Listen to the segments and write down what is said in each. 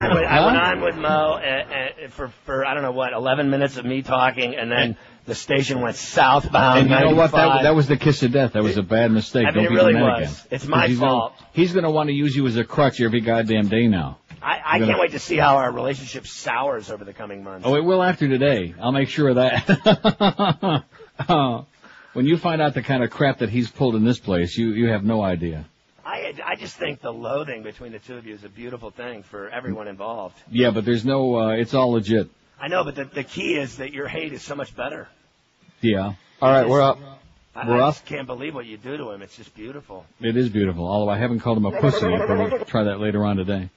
I went on with Mo for I don't know what, 11 minutes of me talking, and then the station went southbound. And you know what? 95. That was the kiss of death. That was a bad mistake. I mean, Don't it really be mad was. again. It's my fault. He's going to want to use you as a crutch every goddamn day now. I can't wait to see how our relationship sours over the coming months. Oh, it will after today. I'll make sure of that. When you find out the kind of crap that he's pulled in this place, you have no idea. I just think the loathing between the two of you is a beautiful thing for everyone involved. Yeah, but there's no, it's all legit. I know, but the key is that your hate is so much better. Yeah. All right, we're up. I just can't believe what you do to him. It's just beautiful. It is beautiful, although I haven't called him a pussy yet, but we'll try that later on today.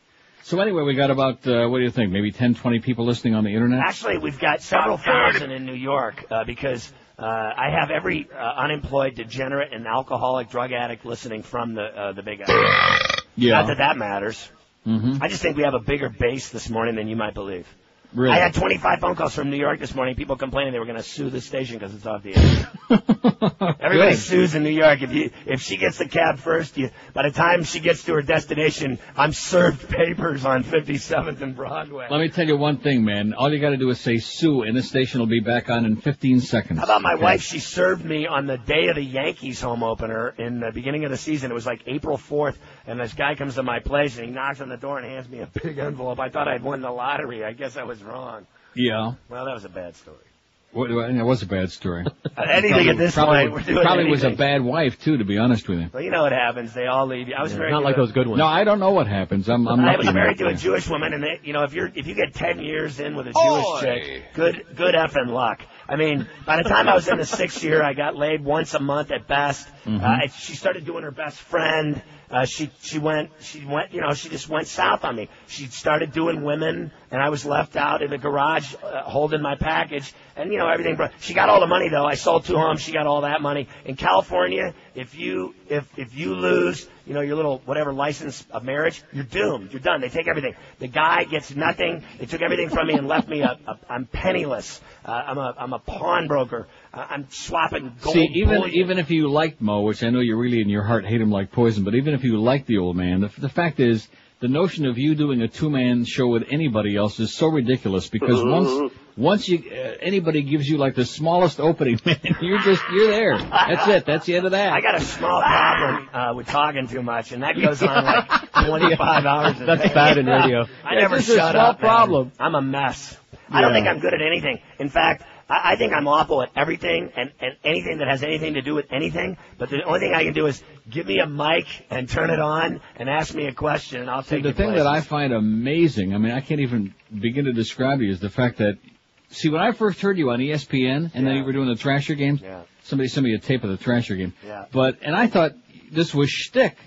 So anyway, we got about, what do you think, maybe 10, 20 people listening on the Internet? Actually, we've got several thousand in New York because I have every unemployed, degenerate, and alcoholic drug addict listening from the big guy. Yeah. Not that matters. Mm-hmm. I just think we have a bigger base this morning than you might believe. Really? I had 25 phone calls from New York this morning, people complaining they were going to sue the station because it's off the air. Everybody sues in New York. If she gets the cab first, by the time she gets to her destination, I'm served papers on 57th and Broadway. Let me tell you one thing, man. All you got to do is say sue, and the station will be back on in 15 seconds. How about my wife? She served me on the day of the Yankees home opener in the beginning of the season. It was like April 4th, and this guy comes to my place, and he knocks on the door and hands me a big envelope. I thought I'd won the lottery. I guess I was wrong. Yeah. Well, that was a bad story. It was a bad story. Anything at this point, we're doing probably anything. Was a bad wife, too, to be honest with you. Well, you know what happens. They all leave you. I was very not like those good ones. No, I don't know what happens. I was married to a Jewish woman, and if you get 10 years in with a Jewish chick, good effing luck. I mean, by the time I was in the 6th year, I got laid once a month at best. Mm-hmm. She started doing her best friend. She just went south on me. She started doing women, and I was left out in the garage holding my package, and everything. She got all the money though. I sold 2 homes. She got all that money. In California, if you lose, your little whatever license of marriage, you're doomed. You're done. They take everything. The guy gets nothing. They took everything from me and left me. I'm penniless. I'm a pawnbroker. I'm swapping gold. See, even if you liked Mo, which I know you really in your heart hate him like poison, but even if you like the old man, the fact is, the notion of you doing a 2-man show with anybody else is so ridiculous because once anybody gives you like the smallest opening, man, you're there. That's it. That's the end of that. I got a small problem with talking too much, and that goes on like 25 hours a day. That's bad in radio. I never shut up. Problem. Man. I'm a mess. I don't think I'm good at anything. In fact, I think I'm awful at everything and anything that has anything to do with anything. But the only thing I can do is give me a mic and turn it on and ask me a question, and I'll take the thing that I find amazing, I mean, I can't even begin to describe it, is the fact that, see, when I first heard you on ESPN, and then you were doing the Thrasher games, somebody sent me a tape of the Thrasher game. Yeah. And I thought this was shtick.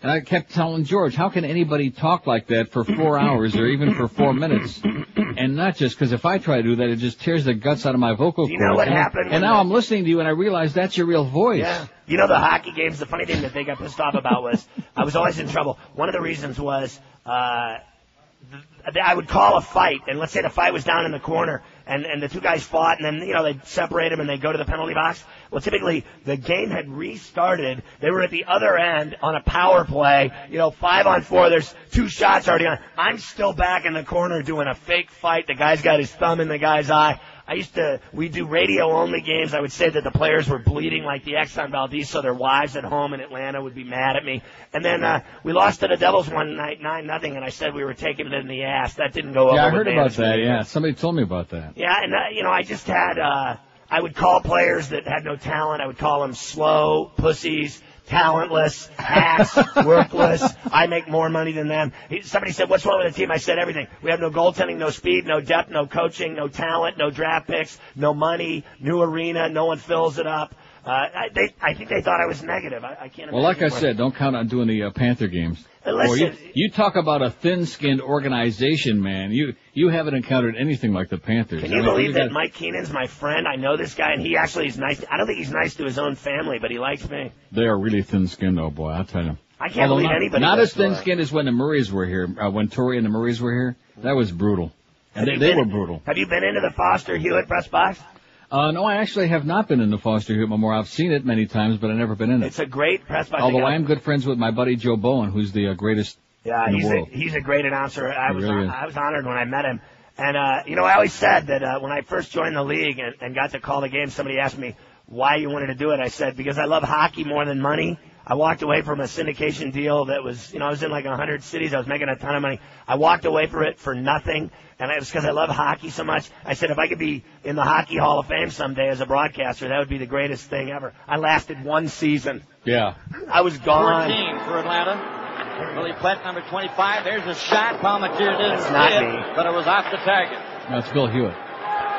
And I kept telling George, how can anybody talk like that for 4 hours or even for 4 minutes? And not just because if I try to do that, it just tears the guts out of my vocal cords. You know what happened? And now I'm listening to you and I realize that's your real voice. Yeah. You know the hockey games, the funny thing that they got pissed off about was I was always in trouble. One of the reasons was I would call a fight, and let's say the fight was down in the corner, and the 2 guys fought, and then, they'd separate them, and they'd go to the penalty box. Well, typically, the game had restarted. They were at the other end on a power play, 5 on 4. There's 2 shots already on. I'm still back in the corner doing a fake fight. The guy's got his thumb in the guy's eye. We do radio-only games. I would say that the players were bleeding like the Exxon Valdez, so their wives at home in Atlanta would be mad at me. And then we lost to the Devils one night, 9-0, and I said we were taking it in the ass. That didn't go over. Yeah, I heard about that, yeah. Somebody told me about that. Yeah, and, I just had, I would call players that had no talent. I would call them slow, pussies, talentless, hacks, worthless. I make more money than them. Somebody said, what's wrong with the team? I said everything. We have no goaltending, no speed, no depth, no coaching, no talent, no draft picks, no money, new arena, no one fills it up. I think they thought I was negative. I can't imagine. Well, like I said, don't count on doing the Panther games. Listen, you talk about a thin-skinned organization, man. You haven't encountered anything like the Panthers. Can you believe that Mike Keenan's my friend? I know this guy, and he actually is nice. I don't think he's nice to his own family, but he likes me. They are really thin-skinned, oh boy, I'll tell you. I can't believe anybody. Not as thin-skinned as when the Murrays were here. When Torrey and the Murrays were here, that was brutal. And they were brutal. Have you been into the Foster Hewitt press box? No, I actually have not been in the Foster Hewitt Memorial. I've seen it many times, but I've never been in it. It's a great press box. Although I am good friends with my buddy Joe Bowen, who's the greatest Yeah, in the world. he's a great announcer. I was honored when I met him. And, I always said that when I first joined the league and got to call the game, somebody asked me why you wanted to do it. I said, because I love hockey more than money. I walked away from a syndication deal that was, I was in like 100 cities. I was making a ton of money. I walked away from it for nothing, and it was because I love hockey so much. I said, if I could be in the Hockey Hall of Fame someday as a broadcaster, that would be the greatest thing ever. I lasted one season. Yeah. I was gone. 14 for Atlanta. Willie Plett, number 25. There's a shot. Palmateer didn't That's not see me. it, but it was off the target. That's Bill Hewitt.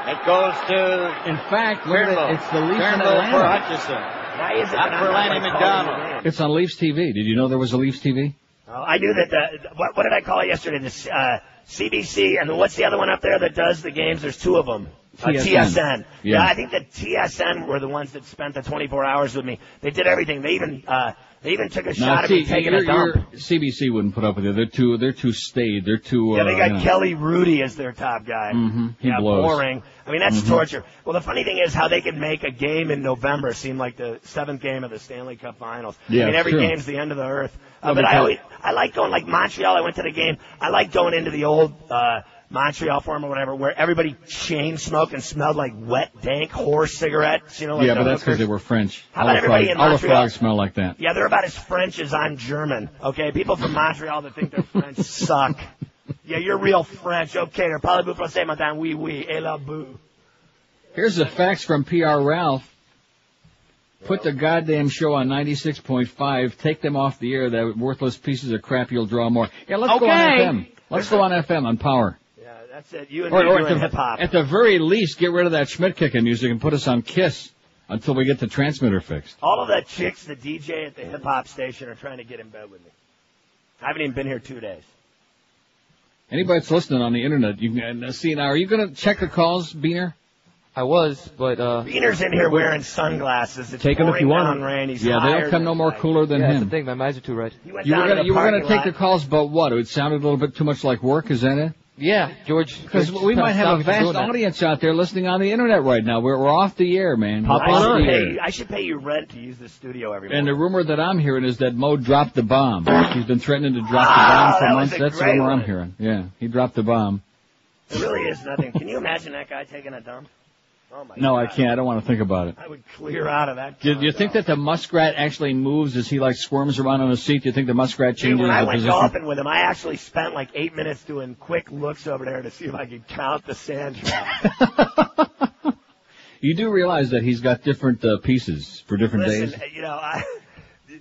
It goes to In fact, look at Turnbull. it. It's the Leafs in Turnbull for Atlanta. Hutchison. Why is it Not that for I'm Lanny not like McDonald. calling the game? It's on Leafs TV. Did you know there was a Leafs TV? Oh, I knew that. What did I call it yesterday? The CBC, and what's the other one up there that does the games? There's two of them. TSN. Yeah. I think that TSN were the ones that spent the 24 hours with me. They did everything. They even took a shot at me taking a dump. CBC wouldn't put up with it. They're too staid. They're too. Yeah, they got Kelly Rudy as their top guy. Mm-hmm. He yeah, blows. boring. I mean, that's torture. Well, the funny thing is how they can make a game in November seem like the seventh game of the Stanley Cup Finals. Yeah, I mean, every true. game's the end of the earth. Well, But because- I like going, like Montreal, I went to the game. I like going into the old Montreal Forum or whatever, where everybody chain smoked and smelled like wet, dank horse cigarettes. Like Yeah, the but that's because hookers. they were French. How about everybody in all the Montreal? frogs smell like that. Yeah, they're about as French as I'm German. Okay, people from Montreal that think they're French suck. Yeah, you're real French. Okay, they're parlez-vous français, madame? Oui, oui, et la boo. Here's the facts from PR Ralph. Put the goddamn show on 96.5. Take them off the air. That worthless pieces of crap. You'll draw more. Yeah, let's go on FM. Let's go on FM on Power. Yeah, that's it. You and Or me at doing the, hip hop. at the very least, get rid of that Schmidt-Kicking music and put us on Kiss until we get the transmitter fixed. All of the chicks that DJ at the hip hop station are trying to get in bed with me. I haven't even been here 2 days. Anybody that's listening on the internet, you can see now. Are you going to check the calls, Beaner? I was, but Beaner's in here wearing sunglasses. It's Take 'em if you pouring want down rain. He's Yeah, they higher don't come than no more light. cooler than yeah, that's him. the thing. My eyes are too red. He went You down were to going the to parking take the lot. calls, but what? It sounded a little bit too much like work. Is that it? Yeah, George. Because we might have a vast audience out there listening on the internet right now. We're off the air, man. Pop We're on off on. the air. I should pay you rent to use the studio every And morning. the rumor that I'm hearing is that Mo dropped the bomb. He's been threatening to drop the Oh, bomb for that was months. a That's the great rumor I'm one. hearing. Yeah, he dropped the bomb. It really is nothing. Can you imagine that guy taking a dump? Oh my No, God. I can't. I don't want to think about it. I would clear out of that. Do you think that the muskrat actually moves as he like squirms around on the seat? Do you think the muskrat Dude, changes when I the went position? golfing with him, I actually spent like 8 minutes doing quick looks over there to see if I could count the sand trap. You do realize that he's got different pieces for different Listen, days?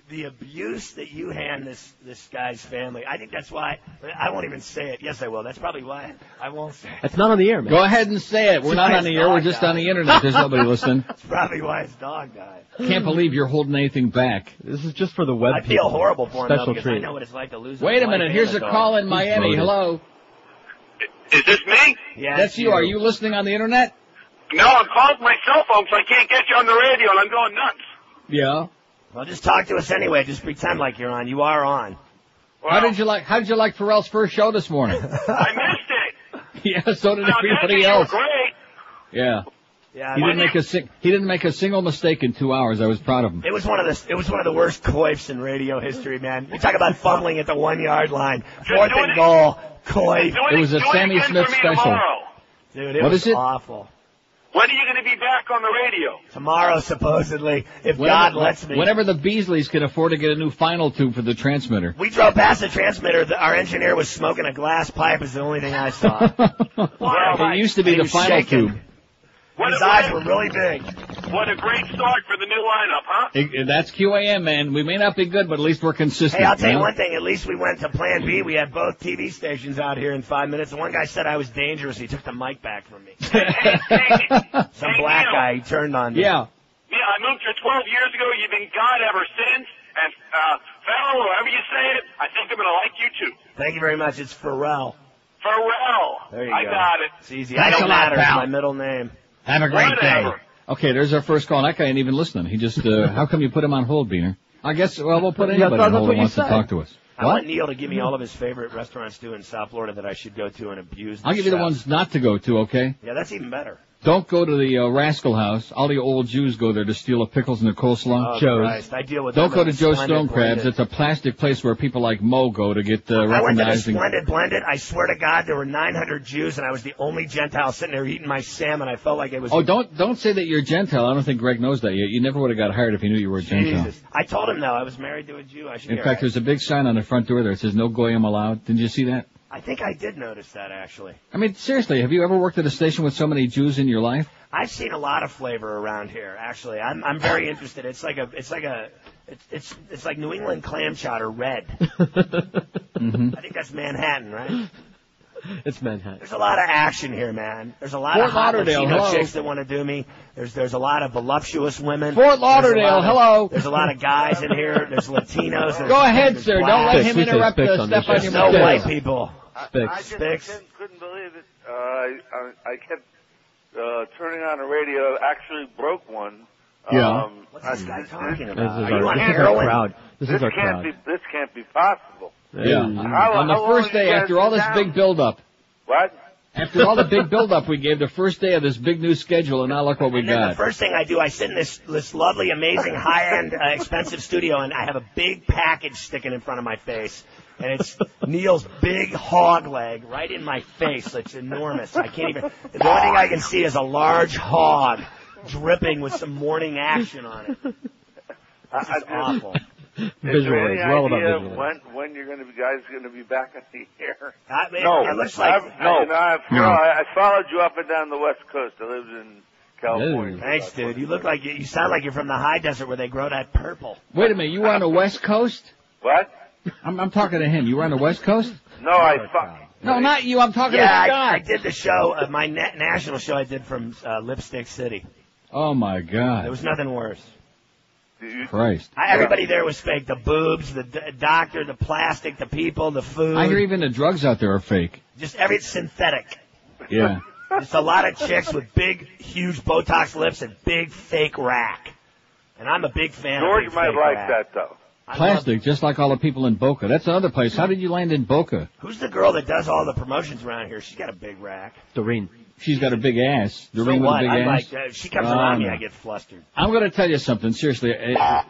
the abuse that you hand this guy's family, I think that's why, I won't even say it. Yes, I will. That's probably why I won't say it. It's not on the air, man. Go ahead and say it. We're not on the air. We're just on the internet. There's nobody listening. That's probably why his dog died. Can't believe you're holding anything back. This is just for the web I feel horrible for him, though, Special because I treat. know what it's like to lose Wait a wife minute. and Here's a dog. call in Miami. loaded. Hello. Is this me? Yeah, That's you. Are you listening on the internet? No, I'm calling my cell phone, so I can't get you on the radio, and I'm going nuts. Yeah. Well, just talk to us anyway. Just pretend like you're on. You are on. Well, How did you like Pharrell's first show this morning? I missed it. Yeah, so did Now, everybody you were else. great. Yeah. Yeah, He didn't make a single mistake in 2 hours. I was proud of him. It was one of the worst coifs in radio history, man. You talk about fumbling at the 1 yard line, fourth do and it. goal, coif. It was a Do it Sammy again Smith for me special. Tomorrow. Dude, it What was is it? awful. When are you going to be back on the radio? Tomorrow, supposedly, if God lets me. Whenever the Beasleys can afford to get a new final tube for the transmitter. We drove past the transmitter. Our engineer was smoking a glass pipe. Is the only thing I saw. It used to be He the was final shaking. tube. His eyes were really big. What a great start for the new lineup, huh? That's QAM, man. We may not be good, but at least we're consistent. Hey, I'll tell you know? one thing. At least we went to Plan B. We had both TV stations out here in 5 minutes. The one guy said I was dangerous. He took the mic back from me. Some black Neil. guy. He turned on me. Yeah. Yeah, I moved here 12 years ago. You've been God ever since. And, Farrell, however you say it, I think I'm going to like you too. Thank you very much. It's Pharrell. Pharrell. There you I go. got it. It's easy. Thanks I don't a lot, matter. It's pal. my middle name. Have a great Whatever. day. Okay, there's our first call. That guy ain't even listening. He just, how come you put him on hold, Beaner? I guess, well, we'll put anybody on that's hold what who you wants to said. talk to us. I want Neil to give me all of his favorite restaurants too in South Florida that I should go to and abuse. I'll give you the chefs. ones not to go to, okay? Yeah, that's even better. Don't go to the Rascal House. All the old Jews go there to steal the pickles and the coleslaw. Oh, Joe's. Christ. I deal with Don't them go at to Joe's Splendid Stone Crabs. Blended. It's a plastic place where people like Mo go to get I went to the recognized. Splendid Blended. I swear to God, there were 900 Jews, and I was the only Gentile sitting there eating my salmon. I felt like it was... Oh, don't say that you're Gentile. I don't think Greg knows that yet. You never would have got hired if he knew you were a Gentile. Jesus. I told him, though, I was married to a Jew. I should In hear fact, it. there's a big sign on the front door there. It says, no goyim allowed. Didn't you see that? I think I did notice that, actually. I mean, seriously, have you ever worked at a station with so many Jews in your life? I've seen a lot of flavor around here. Actually, I'm very interested. It's like New England clam chowder red. Mm-hmm. I think that's Manhattan, right? It's Manhattan. There's a lot of action here, man. There's a lot Fort of hot Lauderdale, Latino hello. chicks that want to do me. There's a lot of voluptuous women. Fort Lauderdale, hello. There's a lot of guys in here. There's Latinos. There's, Go ahead, there's sir. blacks. Don't let him We say interrupt Spix the on step this on show. your No mouth. white people. Spix. I just Spix. couldn't believe it. I kept turning on the radio. Actually broke one. Yeah. What's this guy talking This about? is Are you on our, this is our heroin? crowd. This is our crowd. This can't be possible. Yeah. On the How long first day, you guys after all been this down? big build-up, What? after all the big build-up we gave, the first day of this big new schedule, and now look what we And then the got. first thing I do, I sit in this lovely, amazing, high-end, expensive studio, and I have a big package sticking in front of my face. And it's Neil's big hog leg right in my face. It's enormous. I can't even... The only thing I can see is a large hog dripping with some morning action on it. This is awful. Is there Visualize. any We're all about idea visualize. when you're going to be guys going to be back on the air? It looks like... I followed you up and down the West Coast. I lived in California. Thanks, dude. You look like you sound like you're from the high desert where they grow that purple. Wait a minute, you were on the West Coast? What? I'm talking to him. You were on the West Coast? No, No, not you. I'm talking to Yeah, Scott. I did the show, my national show I did from Lipstick City. Oh, my God. There was nothing worse. Christ. Everybody there was fake. The boobs, the doctor, the plastic, the people, the food. I hear even the drugs out there are fake. Just every synthetic. Yeah. Just a lot of chicks with big, huge Botox lips and big fake rack. And I'm a big fan of George big might fake like rack. that, though. Plastic, just like all the people in Boca. That's another place. How did you land in Boca? Who's the girl that does all the promotions around here? She's got a big rack. Doreen. She's got a big ass. So Doreen with what? a big I'm ass. like, she comes Oh, around me, no. I get flustered. I'm going to tell you something, seriously.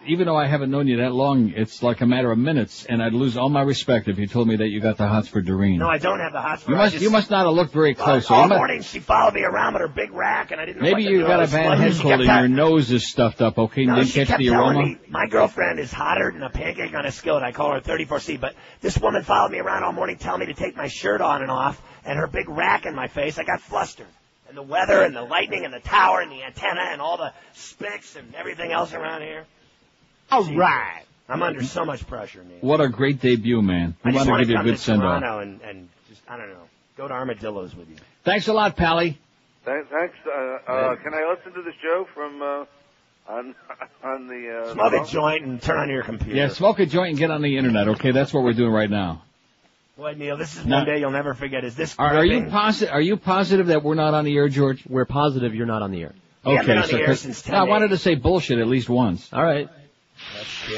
Even though I haven't known you that long, it's like a matter of minutes, and I'd lose all my respect if you told me that you got the hots for Doreen. No, I don't have the hot spot. You must not have looked very close. All You must- morning she followed me around with her big rack, and I didn't know maybe what to you do. got I a was bad flustered. head She cold kept and telling- your nose is stuffed up, okay? And No, didn't she catch kept the telling aroma? me, my girlfriend is hotter than a pancake on a skillet. I call her 34C. But this woman followed me around all morning telling me to take my shirt on and off, and her big rack in my face. I got flustered. And the weather and the lightning and the tower and the antenna and all the spicks and everything else around here. All right. I'm under so much pressure, Neil. What a great debut, man. I We just want to want give you a come good to send-off. Toronto and just, I don't know, go to Armadillos with you. Thanks a lot, Pally. Thanks. Can I listen to the show from on the? Smoke a joint and turn on your computer. Yeah, smoke a joint and get on the internet, okay? That's what we're doing right now. Boy, Neil, this is No. one day you'll never forget. Is this Are you gripping? Are you positive that we're not on the air, George? We're positive you're not on the air. We haven't been on the air 'cause- since I wanted 10 to say bullshit at least once. All right.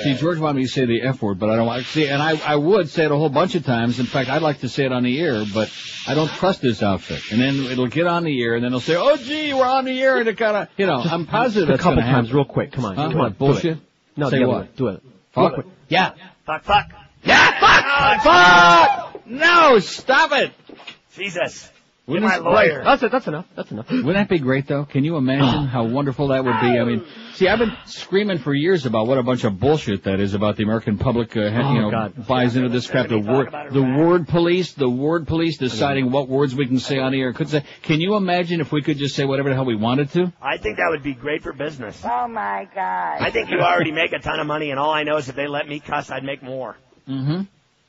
See, George wanted me to say the F word, but I don't want to see, and I would say it a whole bunch of times. In fact, I'd like to say it on the air, but I don't trust this outfit. And then it'll get on the air, and then they'll say, "Oh, gee, we're on the air," and it kind of, I'm positive a that's couple going to happen. times, real quick. Come on. Huh? Come on. What, bullshit? Do it. No, Say the other what? way. Do it. Fuck. Real quick. Yeah. Fuck. Yeah, fuck! No, stop it! Jesus. You're Wouldn't my it- lawyer. That's enough. That's enough. Wouldn't that be great, though? Can you imagine how wonderful that would be? I mean, see, I've been screaming for years about what a bunch of bullshit that is about the American public, God. buys into this crap. The word police deciding what words we can say on the air. Could say, can you imagine if we could just say whatever the hell we wanted to? I think that would be great for business. Oh my God. I think you already make a ton of money, and all I know is if they let me cuss, I'd make more. Mm-hmm.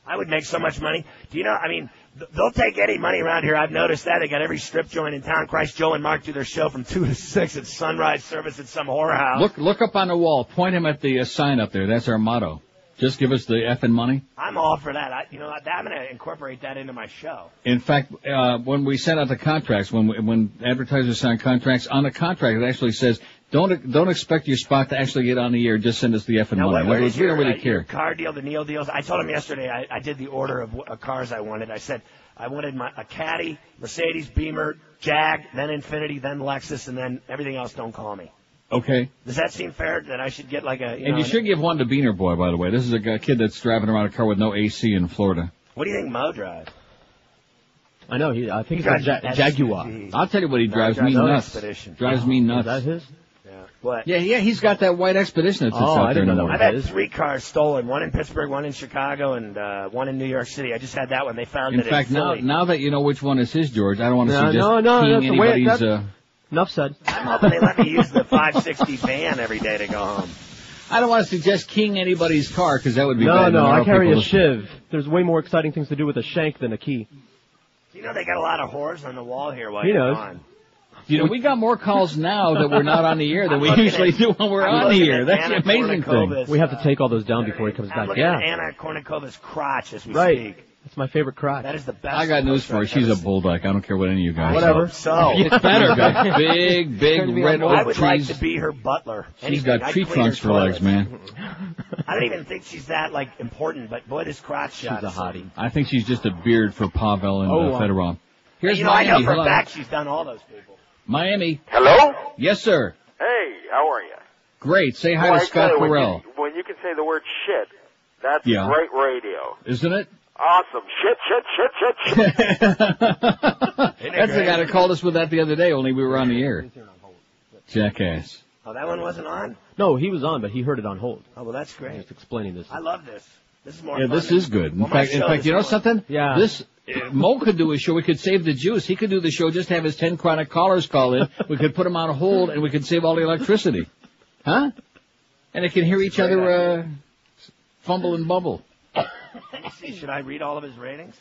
I would make so much money. Do you know, I mean, they'll take any money around here. I've noticed that. They got every strip joint in town. Christ, Joe and Mark do their show from 2 to 6 at Sunrise Service at some whorehouse. Look up on the wall. Point him at the sign up there. That's our motto. Just give us the effing money. I'm all for that. I'm going to incorporate that into my show. In fact, when we send out the contracts, when advertisers sign contracts, on the contract it actually says, don't expect your spot to actually get on the air. Just send us the effing Now, money. where In other does words, we don't really your care. car deal, the Neil deals? I told him yesterday I did the order of cars I wanted. I said, I wanted a Caddy, Mercedes, Beamer, Jag, then Infiniti, then Lexus, and then everything else. Don't call me. Okay. Does that seem fair? That I should get like a? And you should give one to Beaner Boy, by the way. This is a kid that's driving around a car with no AC in Florida. What do you think Mo drives? I know. I think it's a Jaguar. I'll tell you what he drives me nuts. Expedition. Drives me nuts. Is that his? Yeah. What? Yeah, he's got that white Expedition that sits out I there in didn't the know morning. I've had 3 cars stolen. One in Pittsburgh, one in Chicago, and one in New York City. I just had that one. They found In it fact, in Philly. now that you know which one is his, George, I don't want to suggest no, keying that's the way anybody's. Enough said. I'm hoping they let me use the 560 van every day to go home. I don't want to suggest keying anybody's car because that would be bad. No, I carry a people shiv. There's way more exciting things to do with a shank than a key. You know they got a lot of whores on the wall here while He you're knows. gone. You know, we got more calls now that we're not on the air than I'm we looking usually at- do when we're I'm on the looking air. at That's the Anna amazing thing. Kournikovas, We have to take all those down before he comes I'm back. looking at Yeah. Anna Kournikova's crotch as we Right. speak. That's my favorite crotch. That is the best. I got news for her. She's a bull. bulldog. I don't care what any of you guys Whatever. So It's better, guys. Big red I oak would like trees. to be her butler. She's Anything. got I'd tree clean trunks her for legs, toilets. man. I don't even think she's that important, but boy, this crotch shot. She's a hottie. I think she's just a beard for Pavel and Fedorov. Here's You know, I know Miami. for a Hello. fact she's done all those people. Miami. Hello? Yes, sir. Hey, how are you? Great. Say hi Boy, to I Scott tell you, Burrell. when you can say the word shit, that's Yeah. great radio. Isn't it? Awesome. Shit. That's the guy that called us with that the other day, only we were on the air. Jackass. Oh, that one wasn't on? No, he was on, but he heard it on hold. Oh, well, that's great. Just explaining this. I love this. This is more Yeah, fun this than- is good. In well, my fact, show this you know morning. something? Yeah. This Mo could do a show. We could save the juice. He could do the show. Just have his 10 chronic callers call in. We could put them on hold, and we could save all the electricity. Huh? And they can hear each other fumble and bubble. Let's see, should I read all of his ratings?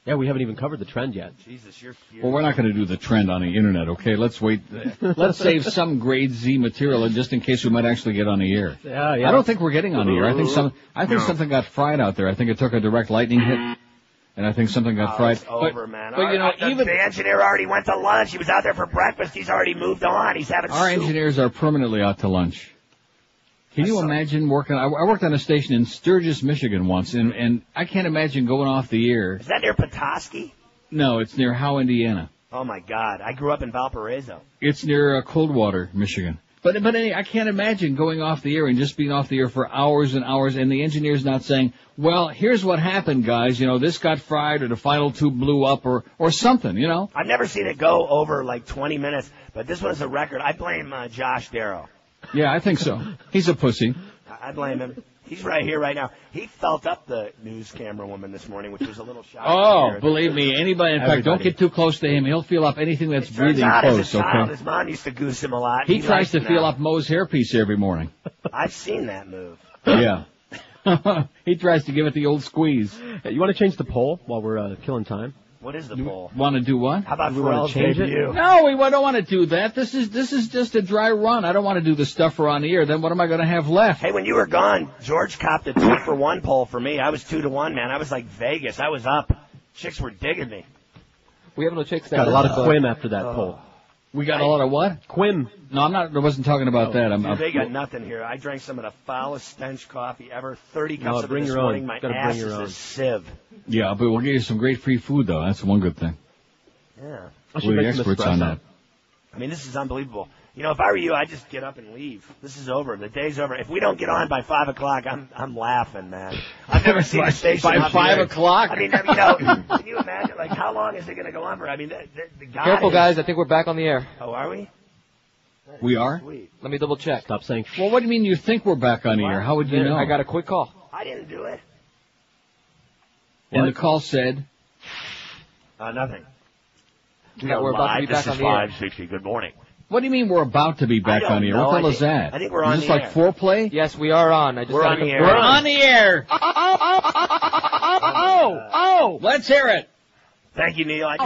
Yeah, we haven't even covered the trend yet. Jesus, you're Well, we're not going to do the trend on the internet, okay? Let's wait. Let's save some grade Z material just in case we might actually get on the air. Yeah. I don't think we're getting on the air. I think something got fried out there. I think it took a direct lightning hit, and I think something got fried. It's over, man. But you know, even the engineer already went to lunch. He was out there for breakfast. He's already moved on. He's having our soup. engineers are permanently out to lunch. Can you imagine working? I worked on a station in Sturgis, Michigan once, and I can't imagine going off the air. Is that near Petoskey? No, it's near Howe, Indiana. Oh, my God. I grew up in Valparaiso. It's near Coldwater, Michigan. But anyway, I can't imagine going off the air and just being off the air for hours and hours, and the engineer's not saying, well, here's what happened, guys. You know, this got fried, or the final tube blew up, or something, you know? I've never seen it go over like 20 minutes, but this one is a record. I blame Josh Darrow. Yeah, I think so. He's a pussy. I blame him. He's right here right now. He felt up the news camera woman this morning, which was a little shocking. Oh, believe me, anybody, in fact, don't Everybody. get too close to him. He'll feel up anything that's Turns breathing out close, as a child, okay? his mom used to goose him a lot. He tries likes to it feel now. up Moe's hairpiece every morning. I've seen that move. Yeah. He tries to give it the old squeeze. Hey, you want to change the poll while we're killing time? What is the poll? Want to do what? How about We wanna Pharrell's change it? debut? No, we don't want to do that. This is just a dry run. I don't want to do the stuff for on the air. Then what am I going to have left? Hey, when you were gone, George copped a 2-for-1 poll for me. I was 2-to-1, man. I was like Vegas. I was up. Chicks were digging me. We have no chicks that Got a lot of quim after that poll. We got a lot of what? Quim. No, I wasn't talking about that. Dude, they got nothing here. I drank some of the foulest stench coffee ever. 30 cups of it bring this your own. morning. My Gotta bring ass your is own. a sieve. Yeah, but we'll get you some great free food, though. That's one good thing. Yeah. I should We're the make some experts on espresso. that. I mean, this is unbelievable. You know, if I were you, I'd just get up and leave. This is over. The day's over. If we don't get on by 5 o'clock, I'm laughing, man. I've never seen a station By up 5 here. o'clock? I mean, you know, can you imagine, like, how long is it going to go on for? I mean, the guy Careful, is- guys. I think we're back on the air. Oh, are we? We are? Sweet. Let me double check. Stop saying Well, what do you mean you think we're back on the air? How would you know? I got a quick call. I didn't do it. And the call said, Nothing. Yeah, we're about to be back on the air. 560. Good morning. what do you mean we're about to be back don't on the air? know. What the hell I is think- that? I think we're on Is this the like air. foreplay? Yes, we are on. I just We're got on the air. We're on the air! Oh! Let's hear it! Thank you, Neil. I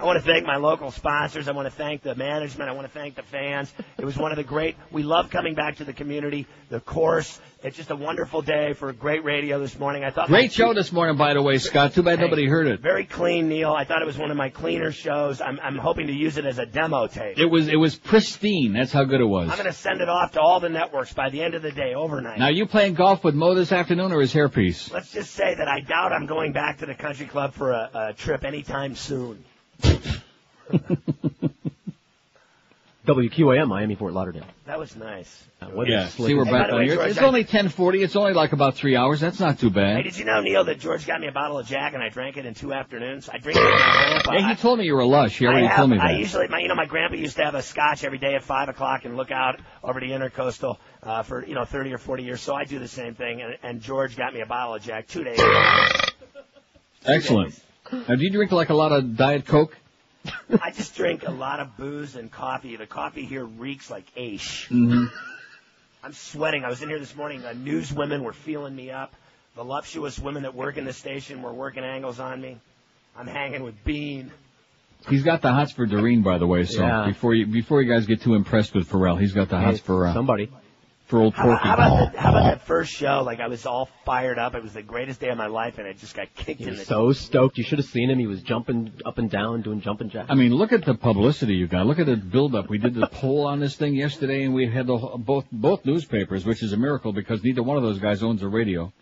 want to thank my local sponsors. I want to thank the management. I want to thank the fans. It was one of the great. We love coming back to the community. The course, It's just a wonderful day for great radio this morning. I thought Great show this morning, by the way, Scott. Too bad nobody heard it. Very clean, Neil. I thought it was one of my cleaner shows. I'm hoping to use it as a demo tape. It was pristine. That's how good it was. I'm going to send it off to all the networks by the end of the day, overnight. Now, you playing golf with Mo this afternoon or his hairpiece? Let's just say that I doubt I'm going back to the country club for a trip anytime soon. WQAM, Miami, Fort Lauderdale. That was nice. See, we're back on here. It's only 10:40. It's only like about 3 hours. That's not too bad. Hey, did you know, Neil, that George got me a bottle of Jack and I drank it in 2 afternoons? I drink it with my grandpa. Yeah, he told me you were a lush. He already told me that. I usually, my grandpa used to have a scotch every day at 5 o'clock and look out over the Intercoastal for 30 or 40 years. So I do the same thing. And George got me a bottle of Jack 2 days ago. Excellent. Now, do you drink like a lot of Diet Coke? I just drink a lot of booze and coffee. The coffee here reeks like ash. Mm-hmm. I'm sweating. I was in here this morning. Newswomen were feeling me up. Voluptuous women that work in the station were working angles on me. I'm hanging with Bean. He's got the hots for Doreen, by the way. So before you guys get too impressed with Pharrell, he's got the hots for somebody. For old Porky. How about that first show? Like, I was all fired up. It was the greatest day of my life, and it just got kicked in the... He was so stoked. You should have seen him. He was jumping up and down, doing jumping jacks. I mean, look at the publicity you got. Look at the build-up. We did the poll on this thing yesterday, and we had both newspapers, which is a miracle because neither one of those guys owns a radio.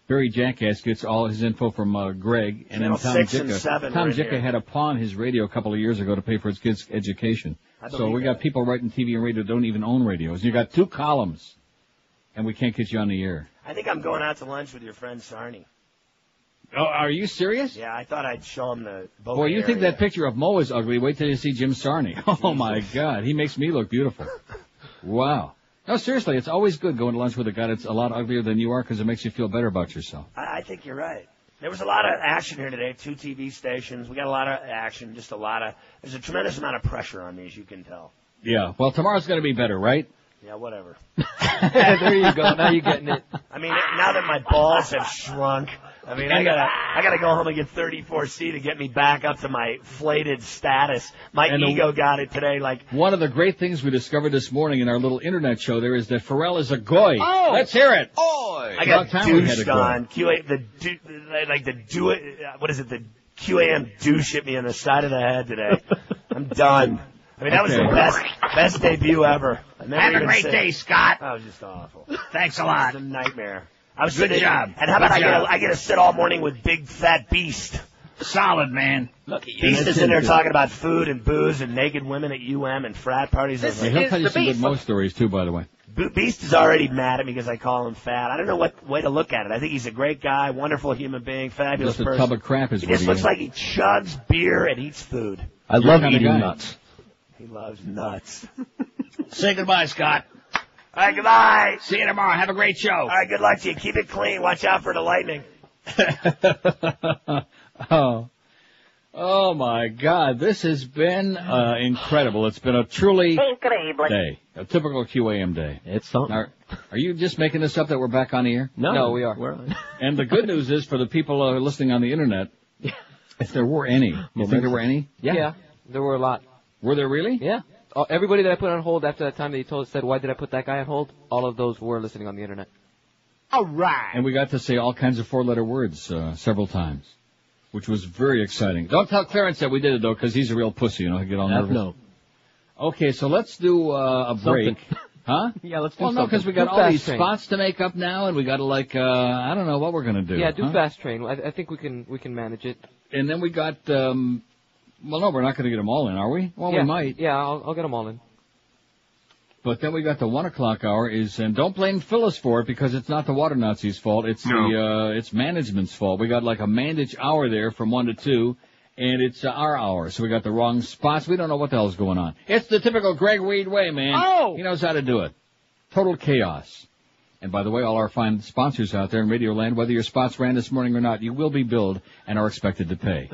Barry Jackass gets all his info from Greg, and then Tom Jicka. Tom Jicka had to pawn his radio a couple of years ago to pay for his kids' education. So we got people writing TV and radio that don't even own radios. You got 2 columns. And we can't get you on the air. I think I'm going out to lunch with your friend Sarney. Oh, are you serious? Yeah, I thought I'd show him the boat. Boy, you think that picture of Mo is ugly. Wait till you see Jim Sarney. Oh, my God. He makes me look beautiful. Wow. No, seriously, it's always good going to lunch with a guy that's a lot uglier than you are because it makes you feel better about yourself. I think you're right. There was a lot of action here today, 2 TV stations. We got a lot of action, just a lot of... There's a tremendous amount of pressure on me, as you can tell. Yeah, well, tomorrow's going to be better, right? Yeah, whatever. There you go. Now you're getting it. I mean, now that my balls have shrunk, I mean, I gotta go home and get 34C to get me back up to my flated status. My ego got it today. Like, one of the great things we discovered this morning in our little internet show there is that Pharrell is a goy. Oh, let's hear it. Oi! I got douched on. The QAM douche hit me on the side of the head today. I'm done. I mean, that was the best debut ever. Have a great day, Scott. That was just awful. Thanks a lot. It was a nightmare. Good job. And how about I get to sit all morning with Big Fat Beast? Solid, man. Look at you. Beast is in there talking about food and booze and naked women at UM and frat parties. He'll tell you some good Mo stories, too, by the way. Beast is already mad at me because I call him fat. I don't know what way to look at it. I think he's a great guy, wonderful human being, fabulous person. Just a tub of crap is what he just looks like he chugs beer and eats food. I love eating nuts. He loves nuts. Say goodbye, Scott. All right, goodbye. See you tomorrow. Have a great show. All right, good luck to you. Keep it clean. Watch out for the lightning. Oh, my God. This has been incredible. It's been a truly day, a typical QAM day. It's something. Are you just making this up that we're back on the air? No, we are. We're on. And the good news is for the people listening on the Internet, if there were any. You think there were any? Yeah, there were a lot. Were there really? Yeah. Everybody that I put on hold after that time that you said, why did I put that guy on hold? All of those were listening on the Internet. All right. And we got to say all kinds of 4-letter words several times, which was very exciting. Don't tell Clarence that we did it, though, because he's a real pussy. He'll get all nervous. No. Okay, so let's do a break. Huh? Yeah, let's do something. Well, no, because we got all these spots to make up now, and we got to, I don't know what we're going to do. Yeah, do Fast Train. I think we can manage it. And then we got... well, no, we're not going to get them all in, are we? Well, we might. Yeah, I'll get them all in. But then we got the 1 o'clock hour and don't blame Phyllis for it because it's not the water Nazis' fault. It's it's management's fault. We got like a mandage hour there from 1 to 2, and it's our hour. So we got the wrong spots. We don't know what the hell's going on. It's the typical Greg Weed way, man. Oh! He knows how to do it. Total chaos. And by the way, all our fine sponsors out there in Radio Land, whether your spots ran this morning or not, you will be billed and are expected to pay.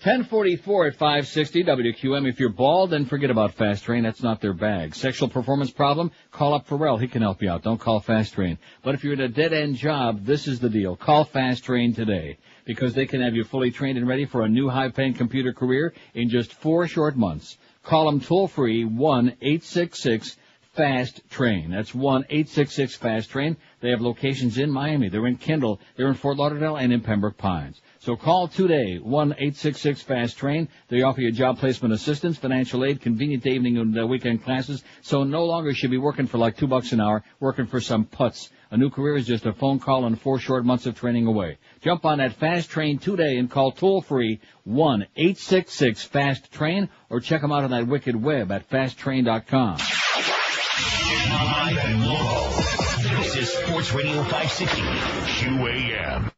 1044 at 560 WQM. If you're bald, then forget about Fast Train. That's not their bag. Sexual performance problem? Call up Pharrell. He can help you out. Don't call Fast Train. But if you're in a dead-end job, this is the deal. Call Fast Train today because they can have you fully trained and ready for a new high-paying computer career in just 4 short months. Call them toll-free 1-866-FAST-TRAIN. That's 1-866-FAST-TRAIN. They have locations in Miami. They're in Kendall. They're in Fort Lauderdale and in Pembroke Pines. So call today, 1-866-FAST-TRAIN. They offer you job placement assistance, financial aid, convenient evening and weekend classes. So no longer should be working for like $2 an hour, working for some putz. A new career is just a phone call and 4 short months of training away. Jump on that Fast Train today and call toll-free 1-866-FAST-TRAIN or check them out on that wicked web at fasttrain.com. Live and local. This is Sports Radio 560 QAM.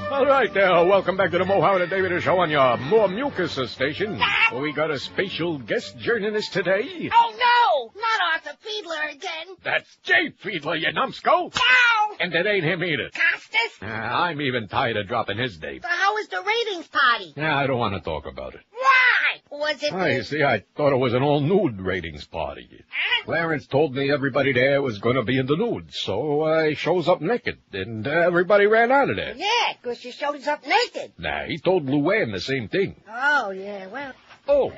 All right, welcome back to the Mo Howard and David Show on your More Mucus station. We got a special guest joining us today. Oh, no! Not Arthur Fiedler again. That's Jay Fiedler, you numbskull. No! And that ain't him either. Costas? I'm even tired of dropping his name. So how was the ratings party? I don't want to talk about it. Why? Was it... You see, I thought it was an all-nude ratings party. Clarence told me everybody there was going to be in the nude, so I shows up naked, and everybody ran out of there. Yeah, because you shows up naked. Nah, he told Luann the same thing. Oh, yeah, well... Oh,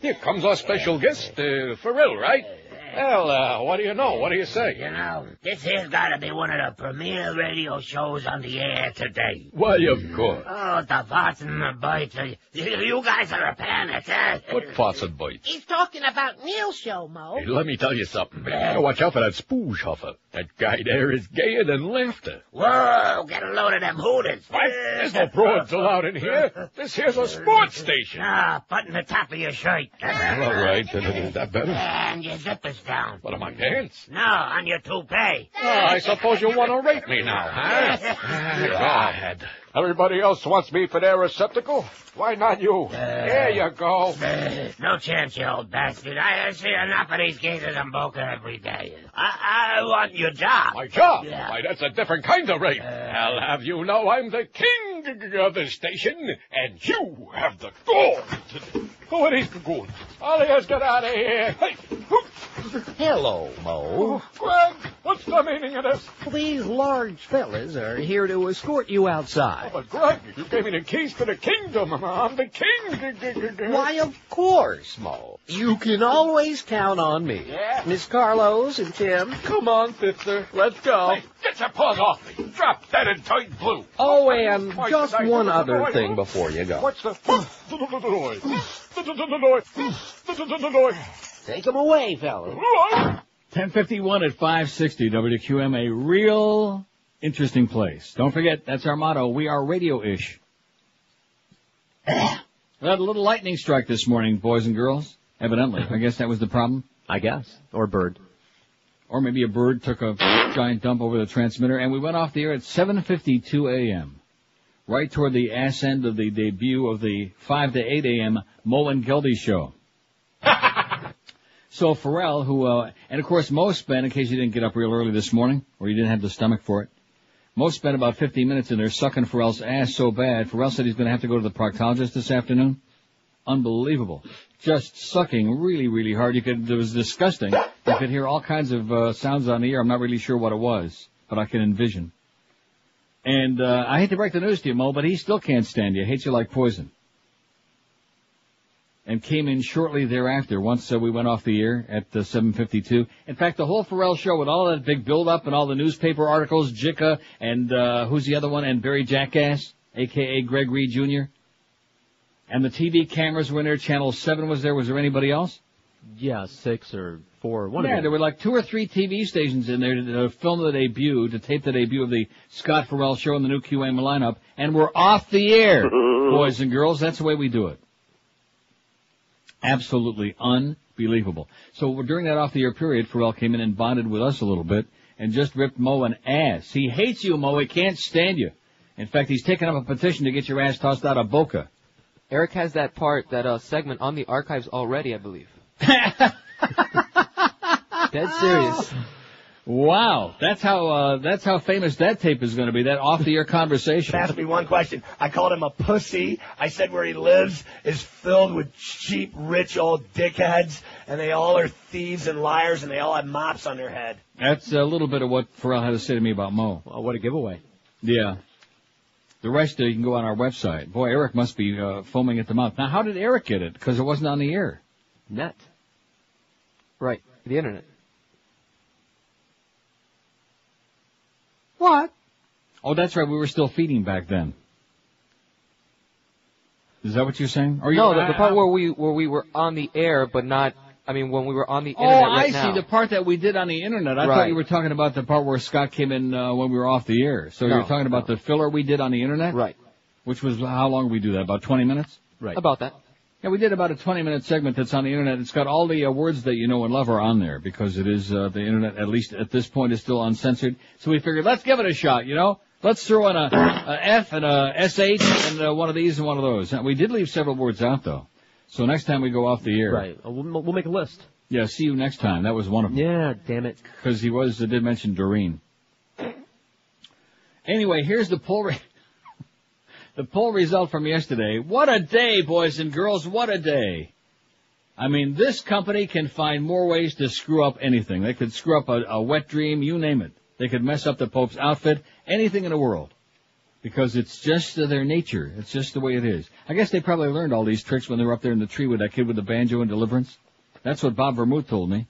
here comes our special guest, Pharrell, right? Well, what do you know? What do you say? You know, this here's got to be one of the premier radio shows on the air today. Why, of course. Oh, the farts and the bites. You guys are a panic, eh? What farts and bites? He's talking about Neil's show, Mo. Hey, let me tell you something. You gotta watch out for that spooge huffer. That guy there is gayer than laughter. Whoa, get a load of them hooters. What? There's no broads allowed in here. This here's a sports station. Ah, button the top of your shirt. All right, is that better? And your zippers down. What, are my pants? No, on your toupee. Oh, I suppose you want to rape me now, huh? God. Everybody else wants me for their receptacle? Why not you? There you go. No chance, you old bastard. I see enough of these cases in Boca every day. I want your job. My job? Yeah. Why, that's a different kind of rape. I'll have you know I'm the king of the station, and you have the gold. Who are these goons? All of us get out of here. Hey. Hello, Mo. Greg, what's the meaning of this? These large fellas are here to escort you outside. Oh, but Greg, you gave me the keys to the kingdom. I'm the king. Why, of course, Mo. You can always count on me. Yeah? Miss Carlos and Tim. Come on, sister. Let's go. Hey, get your paws off me. Drop that in tight blue. Oh, and just one other thing before you go. What's the noise? The noise. Take them away, fellas. 1051 at 560 WQM, a real interesting place. Don't forget, that's our motto. We are radio-ish. We had a little lightning strike this morning, boys and girls. Evidently. I guess that was the problem. I guess. Or bird. Or maybe a bird took a giant dump over the transmitter, and we went off the air at 7:52 a.m., right toward the ass end of the debut of the 5 to 8 a.m. Mo and Geldy show. So Pharrell, who, and of course Mo spent, in case you didn't get up real early this morning, or you didn't have the stomach for it, Mo spent about 15 minutes in there sucking Pharrell's ass so bad, Pharrell said he's going to have to go to the proctologist this afternoon. Unbelievable. Just sucking really, really hard. It was disgusting. You could hear all kinds of sounds on the air. I'm not really sure what it was, but I can envision. And I hate to break the news to you, Mo, but he still can't stand you. Hates you like poison. And came in shortly thereafter, once we went off the air at 7:52. In fact, the whole Pharrell show with all that big build-up and all the newspaper articles, Jicka and who's the other one, and Barry Jackass, a.k.a. Greg Reed Jr., and the TV cameras were in there. Channel 7 was there. Was there anybody else? Yeah, 6 or 4. One of yeah, them. there were like 2 or 3 TV stations in there to film the debut, to tape the debut of the Scott Pharrell show in the new QAM lineup, and we're off the air, boys and girls. That's the way we do it. Absolutely unbelievable. So during that off-the-air period, Pharrell came in and bonded with us a little bit and just ripped Mo an ass. He hates you, Mo. He can't stand you. In fact, he's taken up a petition to get your ass tossed out of Boca. Eric has that segment on the archives already, I believe. Dead serious. Wow, that's how famous that tape is going to be. That off-the-air conversation. Ask me one question. I called him a pussy. I said where he lives is filled with cheap, rich old dickheads, and they all are thieves and liars, and they all have mops on their head. That's a little bit of what Pharrell had to say to me about Mo. Well, what a giveaway. Yeah. The rest you can go on our website. Boy, Eric must be foaming at the mouth. Now, how did Eric get it? Because it wasn't on the air. Net. Right. The internet. What? Oh, that's right. We were still feeding back then. Is that what you're saying? Or No, the part where we were on the air, but not. I mean, when we were on the internet. Oh, I see. The part that we did on the internet. I thought you were talking about the part where Scott came in when we were off the air. So you're talking about the filler we did on the internet? Right. Which was, how long did we do that? About 20 minutes? Right. About that. Yeah, we did about a 20-minute segment that's on the internet. It's got all the words that you know and love are on there because it is the internet, at least at this point, is still uncensored. So we figured, let's give it a shot, you know? Let's throw in a F and a SH and one of these and one of those. We did leave several words out, though. So next time we go off the air. Right. We'll make a list. Yeah, see you next time. That was one of them. Yeah, damn it. Because he did mention Doreen. Anyway, here's the poll the poll result from yesterday. What a day, boys and girls. What a day. I mean, this company can find more ways to screw up anything. They could screw up a wet dream, you name it. They could mess up the Pope's outfit, anything in the world. Because it's just their nature. It's just the way it is. I guess they probably learned all these tricks when they were up there in the tree with that kid with the banjo and Deliverance. That's what Bob Vermouth told me.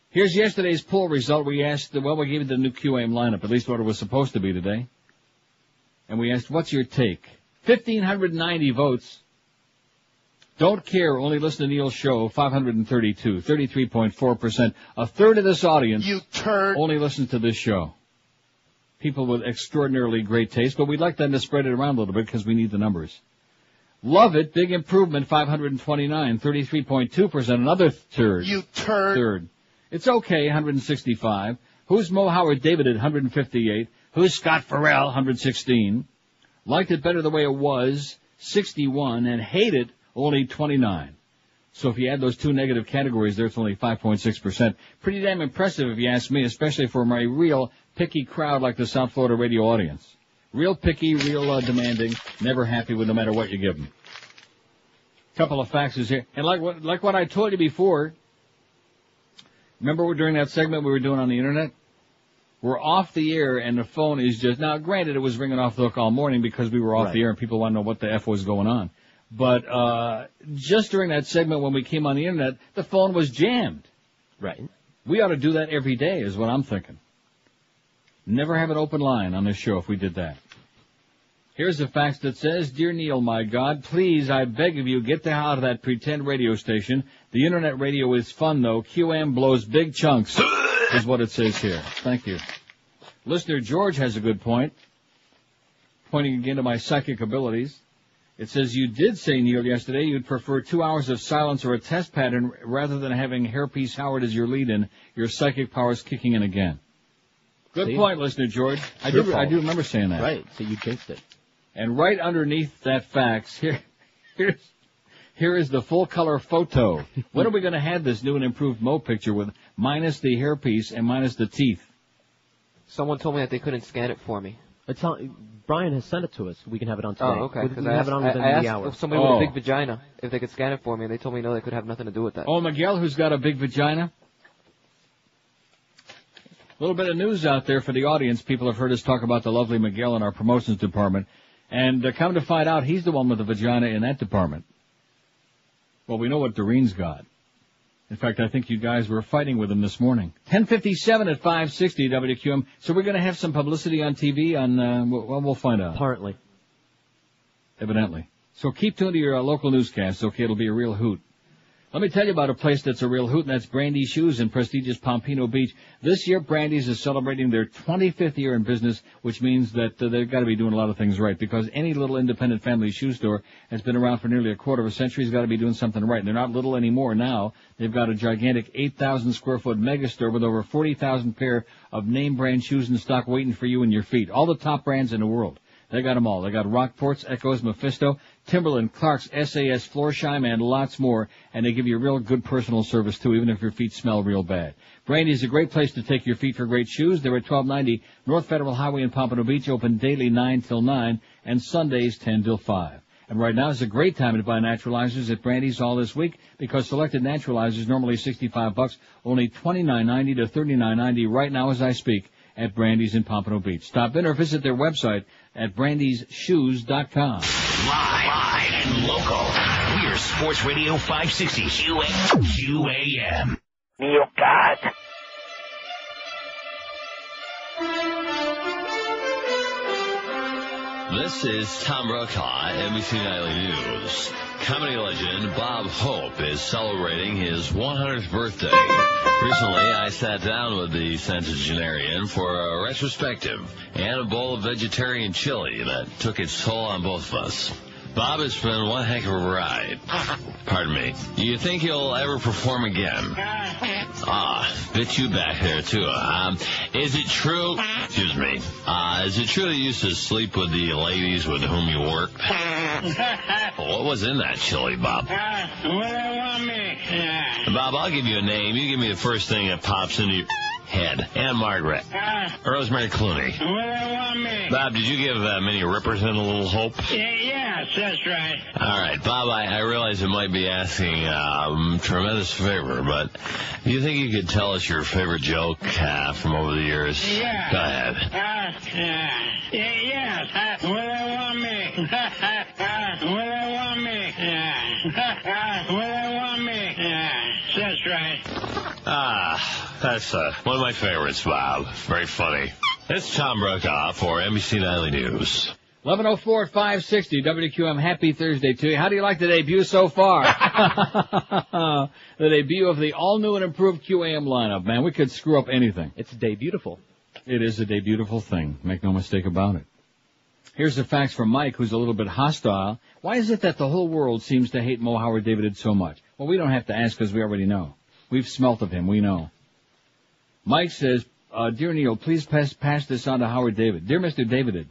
Here's yesterday's poll result. We asked, we gave you the new QAM lineup, at least what it was supposed to be today. And we asked, what's your take? 1,590 votes. Don't care, only listen to Neil's show, 532, 33.4%. A third of this audience only listens to this show. People with extraordinarily great taste, but we'd like them to spread it around a little bit because we need the numbers. Love it, big improvement, 529, 33.2%, another third. Third. It's okay, 165. Who's Mo Howard David at 158? Who's Scott Farrell, 116? Liked it better the way it was, 61, and hate it, only 29. So if you add those two negative categories there, it's only 5.6%. Pretty damn impressive if you ask me, especially for my real picky crowd like the South Florida radio audience. Real picky, real demanding, never happy with no matter what you give them. Couple of faxes here. And like what I told you before, remember during that segment we were doing on the internet? We're off the air and the phone is just, now granted it was ringing off the hook all morning because we were off the air and people want to know what the F was going on. But just during that segment when we came on the internet, the phone was jammed. Right. We ought to do that every day is what I'm thinking. Never have an open line on this show if we did that. Here's a fax that says, Dear Neil, my God, please, I beg of you, get the hell out of that pretend radio station. The internet radio is fun, though. QM blows big chunks, is what it says here. Thank you. Listener George has a good point, pointing again to my psychic abilities. It says, you did say, Neil, yesterday you'd prefer 2 hours of silence or a test pattern rather than having Hairpiece Howard as your lead-in. Your psychic powers kicking in again. Good point, listener George. I do remember saying that. Right, so you jinxed it. And right underneath that fax, here is the full-color photo. When are we going to have this new and improved Mo picture with minus the hairpiece and minus the teeth? Someone told me that they couldn't scan it for me. Brian has sent it to us. We can have it on today. Oh, okay. We can have it on within the hour. If somebody with a big vagina, if they could scan it for me, and they told me no, they could have nothing to do with that. Oh, Miguel, who's got a big vagina? A little bit of news out there for the audience. People have heard us talk about the lovely Miguel in our promotions department. And come to find out, he's the one with the vagina in that department. Well, we know what Doreen's got. In fact, I think you guys were fighting with him this morning. 10:57 at 560 WQM. So we're going to have some publicity on TV on, well, we'll find out. Apparently. Evidently. So keep tuned to your local newscast, okay? It'll be a real hoot. Let me tell you about a place that's a real hoot, and that's Brandy's Shoes in prestigious Pompano Beach. This year, Brandy's is celebrating their 25th year in business, which means that they've got to be doing a lot of things right, because any little independent family shoe store has been around for nearly a quarter of a century, has got to be doing something right. And they're not little anymore now. They've got a gigantic 8,000 square foot mega store with over 40,000 pair of name brand shoes in stock waiting for you and your feet. All the top brands in the world. They got them all. They got Rockports, Echoes, Mephisto, Timberland, Clark's, SAS, Florsheim, and lots more. And they give you real good personal service, too, even if your feet smell real bad. Brandy's a great place to take your feet for great shoes. They're at 1290 North Federal Highway in Pompano Beach, open daily 9 till 9, and Sundays 10 till 5. And right now is a great time to buy naturalizers at Brandy's all this week, because selected naturalizers, normally $65, only $29.90 to $39.90 right now as I speak. at Brandy's in Pompano Beach. Stop in or visit their website at brandysshoes.com. Live and local. We're Sports Radio 560 QAM. Neil God. This is Tom Brokaw, NBC Nightly News. Comedy legend Bob Hope is celebrating his 100th birthday. Recently, I sat down with the centenarian for a retrospective and a bowl of vegetarian chili that took its toll on both of us. Bob has been one heck of a ride. Pardon me. You think he'll ever perform again? Bit you back there, too. Is it true? Excuse me. Is it true that you used to sleep with the ladies with whom you worked? What was in that chili, Bob? Bob, I'll give you a name. You give me the first thing that pops into your head. Anne Margaret. Rosemary Clooney. Bob, did you give Minnie Riperton a little hope? Yes, that's right. All right, Bob, I realize it might be asking a tremendous favor, but do you think you could tell us your favorite joke from over the years? Yeah. Go ahead. Yes. Will they want me? Will they want me? Will they want me? That's right. That's one of my favorites, Bob. Very funny. It's Tom Brokaw for NBC Nightly News. 11:04 at 560 WQM. Happy Thursday to you. How do you like the debut so far? The debut of the all-new and improved QAM lineup, man. We could screw up anything. It's day-beautiful. It is a day-beautiful thing. Make no mistake about it. Here's the facts from Mike, who's a little bit hostile. Why is it that the whole world seems to hate Mo Howard David so much? Well, we don't have to ask because we already know. We've smelt of him. We know. Mike says, Dear Neil, please pass this on to Howard David. Dear Mr. David,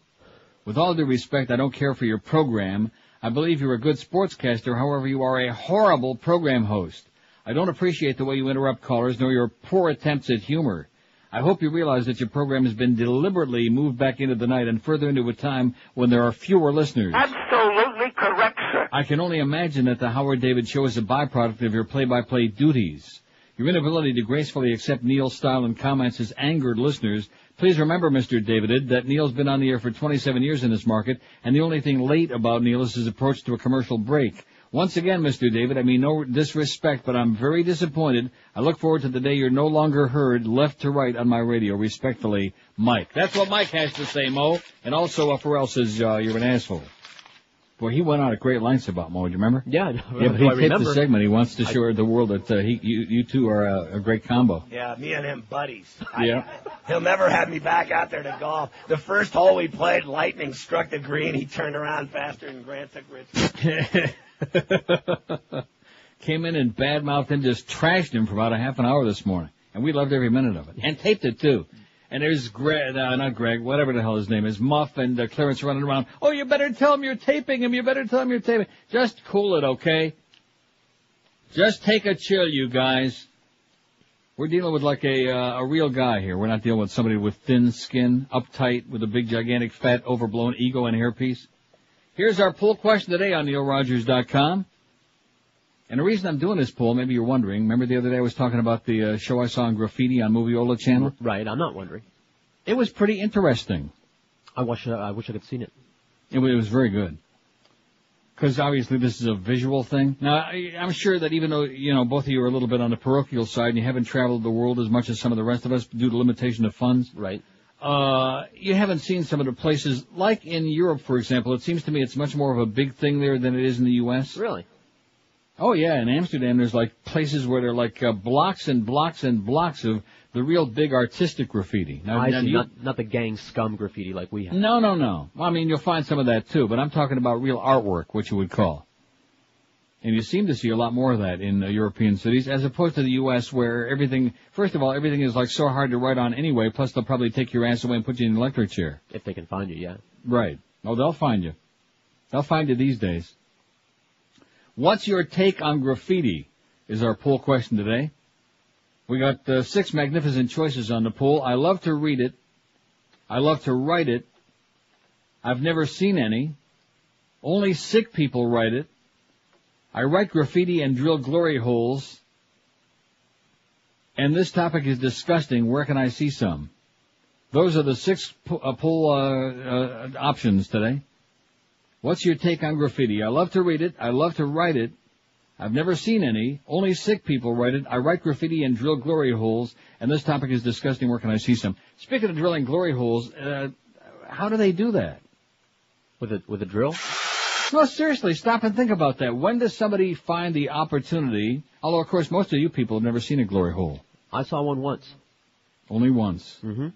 with all due respect, I don't care for your program. I believe you're a good sportscaster. However, you are a horrible program host. I don't appreciate the way you interrupt callers, nor your poor attempts at humor. I hope you realize that your program has been deliberately moved back into the night and further into a time when there are fewer listeners. Absolutely correct, sir. I can only imagine that the Howard David Show is a byproduct of your play-by-play duties. Your inability to gracefully accept Neil's style and comments has angered listeners. Please remember, Mr. David, that Neil's been on the air for 27 years in this market, and the only thing late about Neil is his approach to a commercial break. Once again, Mr. David, I mean no disrespect, but I'm very disappointed. I look forward to the day you're no longer heard left to right on my radio. Respectfully, Mike. That's what Mike has to say, Mo. And also, Pharrell says you're an asshole. Boy, he went on at great lengths about Mo. Do you remember? Yeah, but he taped the segment. He wants to show the world that you two are a great combo. Yeah, me and him buddies. Yeah. He'll never have me back out there to golf. The first hole we played, lightning struck the green. He turned around faster than Grant took Richard. Came in and badmouthed him, just trashed him for about a half an hour this morning. And we loved every minute of it. And taped it, too. And there's Greg, not Greg, whatever the hell his name is, Muff and Clarence running around. Oh, you better tell him you're taping him. You better tell him you're taping. Just cool it, okay? Just take a chill, you guys. We're dealing with like a real guy here. We're not dealing with somebody with thin skin, uptight, with a big, gigantic, fat, overblown ego and hairpiece. Here's our poll question today on NeilRogers.com. And the reason I'm doing this poll, maybe you're wondering, remember the other day I was talking about the show I saw on Graffiti on Moviola channel? Right, I'm not wondering. It was pretty interesting. I wish I could have seen it. It was very good. Because obviously this is a visual thing. Now, I'm sure that even though, both of you are a little bit on the parochial side and you haven't traveled the world as much as some of the rest of us due to limitation of funds. Right. You haven't seen some of the places, like in Europe, for example. It seems to me it's much more of a big thing there than it is in the U.S. Really? Oh, yeah, in Amsterdam, there's like places where there are like blocks and blocks and blocks of the real big artistic graffiti. Now, I see, not the gang scum graffiti like we have. No. Well, I mean, you'll find some of that too, but I'm talking about real artwork, what you would call. And you seem to see a lot more of that in European cities, as opposed to the U.S., where everything, first of all, everything is like so hard to write on anyway, plus they'll probably take your ass away and put you in an electric chair. If they can find you, yeah. Right. Oh, they'll find you. They'll find you these days. What's your take on graffiti is our poll question today. We got 6 magnificent choices on the poll. I love to read it. I love to write it. I've never seen any. Only sick people write it. I write graffiti and drill glory holes. And this topic is disgusting. Where can I see some? Those are the 6 poll options today. What's your take on graffiti? I love to read it. I love to write it. I've never seen any. Only sick people write it. I write graffiti and drill glory holes, and this topic is disgusting. Where can I see some? Speaking of drilling glory holes, how do they do that? With a drill? No, seriously, stop and think about that. When does somebody find the opportunity? Although, of course, most of you people have never seen a glory hole. I saw one once. Only once. Mm-hmm.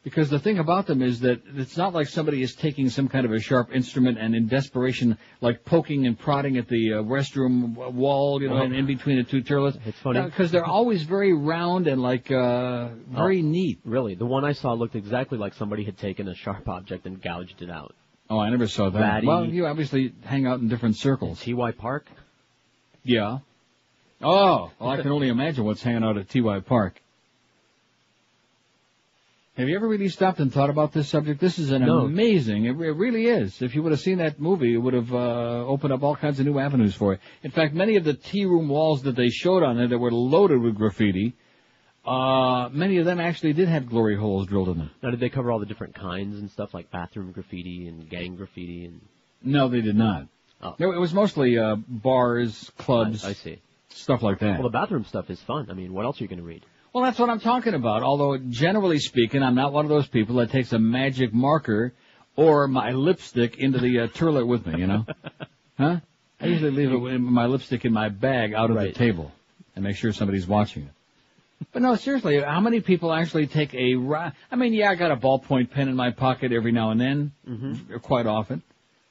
Because the thing about them is that it's not like somebody is taking some kind of a sharp instrument and in desperation, like poking and prodding at the restroom wall, you know, and in between the two toilets. It's funny. Because they're always very round and like very neat. Really, the one I saw looked exactly like somebody had taken a sharp object and gouged it out. Oh, I never saw that. Ratty. Well, you obviously hang out in different circles. T.Y. Park? Yeah. Oh, well, I can only imagine what's hanging out at T.Y. Park. Have you ever really stopped and thought about this subject? This is amazing. It really is. If you would have seen that movie, it would have opened up all kinds of new avenues for you. In fact, many of the tea room walls that they showed on there that were loaded with graffiti, many of them actually did have glory holes drilled in them. Now, did they cover all the different kinds and stuff, like bathroom graffiti and gang graffiti? And No, they did not. Oh. No, it was mostly bars, clubs, I see. Stuff like that. Well, the bathroom stuff is fun. I mean, what else are you going to read? Well, that's what I'm talking about. Although, generally speaking, I'm not one of those people that takes a magic marker or my lipstick into the toilet with me, you know? Huh? I usually leave my lipstick in my bag out of the table and make sure somebody's watching it. But no, seriously, how many people actually take I mean, yeah, I got a ballpoint pen in my pocket every now and then, quite often.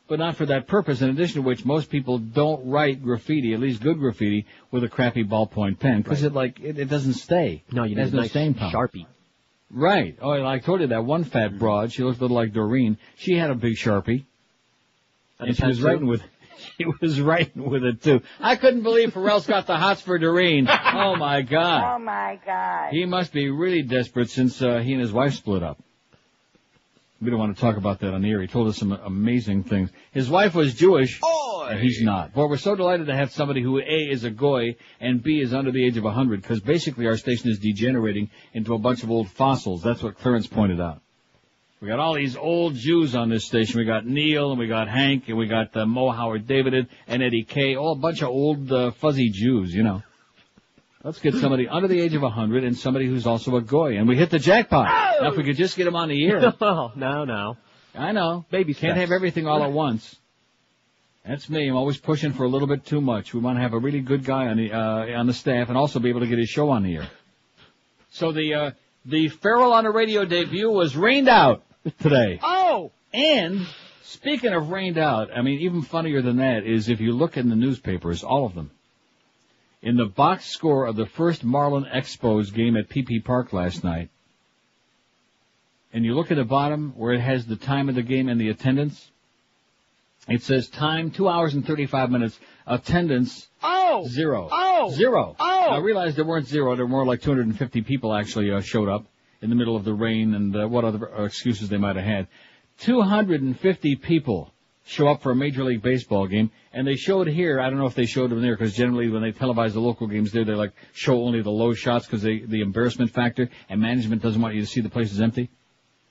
But not for that purpose, in addition to which most people don't write graffiti, at least good graffiti, with a crappy ballpoint pen, because it doesn't stay. No, you need a nice Sharpie. Right. Oh, I told you that one fat broad, she looked a little like Doreen, she had a big Sharpie. And she was writing with it too. I couldn't believe Pharrell's got the hots for Doreen. Oh my God. Oh my God. He must be really desperate since he and his wife split up. We don't want to talk about that on the air. He told us some amazing things. His wife was Jewish, and he's not. Boy, we're so delighted to have somebody who, A, is a goy, and B, is under the age of 100, because basically our station is degenerating into a bunch of old fossils. That's what Clarence pointed out. We got all these old Jews on this station. We got Neil, and we got Hank, and we got Mo Howard David, and Eddie Kay, all a bunch of old fuzzy Jews, you know. Let's get somebody under the age of 100 and somebody who's also a goy. And we hit the jackpot. Oh! Now, if we could just get him on the air. No. I know. Baby Can't steps. have everything all at once. That's me. I'm always pushing for a little bit too much. We want to have a really good guy on the staff and also be able to get his show on the air. So the Farrell on the Radio debut was rained out today. Oh! And speaking of rained out, I mean, even funnier than that is if you look in the newspapers, all of them, in the box score of the first Marlin Expos game at PP Park last night, and you look at the bottom where it has the time of the game and the attendance, it says time 2 hours and 35 minutes, attendance 0. Zero. I realized there weren't zero, there were more like 250 people actually showed up in the middle of the rain and what other excuses they might have had. 250 people show up for a Major League Baseball game, and they showed here, I don't know if they showed them there, because generally when they televise the local games there, they like show only the low shots because the embarrassment factor, and management doesn't want you to see the place is empty.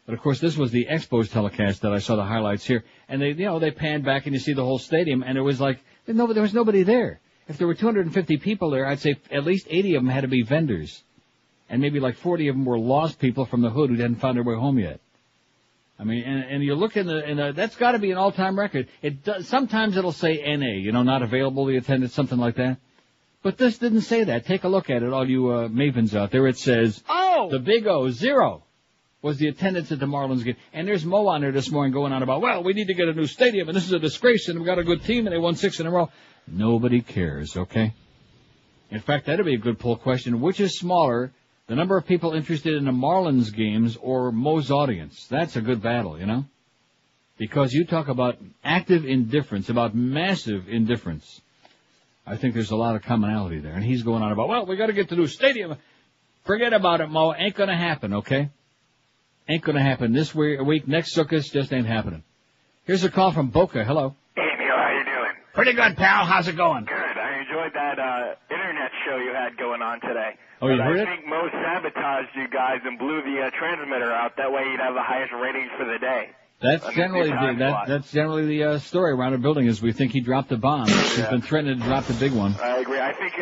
But of course this was the Expos telecast that I saw the highlights here, and they panned back and you see the whole stadium, and it was like, there was nobody there. If there were 250 people there, I'd say at least 80 of them had to be vendors. And maybe like 40 of them were lost people from the hood who hadn't found their way home yet. I mean, and you look in that's got to be an all-time record. It does, sometimes it'll say NA, not available, the attendance, something like that. But this didn't say that. Take a look at it, all you mavens out there. It says, the big O, 0, was the attendance at the Marlins game. And there's Mo on there this morning going on about, well, we need to get a new stadium, and this is a disgrace, and we got a good team, and they won 6 in a row. Nobody cares, okay? In fact, that'd be a good poll question. Which is smaller, the number of people interested in the Marlins games or Mo's audience? That's a good battle, Because you talk about active indifference, about massive indifference. I think there's a lot of commonality there. And he's going on about, well, we got to get the new stadium. Forget about it, Mo. Ain't going to happen, okay? Ain't going to happen this week. Next Sukkot just ain't happening. Here's a call from Boca. Hello. Hey, Neil, how you doing? Pretty good, pal. How's it going? Good. I enjoyed that internet that show you had going on today. Oh, you But heard I it? think Mo sabotaged you guys and blew the transmitter out. That way you'd have the highest ratings for the day. That's generally the story around our building is we think he dropped a bomb. He's been threatening to drop the big one. I agree. I think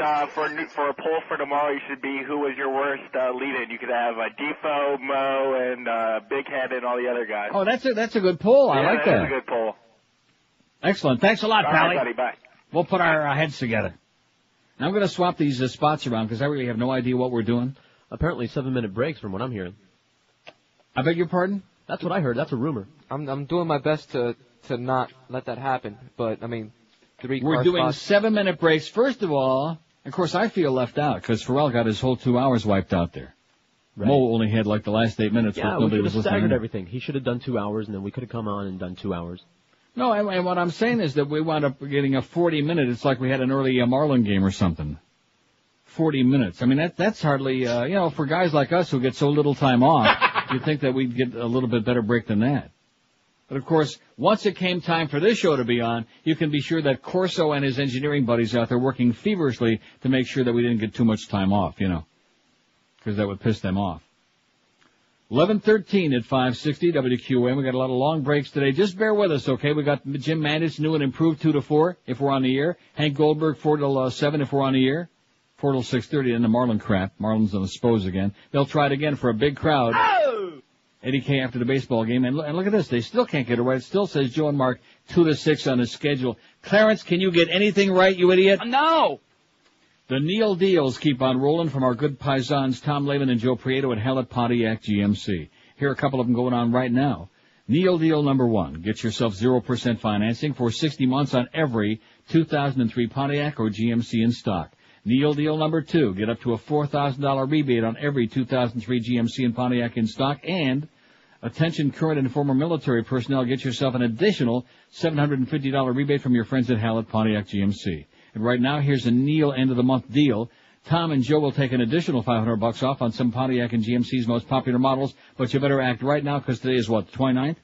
for a poll for tomorrow, you should be who was your worst lead-in. You could have Defo, Mo, and Big Head, and all the other guys. Oh, that's a good poll. I like that. That's a good poll. Excellent. Thanks a lot, All Pally. right, buddy. Bye. We'll put our heads together. Now I'm going to swap these spots around because I really have no idea what we're doing. Apparently 7-minute breaks from what I'm hearing. I beg your pardon? That's what I heard. That's a rumor. I'm doing my best to not let that happen, but I mean, We're doing 7-minute breaks. First of all, of course, I feel left out because Pharrell got his whole 2 hours wiped out there. Right. Mo only had like the last 8 minutes. Yeah, nobody we was should have listening. staggered everything. He should have done 2 hours, and then we could have come on and done 2 hours. No, and what I'm saying is that we wound up getting a 40-minute. It's like we had an early Marlin game or something. 40 minutes. I mean, that's hardly, for guys like us who get so little time off, you'd think that we'd get a little bit better break than that. But of course, once it came time for this show to be on, you can be sure that Corso and his engineering buddies out there working feverishly to make sure that we didn't get too much time off, because that would piss them off. 11:13 at 560 WQAM. We got a lot of long breaks today. Just bear with us, okay? We got Jim Mandich, new and improved 2 to 4 if we're on the air. Hank Goldberg 4 till 7 if we're on the air. 4 till 6:30 and the Marlin crap. Marlin's on the Spose again. They'll try it again for a big crowd. Oh! Eddie K after the baseball game. And look at this. They still can't get it right. It still says Joe and Mark 2 to 6 on his schedule. Clarence, can you get anything right, you idiot? No! The Neil deals keep on rolling from our good paisans Tom Levin and Joe Prieto at Hallett Pontiac GMC. Here are a couple of them going on right now. Neil deal number 1. Get yourself 0% financing for 60 months on every 2003 Pontiac or GMC in stock. Neil deal number 2. Get up to a $4,000 rebate on every 2003 GMC and Pontiac in stock. And attention current and former military personnel, get yourself an additional $750 rebate from your friends at Hallett Pontiac GMC. And right now, here's a Neil end-of-the-month deal. Tom and Joe will take an additional $500 off on some Pontiac and GMC's most popular models, but you better act right now because today is, the 29th?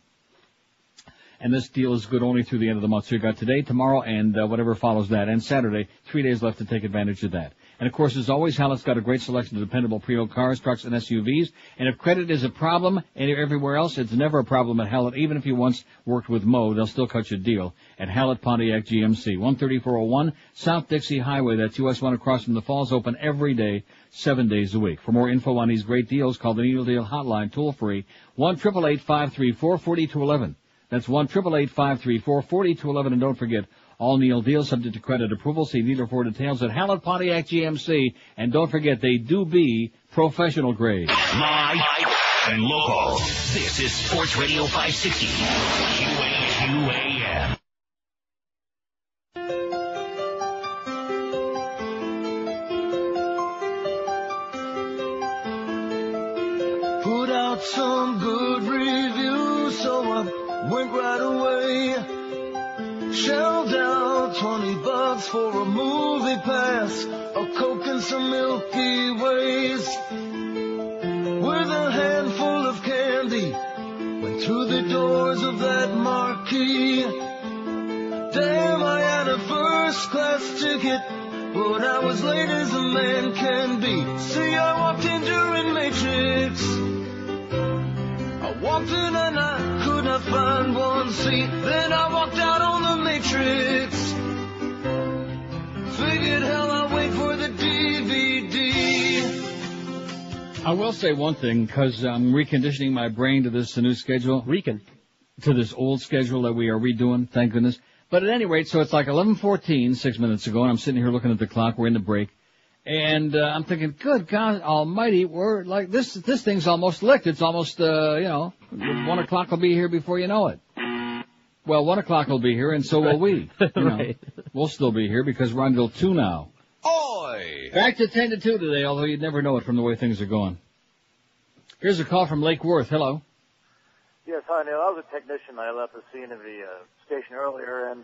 And this deal is good only through the end of the month. So you got today, tomorrow, and whatever follows that, and Saturday, 3 days left to take advantage of that. And, of course, as always, Hallett's got a great selection of dependable pre-owned cars, trucks, and SUVs. And if credit is a problem everywhere else, it's never a problem at Hallett. Even if you once worked with Mo, they'll still cut you a deal at Hallett Pontiac GMC. 13401 South Dixie Highway. That's US 1 across from the Falls, open every day, 7 days a week. For more info on these great deals, call the Neil Deal Hotline, toll-free, 1-888-534-4211. That's 1-888-534-4211. And don't forget, all Neil deals subject to credit approval. See dealer for details at Hallett Pontiac GMC. And don't forget, they do be professional grade. Live and local. This is Sports Radio 560. QAM. Put out some good reviews, so I went right away. Shelled out $20 for a movie pass, a Coke and some Milky Ways. With a handful of candy, went through the doors of that marquee. Damn, I had a first-class ticket, but I was late as a man can be. See, I walked in during Matrix. I walked in and I could not find one seat. Then I walked out on the Matrix. Figured, hell, I'll wait for the DVD. I will say one thing, because I'm reconditioning my brain to this new schedule. To this old schedule that we are redoing, thank goodness. But at any rate, so it's like 11:14, 6 minutes ago, and I'm sitting here looking at the clock. We're in the break. And I'm thinking, good God almighty, we're like, this thing's almost licked. It's almost, 1 o'clock will be here before you know it. Well, 1 o'clock will be here, and so will we. Right. We'll still be here because we're on till 2 now. Oi! Back to 10 to 2 today, although you'd never know it from the way things are going. Here's a call from Lake Worth. Hello. Yes, hi, Neil. I was a technician. I left the scene of the station earlier, and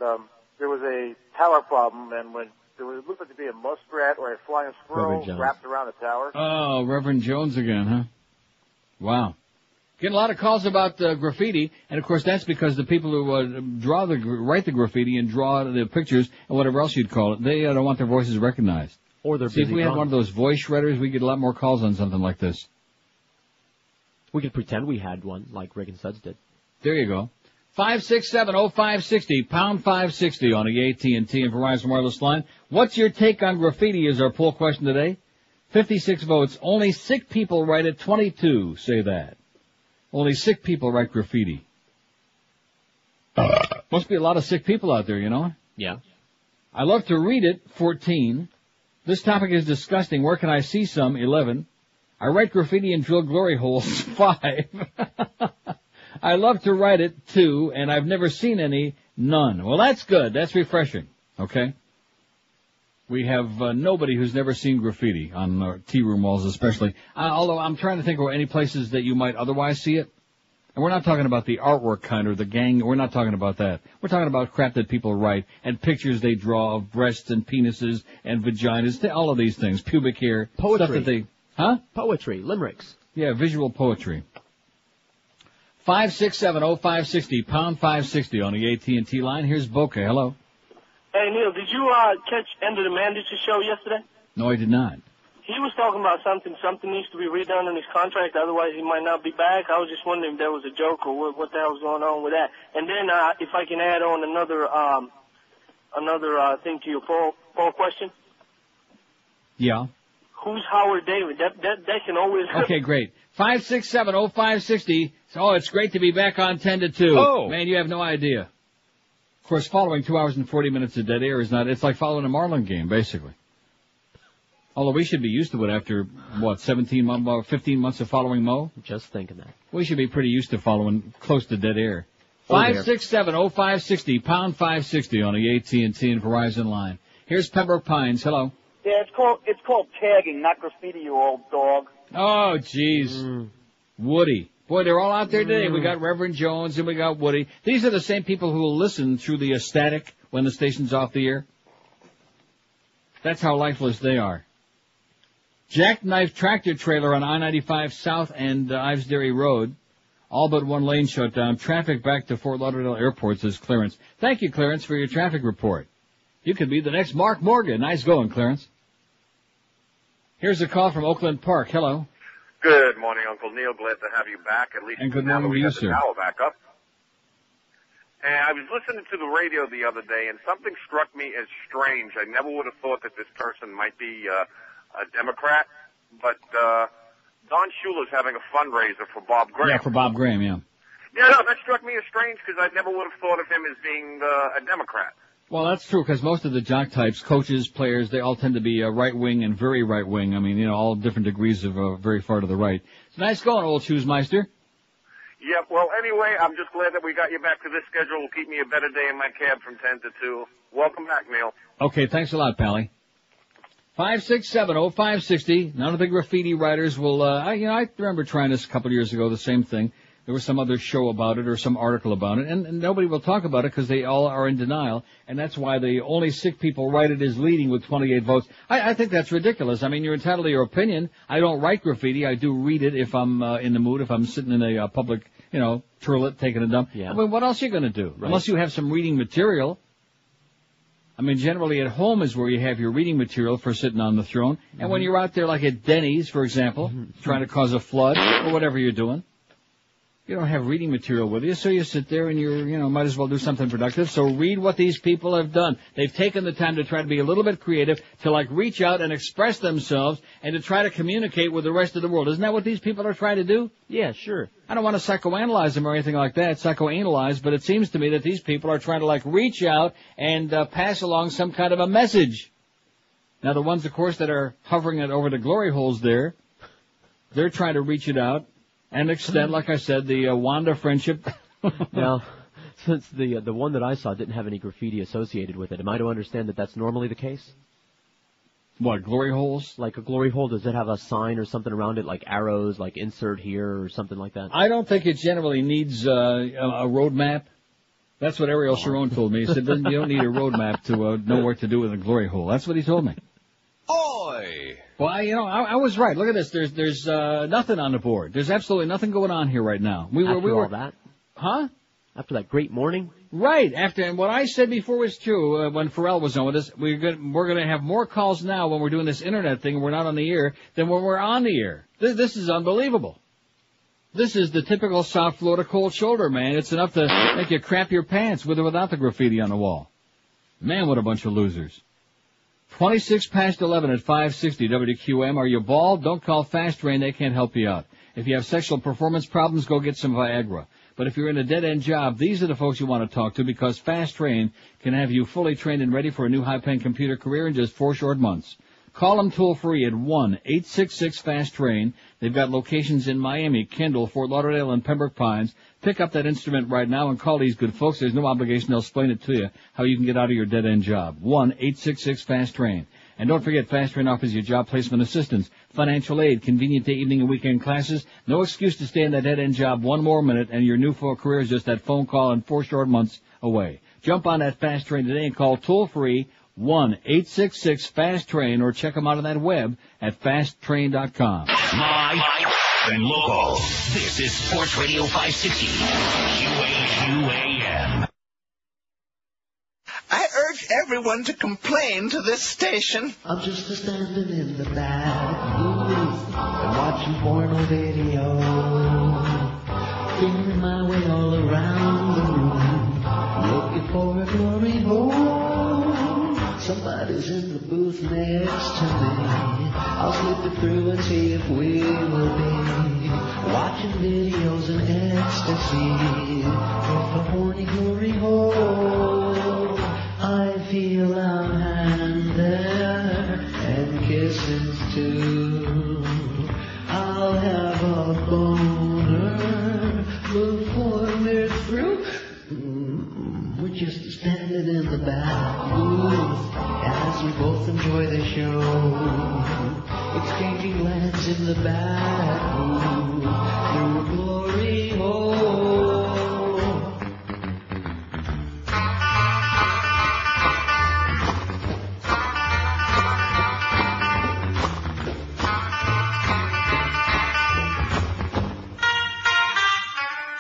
there was a tower problem, and when there looked like to be a muskrat or a flying squirrel wrapped around the tower. Oh, Reverend Jones again, huh? Wow. Getting a lot of calls about graffiti, and of course that's because the people who write the graffiti and draw the pictures and whatever else you'd call it, they don't want their voices recognized. Or they're See, if busy we had drunk. one of those voice shredders, we get a lot more calls on something like this. We could pretend we had one, like Rick and Suds did. There you go. 5670560, pound 560 on the AT&T and Verizon wireless line. What's your take on graffiti is our poll question today. 56 votes. Only sick people write it. 22 say that. Only sick people write graffiti. Must be a lot of sick people out there, you know? Yeah. I love to read it. 14. This topic is disgusting. Where can I see some? 11. I write graffiti and drill glory holes. 5. I love to write it. 2. And I've never seen any. None. Well, that's good. That's refreshing. Okay? We have nobody who's never seen graffiti on tea room walls especially. Although I'm trying to think of any places that you might otherwise see it. And we're not talking about the artwork kind or the gang. We're not talking about that. We're talking about crap that people write and pictures they draw of breasts and penises and vaginas, all of these things, pubic hair. Poetry. Stuff that they, huh? Poetry, limericks. Yeah, visual poetry. 5670560, pound 560 on the AT&T line. Here's Boca. Hello. Hey, Neil, did you catch End of the Manager show yesterday? No, I did not. He was talking about something needs to be redone in his contract, otherwise he might not be back. I was just wondering if that was a joke or what the hell's going on with that. And then if I can add on another thing to your poll question. Yeah. Who's Howard David? That can always... Okay, great. 5670560. Oh, it's great to be back on 10 to 2. Oh. Man, you have no idea. Of course, following 2 hours and 40 minutes of dead air is not, it's like following a Marlin game, basically. Although we should be used to it after, 15 months of following Mo? Just thinking that. We should be pretty used to following close to dead air. Oh, there. 5670560, pound 560 on the AT&T and Verizon line. Here's Pembroke Pines. Hello. Yeah, it's called tagging, not graffiti, you old dog. Oh, jeez. Woody. Boy, they're all out there today. We got Reverend Jones and we got Woody. These are the same people who will listen through the static when the station's off the air. That's how lifeless they are. Jackknife tractor trailer on I-95 South and Ives Dairy Road. All but one lane shut down. Traffic back to Fort Lauderdale Airport, says Clarence. Thank you, Clarence, for your traffic report. You could be the next Mark Morgan. Nice going, Clarence. Here's a call from Oakland Park. Hello. Good morning, Uncle Neil. Glad to have you back. At least And good now morning that we to you, got the sir. tower back up. And I was listening to the radio the other day, and something struck me as strange. I never would have thought that this person might be a Democrat, but Don Shula's having a fundraiser for Bob Graham. Yeah, for Bob Graham, yeah. Yeah, no, that struck me as strange because I never would have thought of him as being a Democrat. Well, that's true, because most of the jock types, coaches, players, they all tend to be right-wing and very right-wing. I mean, all different degrees of very far to the right. It's nice going, old Shoesmeister. Yeah, well, anyway, I'm just glad that we got you back to this schedule. Will keep me a better day in my cab from 10 to 2. Welcome back, Neil. Okay, thanks a lot, Pally. 5670560. None of the graffiti writers will, I remember trying this a couple of years ago, the same thing. There was some other show about it or some article about it, and nobody will talk about it because they all are in denial, and that's why the only sick people write it is leading with 28 votes. I think that's ridiculous. I mean, you're entitled to your opinion. I don't write graffiti. I do read it if I'm in the mood, if I'm sitting in a public, toilet taking a dump. Yeah. I mean, what else are you going to do? Right. Unless you have some reading material. I mean, generally at home is where you have your reading material for sitting on the throne. And when you're out there like at Denny's, for example, trying to cause a flood or whatever you're doing, you don't have reading material with you, so you sit there and might as well do something productive. So read what these people have done. They've taken the time to try to be a little bit creative, to reach out and express themselves and to try to communicate with the rest of the world. Isn't that what these people are trying to do? Yeah, sure. I don't want to psychoanalyze them or anything like that, psychoanalyze, but it seems to me that these people are trying to reach out and pass along some kind of a message. Now the ones, of course, that are hovering it over the glory holes there, they're trying to reach it out and extend, like I said, the Wanda friendship. Now, since the one that I saw didn't have any graffiti associated with it, am I to understand that that's normally the case? What, glory holes? Like a glory hole, does it have a sign or something around it, like arrows, like insert here or something like that? I don't think it generally needs a road map. That's what Ariel Sharon told me. He said, you don't need a road map to know what to do with a glory hole. That's what he told me. Oi! Well, I was right. Look at this. There's nothing on the board. There's absolutely nothing going on here right now. We were all that? Huh? After that great morning? Right. And what I said before was true when Pharrell was on with us. We're going to have more calls now when we're doing this internet thing and we're not on the air than when we're on the air. This is unbelievable. This is the typical South Florida cold shoulder, man. It's enough to make you crap your pants with or without the graffiti on the wall. Man, what a bunch of losers. 26 past 11 at 560 WQM. Are you bald? Don't call Fast Train. They can't help you out. If you have sexual performance problems, go get some Viagra. But if you're in a dead-end job, these are the folks you want to talk to because Fast Train can have you fully trained and ready for a new high-paying computer career in just 4 short months. Call them toll-free at 1-866-FAST-TRAIN. They've got locations in Miami, Kendall, Fort Lauderdale, and Pembroke Pines. Pick up that instrument right now and call these good folks. There's no obligation. They'll explain it to you, how you can get out of your dead-end job. 1-866-FAST-TRAIN. And don't forget, Fast Train offers you job placement assistance, financial aid, convenient day, evening, and weekend classes. No excuse to stay in that dead-end job one more minute, and your new career is just that phone call and 4 short months away. Jump on that Fast Train today and call toll-free 1-866-FAST-TRAIN or check them out on that web at fasttrain.com. Live and local. This is Sports Radio 560. QAQAM. I urge everyone to complain to this station. I'm just standing in the back booth and watching porno video, feeling my way all around the room, looking for a glory hole. Somebody's in the booth next to me. I'll slip it through and see if we will be watching videos in ecstasy with a horny glory hole. I feel our hand there and kisses too. I'll have a boner before we're through. We're just standing in the back booth as we both enjoy the show, exchanging glances in the back booth through a glory hole.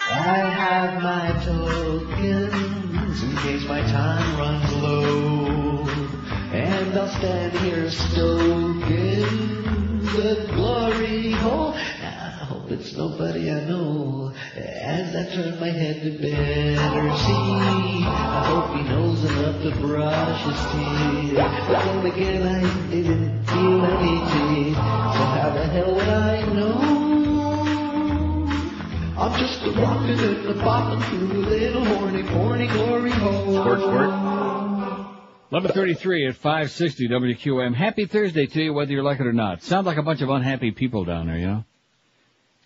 I have my tokens in case my time runs low, and I'll stand here stoking the glory hole. I hope it's nobody I know as I turn my head to better see. I hope he knows enough to brush his teeth, but then again I didn't feel any teeth, so how the hell would I know? I'm just a rockin' and a boppin' through a little horny glory hole. Squirt. 11:33 at 560 WQM. Happy Thursday to you, whether you like it or not. Sound like a bunch of unhappy people down there, you know?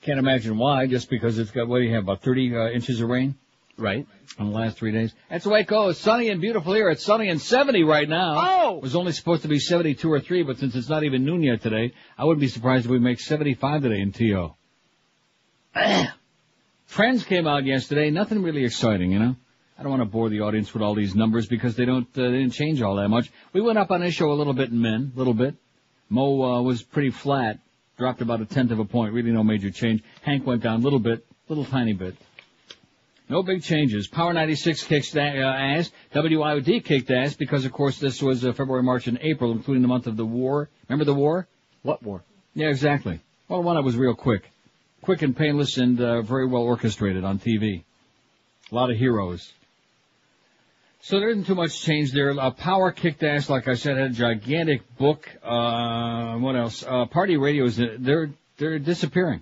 Can't imagine why, just because it's got, what do you have, about 30 inches of rain? Right. On the last 3 days. That's the way it goes. Sunny and beautiful here. It's sunny and 70 right now. Oh! It was only supposed to be 72 or 3, but since it's not even noon yet today, I wouldn't be surprised if we make 75 today in TO. Friends came out yesterday. Nothing really exciting, you know. I don't want to bore the audience with all these numbers because they didn't change all that much. We went up on this show a little bit in men, a little bit. Mo was pretty flat, dropped about 1/10 of a point. Really no major change. Hank went down a little bit, little tiny bit. No big changes. Power 96 kicked ass. WIOD kicked ass because, of course, this was February, March, and April, including the month of the war. Remember the war? What war? Yeah, exactly. Well, one that was real quick. Quick and painless and very well orchestrated on TV. A lot of heroes. So there isn't too much change there. Power kicked ass, like I said, had a gigantic book. What else? Party radios, they're disappearing.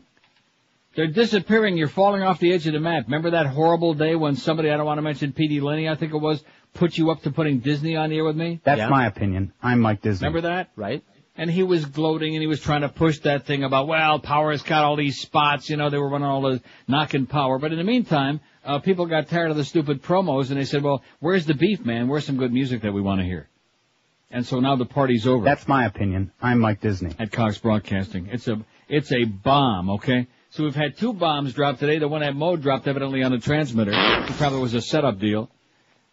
They're disappearing. You're falling off the edge of the map. Remember that horrible day when somebody, I don't want to mention P.D. Lenny, I think it was, put you up to putting Disney on the air with me? That's my opinion. I'm Mike Disney. Remember that? Right. And he was gloating and he was trying to push that thing about, well, Power has got all these spots, you know, they were running all the knocking Power. But in the meantime, people got tired of the stupid promos and they said, well, where's the beef, man? Where's some good music that we want to hear? And so now the party's over. That's my opinion. I'm Mike Disney. At Cox Broadcasting. It's a bomb, okay? So we've had 2 bombs drop today. The one that Mo dropped evidently on the transmitter. It probably was a setup deal.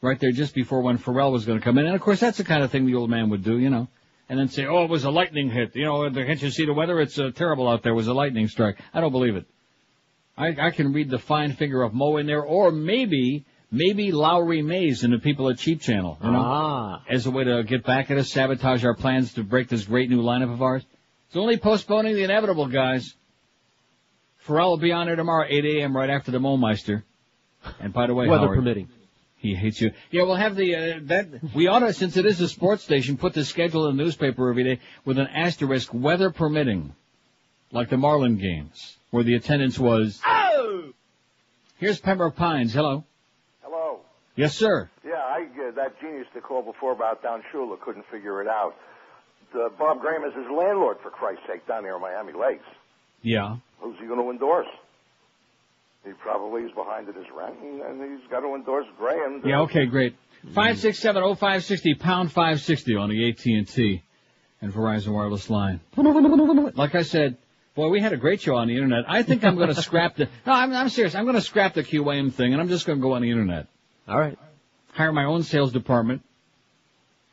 Right there just before when Pharrell was going to come in. And of course that's the kind of thing the old man would do, you know. And then say, oh, it was a lightning hit. You know, can't you see the weather? It's terrible out there. It was a lightning strike. I don't believe it. I can read the fine figure of Mo in there, or maybe Lowry Mays and the people at Cheap Channel, you know, as a way to get back at us, sabotage our plans to break this great new lineup of ours. It's only postponing the inevitable, guys. Pharrell will be on there tomorrow, 8 a.m. right after the Momeister. And by the way, weather Howard, permitting. He hates you. Yeah, we'll have we ought to, since it is a sports station, put the schedule in the newspaper every day with an asterisk, weather permitting, like the Marlin games, where the attendance was. Oh! Here's Pembroke Pines. Hello. Hello. Yes, sir. Yeah, that genius that called before about Don Shula couldn't figure it out. Bob Graham is his landlord, for Christ's sake, down there in Miami Lakes. Yeah. Who's he going to endorse? He probably is behind at his rent, and he's got to endorse Graham. Yeah, okay, great. 567-0560, pound 560 on the AT&T and Verizon wireless line. Like I said, boy, we had a great show on the Internet. I think I'm going to scrap the... No, I'm serious. I'm going to scrap the QAM thing, and I'm just going to go on the Internet. All right. Hire my own sales department,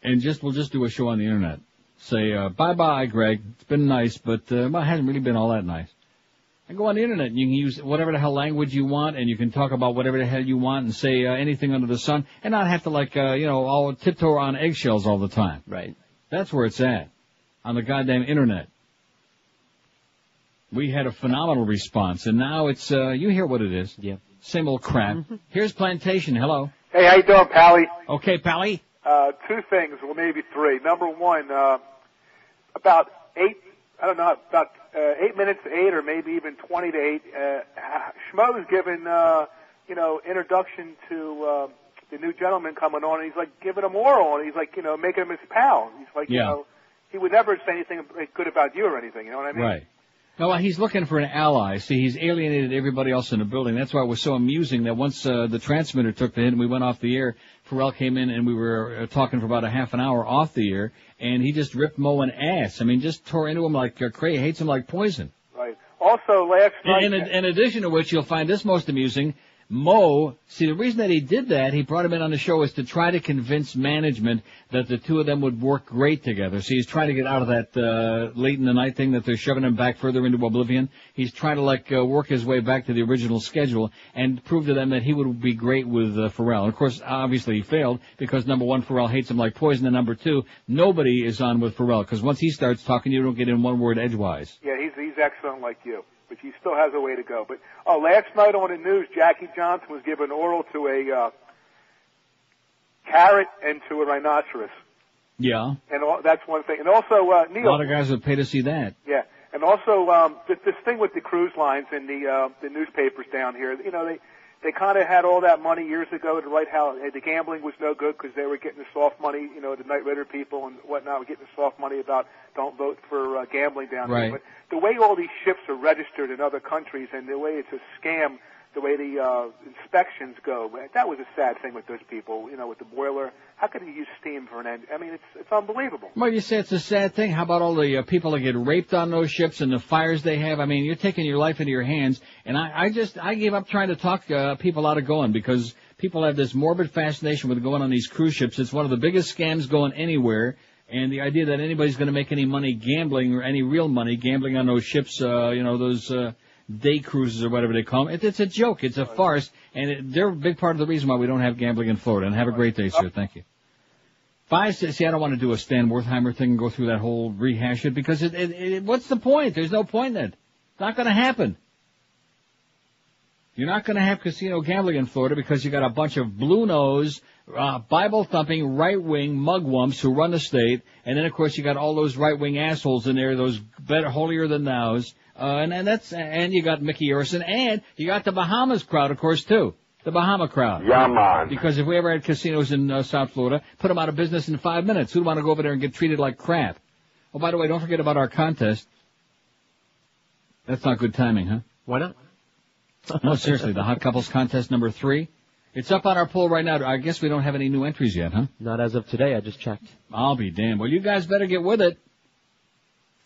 and we'll just do a show on the Internet. Say, bye-bye, Greg. It's been nice, but it hasn't really been all that nice. And go on the Internet, and you can use whatever the hell language you want, and you can talk about whatever the hell you want and say anything under the sun, and not have to, all tiptoe on eggshells all the time. Right. That's where it's at, on the goddamn Internet. We had a phenomenal response, and now it's, you hear what it is. Yeah. Same old crap. Here's Plantation. Hello. Hey, how you doing, Pally? Okay, Pally. Two things, well, maybe three. Number one, about 8 minutes to 8 or maybe even 20 to 8, Schmo's given, introduction to the new gentleman coming on, and he's like giving him oral, and he's like, making him his pal. He's like, he would never say anything good about you or anything, you know what I mean? Right. No, he's looking for an ally. See, he's alienated everybody else in the building. That's why it was so amusing that once the transmitter took the hit and we went off the air, Pharrell came in and we were talking for about a half an hour off the air, and he just ripped Mo an ass. I mean, just tore into him like Cray hates him like poison. Right. Also, last night... In addition to which, you'll find this most amusing. Mo, see, the reason that he did that, he brought him in on the show, is to try to convince management that the two of them would work great together. See, he's trying to get out of that late in the night thing that they're shoving him back further into oblivion. He's trying to, work his way back to the original schedule and prove to them that he would be great with Pharrell. And of course, obviously he failed, because number one, Pharrell hates him like poison, and number two, nobody is on with Pharrell, because once he starts talking, you don't get in one word edgewise. Yeah, he's excellent like you. But he still has a way to go. But last night on the news, Jackie Johnson was giving oral to a carrot and to a rhinoceros. Yeah. And that's one thing. And also, Neil. A lot of guys would pay to see that. Yeah. And also, this thing with the cruise lines and the newspapers down here, they kind of had all that money years ago to write how the gambling was no good because they were getting the soft money, the Knight Ridder people and whatnot were getting the soft money about don't vote for gambling down right. here. But the way all these ships are registered in other countries and the way it's a scam, the way the inspections go, that was a sad thing with those people, with the boiler. How could you use steam for an engine? I mean, it's unbelievable. Well, you say it's a sad thing. How about all the people that get raped on those ships and the fires they have? I mean, you're taking your life into your hands. And I gave up trying to talk people out of going because people have this morbid fascination with going on these cruise ships. It's one of the biggest scams going anywhere. And the idea that anybody's going to make any money gambling or any real money gambling on those ships, those day cruises or whatever they call them, it's a joke. It's a farce. And they're a big part of the reason why we don't have gambling in Florida. And have a great day, sir. Thank you. See, I don't want to do a Stan Wertheimer thing and go through that whole rehash it because what's the point? There's no point in it. It's not going to happen. You're not going to have casino gambling in Florida because you got a bunch of blue-nosed, Bible-thumping, right-wing mugwumps who run the state, and then, of course, you got all those right-wing assholes in there, those better, holier-than-thous, and you got Mickey Urson, and you got the Bahamas crowd, of course, too. The Bahama crowd. Yeah, man. Because if we ever had casinos in South Florida, put them out of business in 5 minutes. Who'd want to go over there and get treated like crap? Oh, by the way, don't forget about our contest. That's not good timing, huh? Why not? No, seriously, the Hot Couples Contest number 3. It's up on our poll right now. I guess we don't have any new entries yet, huh? Not as of today. I just checked. I'll be damned. Well, you guys better get with it.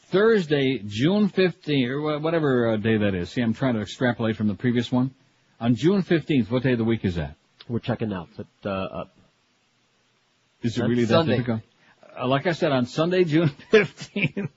Thursday, June 15th, or whatever day that is. See, I'm trying to extrapolate from the previous one. On June 15th, what day of the week is that? We're checking out. Up. Is it really that Sunday. difficult? Like I said, on Sunday, June 15th.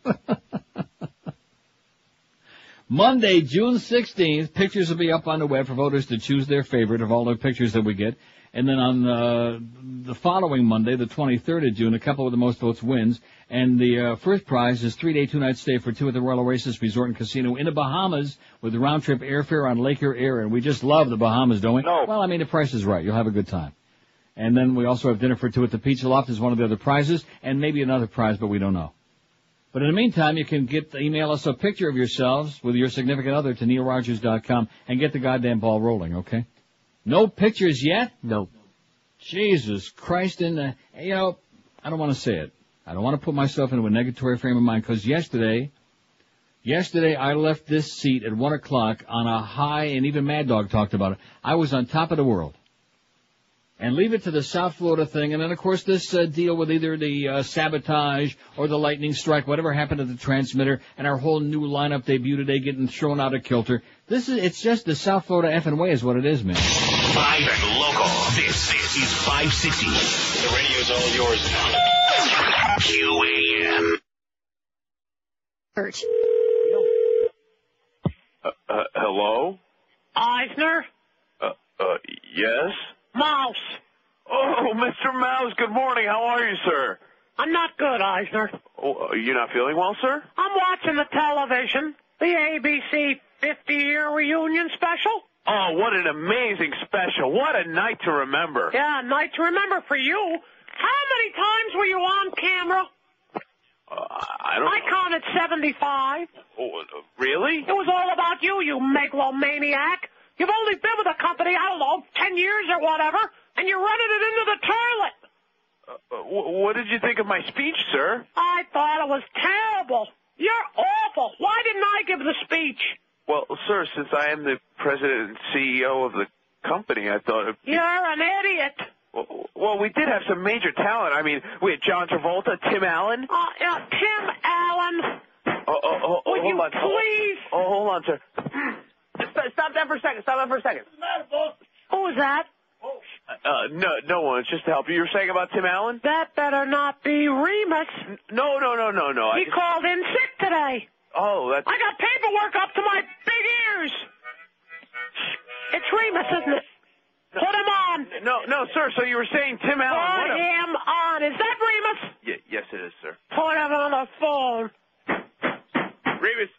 Monday, June 16th, pictures will be up on the web for voters to choose their favorite of all the pictures that we get. And then on the following Monday, the 23rd of June, a couple with the most votes wins. And the first prize is 3-day, 2-night stay for two at the Royal Oasis Resort and Casino in the Bahamas with the round-trip airfare on Laker Air. And we just love the Bahamas, don't we? No. Well, I mean, the price is right. You'll have a good time. And then we also have dinner for two at the Pizza Loft as one of the other prizes, and maybe another prize, but we don't know. But in the meantime, you can email us a picture of yourselves with your significant other to neilrogers.com and get the goddamn ball rolling, okay? No pictures yet? No. Jesus Christ I don't want to say it. I don't want to put myself into a negatory frame of mind, because yesterday I left this seat at 1 o'clock on a high, and even Mad Dog talked about it. I was on top of the world. And leave it to the South Florida thing, and then of course this deal with either the sabotage or the lightning strike, whatever happened to the transmitter, and our whole new lineup debut today getting thrown out of kilter. It's just the South Florida effing way is what it is, man. Live and local. This is 560. The radio's all yours now. QAM. Hello? Eisner? Yes? Mouse. Oh, Mr. Mouse, good morning. How are you, sir? I'm not good, Eisner. Oh, you're not feeling well, sir? I'm watching the television, the ABC 50-year reunion special. Oh, what an amazing special. What a night to remember. Yeah, a night to remember for you. How many times were you on camera? I counted 75. Oh, really? It was all about you, you megalomaniac. You've only been with the company, I don't know, 10 years or whatever, and you're running it into the toilet. What did you think of my speech, sir? I thought it was terrible. You're awful. Why didn't I give the speech? Well, sir, since I am the president and CEO of the company, I thought... You're an idiot. Well, we did have some major talent. I mean, we had John Travolta, Tim Allen. Tim Allen. Would you please? Hold on, sir. Stop that for a second. Who was that? No one. It's just to help you. You were saying about Tim Allen? That better not be Remus. No. He called in sick today. Oh, that's... I got paperwork up to my big ears. It's Remus, isn't it? Put him on. No, sir. So you were saying Tim Allen. Put him on. Is that Remus? Yes, it is, sir. Put him on the phone. Remus,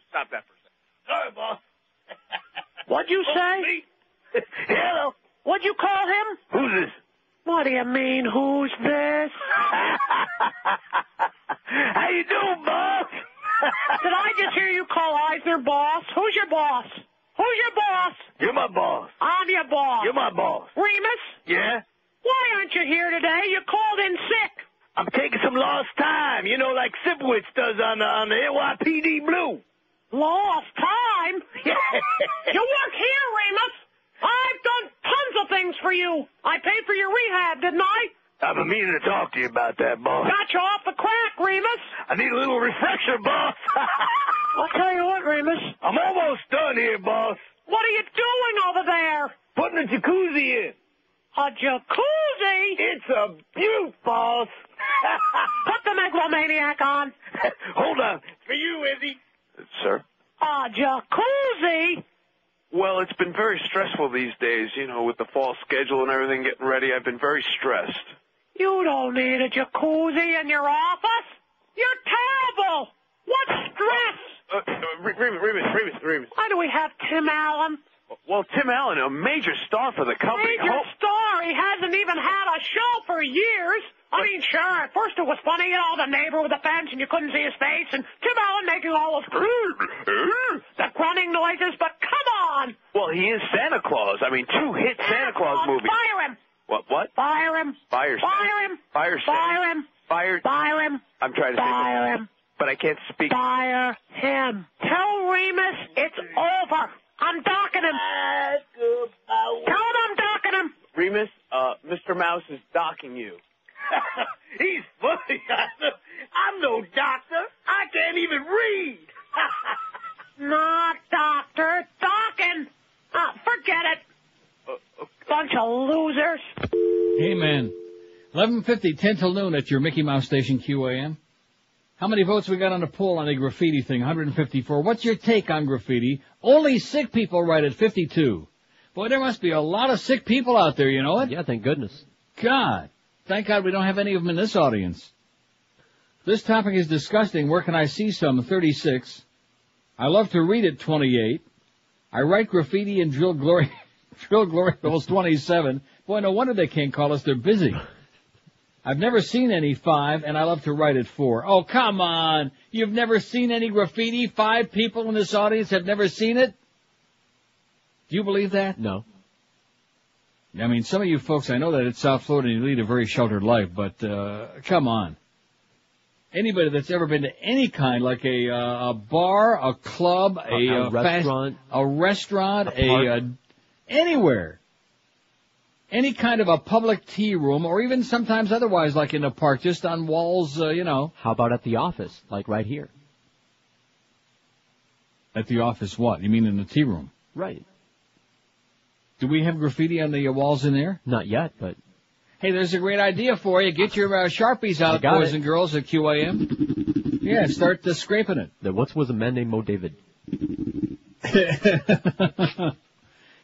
stop that for a second. Sorry, boss. What'd you say? Hello. What'd you call him? Who's this? What do you mean, who's this? How you doing, boss? Did I just hear you call Eisner boss? Who's your boss? Who's your boss? You're my boss. I'm your boss. You're my boss. Remus? Yeah? Why aren't you here today? You called in sick. I'm taking some lost time, like Sipowicz does on the NYPD Blue. Lost time? Yeah. You work here, Remus. I've done tons of things for you. I paid for your rehab, didn't I? I've been meaning to talk to you about that, boss. Got you off the crack, Remus. I need a little refresher, boss. I'll tell you what, Remus. I'm almost done here, boss. What are you doing over there? Putting a jacuzzi in. A jacuzzi? It's a beaut, boss. Put the megalomaniac on. Hold on. For you, Izzy. Sir? A jacuzzi? Well, it's been very stressful these days, with the fall schedule and everything getting ready. I've been very stressed. You don't need a jacuzzi in your office. You're terrible. What stress? Remus. Why do we have Tim Allen? Well, Tim Allen, a major star for the company. Major star? He hasn't even had a show for years. I mean, sure, at first it was funny, the neighbor with the fence and you couldn't see his face, and Tim Allen making all those the grunting noises, but come on! Well, he is Santa Claus. I mean, 2 hit Santa Claus movies. Fire him! What? Fire him! Fire him! Fire him! Fire him! I'm trying to fire him! But I can't speak. Fire him! Tell Remus it's over! I'm docking him! Tell him I'm docking him! Remus, Mr. Mouse is docking you. He's funny. I'm no doctor. I can't even read. Not doctor. Docking. Forget it. Bunch of losers. Hey, man. 11:50, 10 till noon at your Mickey Mouse station QAM. How many votes we got on the poll on the graffiti thing? 154. What's your take on graffiti? Only sick people write it, 52. Boy, there must be a lot of sick people out there, you know it? Yeah, thank goodness. God. Thank God we don't have any of them in this audience. This topic is disgusting. Where can I see some? 36. I love to read it, 28. I write graffiti and drill glory holes, 27. Boy, no wonder they can't call us. They're busy. I've never seen any, 5, and I love to write it, 4. Oh, come on. You've never seen any graffiti? 5 people in this audience have never seen it? Do you believe that? No. I mean, some of you folks, I know that it's South Florida and you lead a very sheltered life, but, come on. Anybody that's ever been to any kind, like a bar, a club, a restaurant, anywhere. Any kind of a public tea room, or even sometimes otherwise, like in a park, just on walls, you know. How about at the office, like right here? At the office what? You mean in the tea room? Right. Do we have graffiti on the walls in there? Not yet, but... Hey, there's a great idea for you. Get your Sharpies out, boys and girls, at QAM. Yeah, start scraping it. There once was a man named Mo David.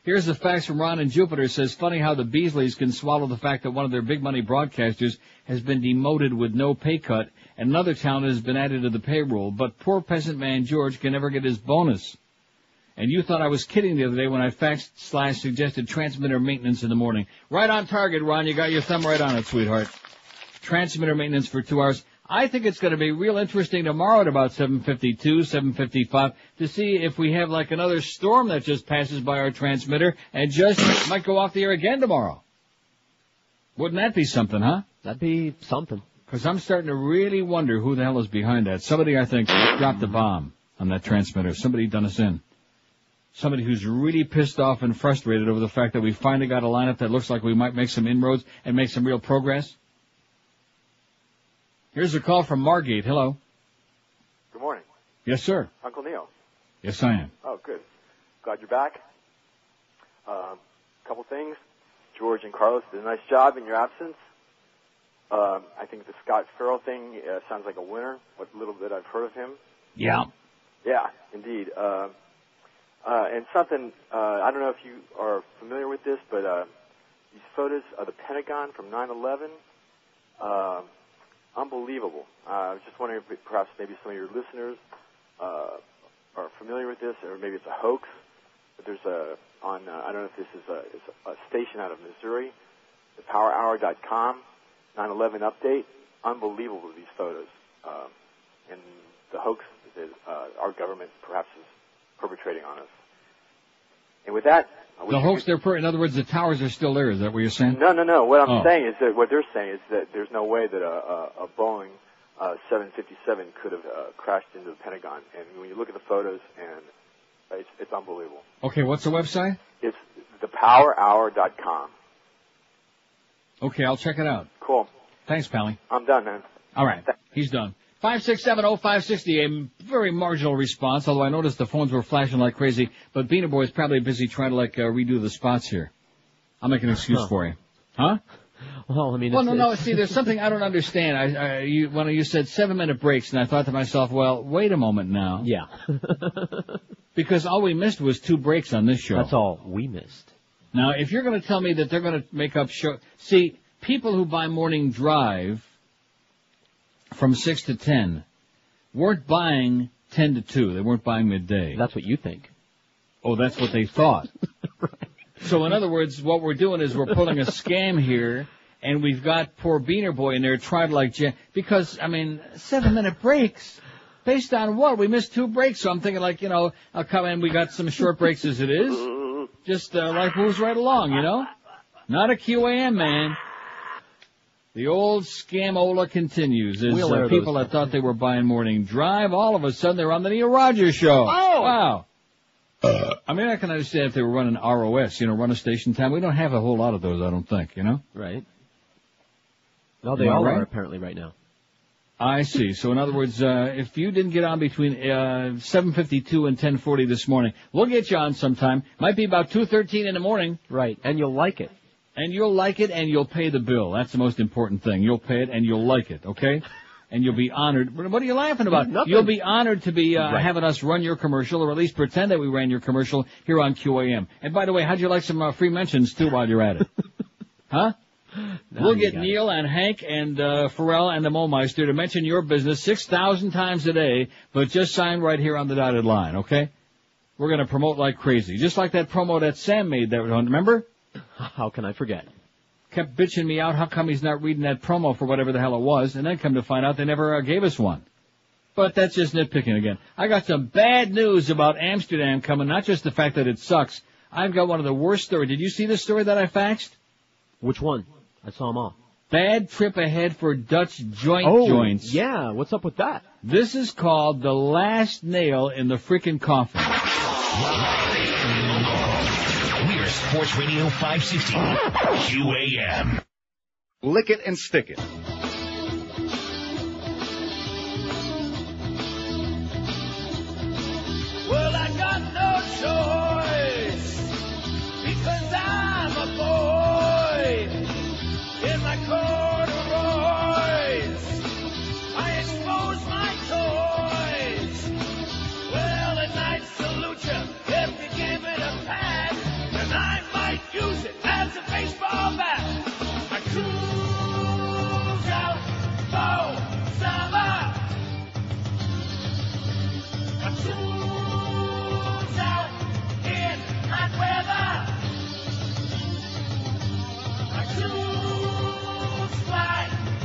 Here's the facts from Ron in Jupiter. It says, funny how the Beasleys can swallow the fact that one of their big money broadcasters has been demoted with no pay cut, and another talent has been added to the payroll, but poor peasant man George can never get his bonus. And you thought I was kidding the other day when I faxed/suggested transmitter maintenance in the morning. Right on target, Ron. You got your thumb right on it, sweetheart. Transmitter maintenance for 2 hours. I think it's going to be real interesting tomorrow at about 7:52, 7:55 to see if we have like another storm that just passes by our transmitter and just might go off the air again tomorrow. Wouldn't that be something, huh? That'd be something. Because I'm starting to really wonder who the hell is behind that. Somebody, I think, dropped a bomb on that transmitter. Somebody done us in. Somebody who's really pissed off and frustrated over the fact that we finally got a lineup that looks like we might make some inroads and make some real progress. Here's a call from Margate. Hello. Good morning. Yes, sir. Uncle Neil. Yes, I am. Oh, good. Glad you're back. Couple things. George and Carlos did a nice job in your absence. I think the Scott Farrell thing sounds like a winner, what little bit I've heard of him. Yeah. Yeah, indeed. And something, I don't know if you are familiar with this, but these photos of the Pentagon from 9/11, unbelievable. I was just wondering if perhaps maybe some of your listeners are familiar with this, or maybe it's a hoax. But there's I don't know if this is a station out of Missouri, thepowerhour.com, 9/11 update. Unbelievable, these photos. And the hoax that our government perhaps is perpetrating on us. And with that, the hoax, in other words, the towers are still there. Is that what you're saying? No. What I'm saying is that what they're saying is that there's no way that a Boeing 757 could have crashed into the Pentagon. And when you look at the photos, and it's unbelievable. Okay, what's the website? It's thepowerhour.com. Okay, I'll check it out. Cool. Thanks, Pally. I'm done, man. All right, he's done. 5670560, a very marginal response, although I noticed the phones were flashing like crazy, but Beaner Boy is probably busy trying to, redo the spots here. I'll make an excuse for you. Huh? Well, I mean... No, see, there's something I don't understand. When you said 7-minute breaks, and I thought to myself, well, wait a moment now. Yeah. Because all we missed was 2 breaks on this show. That's all we missed. Now, if you're going to tell me that they're going to make up show... See, people who buy Morning Drive... from 6 to 10, weren't buying 10 to 2. They weren't buying midday. That's what you think. Oh, that's what they thought. Right. So in other words, what we're doing is we're pulling a scam here, and we've got poor Beaner Boy in there trying to because, 7-minute breaks. Based on what? We missed 2 breaks, so I'm thinking I'll come in, we got some short breaks as it is. Just, life moves right along, Not a QAM, man. The old scamola continues. As people that thought they were buying Morning Drive, all of a sudden they're on the Neil Rogers Show. Oh! Wow. I can understand if they were running ROS, run a station time. We don't have a whole lot of those, I don't think, Right. No, they all are apparently right now. I see. So in other words, if you didn't get on between 7:52 and 10:40 this morning, we'll get you on sometime. Might be about 2:13 in the morning. Right, and you'll like it. And you'll like it, and you'll pay the bill. That's the most important thing. You'll pay it, and you'll like it, okay? and you'll be honored. What are you laughing about? Nothing. You'll be honored to be Right. having us run your commercial, or at least pretend that we ran your commercial here on QAM. And by the way, how'd you like some free mentions, too, while you're at it? Huh? We'll get Neil and Hank and Pharrell and the Momeister to mention your business 6,000 times a day, but just sign right here on the dotted line, okay? We're going to promote like crazy. Just like that promo that Sam made, that remember? How can I forget? Kept bitching me out how come he's not reading that promo for whatever the hell it was, and then come to find out they never gave us one. But that's just nitpicking again. I got some bad news about Amsterdam coming, not just the fact that it sucks. I've got one of the worst stories. Did you see the story that I faxed? Which one? I saw them all. Bad trip ahead for Dutch joints. Yeah, what's up with that? This is called the last nail in the frickin' coffin. We're Sports Radio 560 QAM. Lick it and stick it. Well, I got no choice because I'm a boy in my corduroys. I expose my toys. Well, at night salute you if you give it a pat, and I might use it as a baseball bat. I cruise out for summer. I cruise out in hot weather. I cruise fly,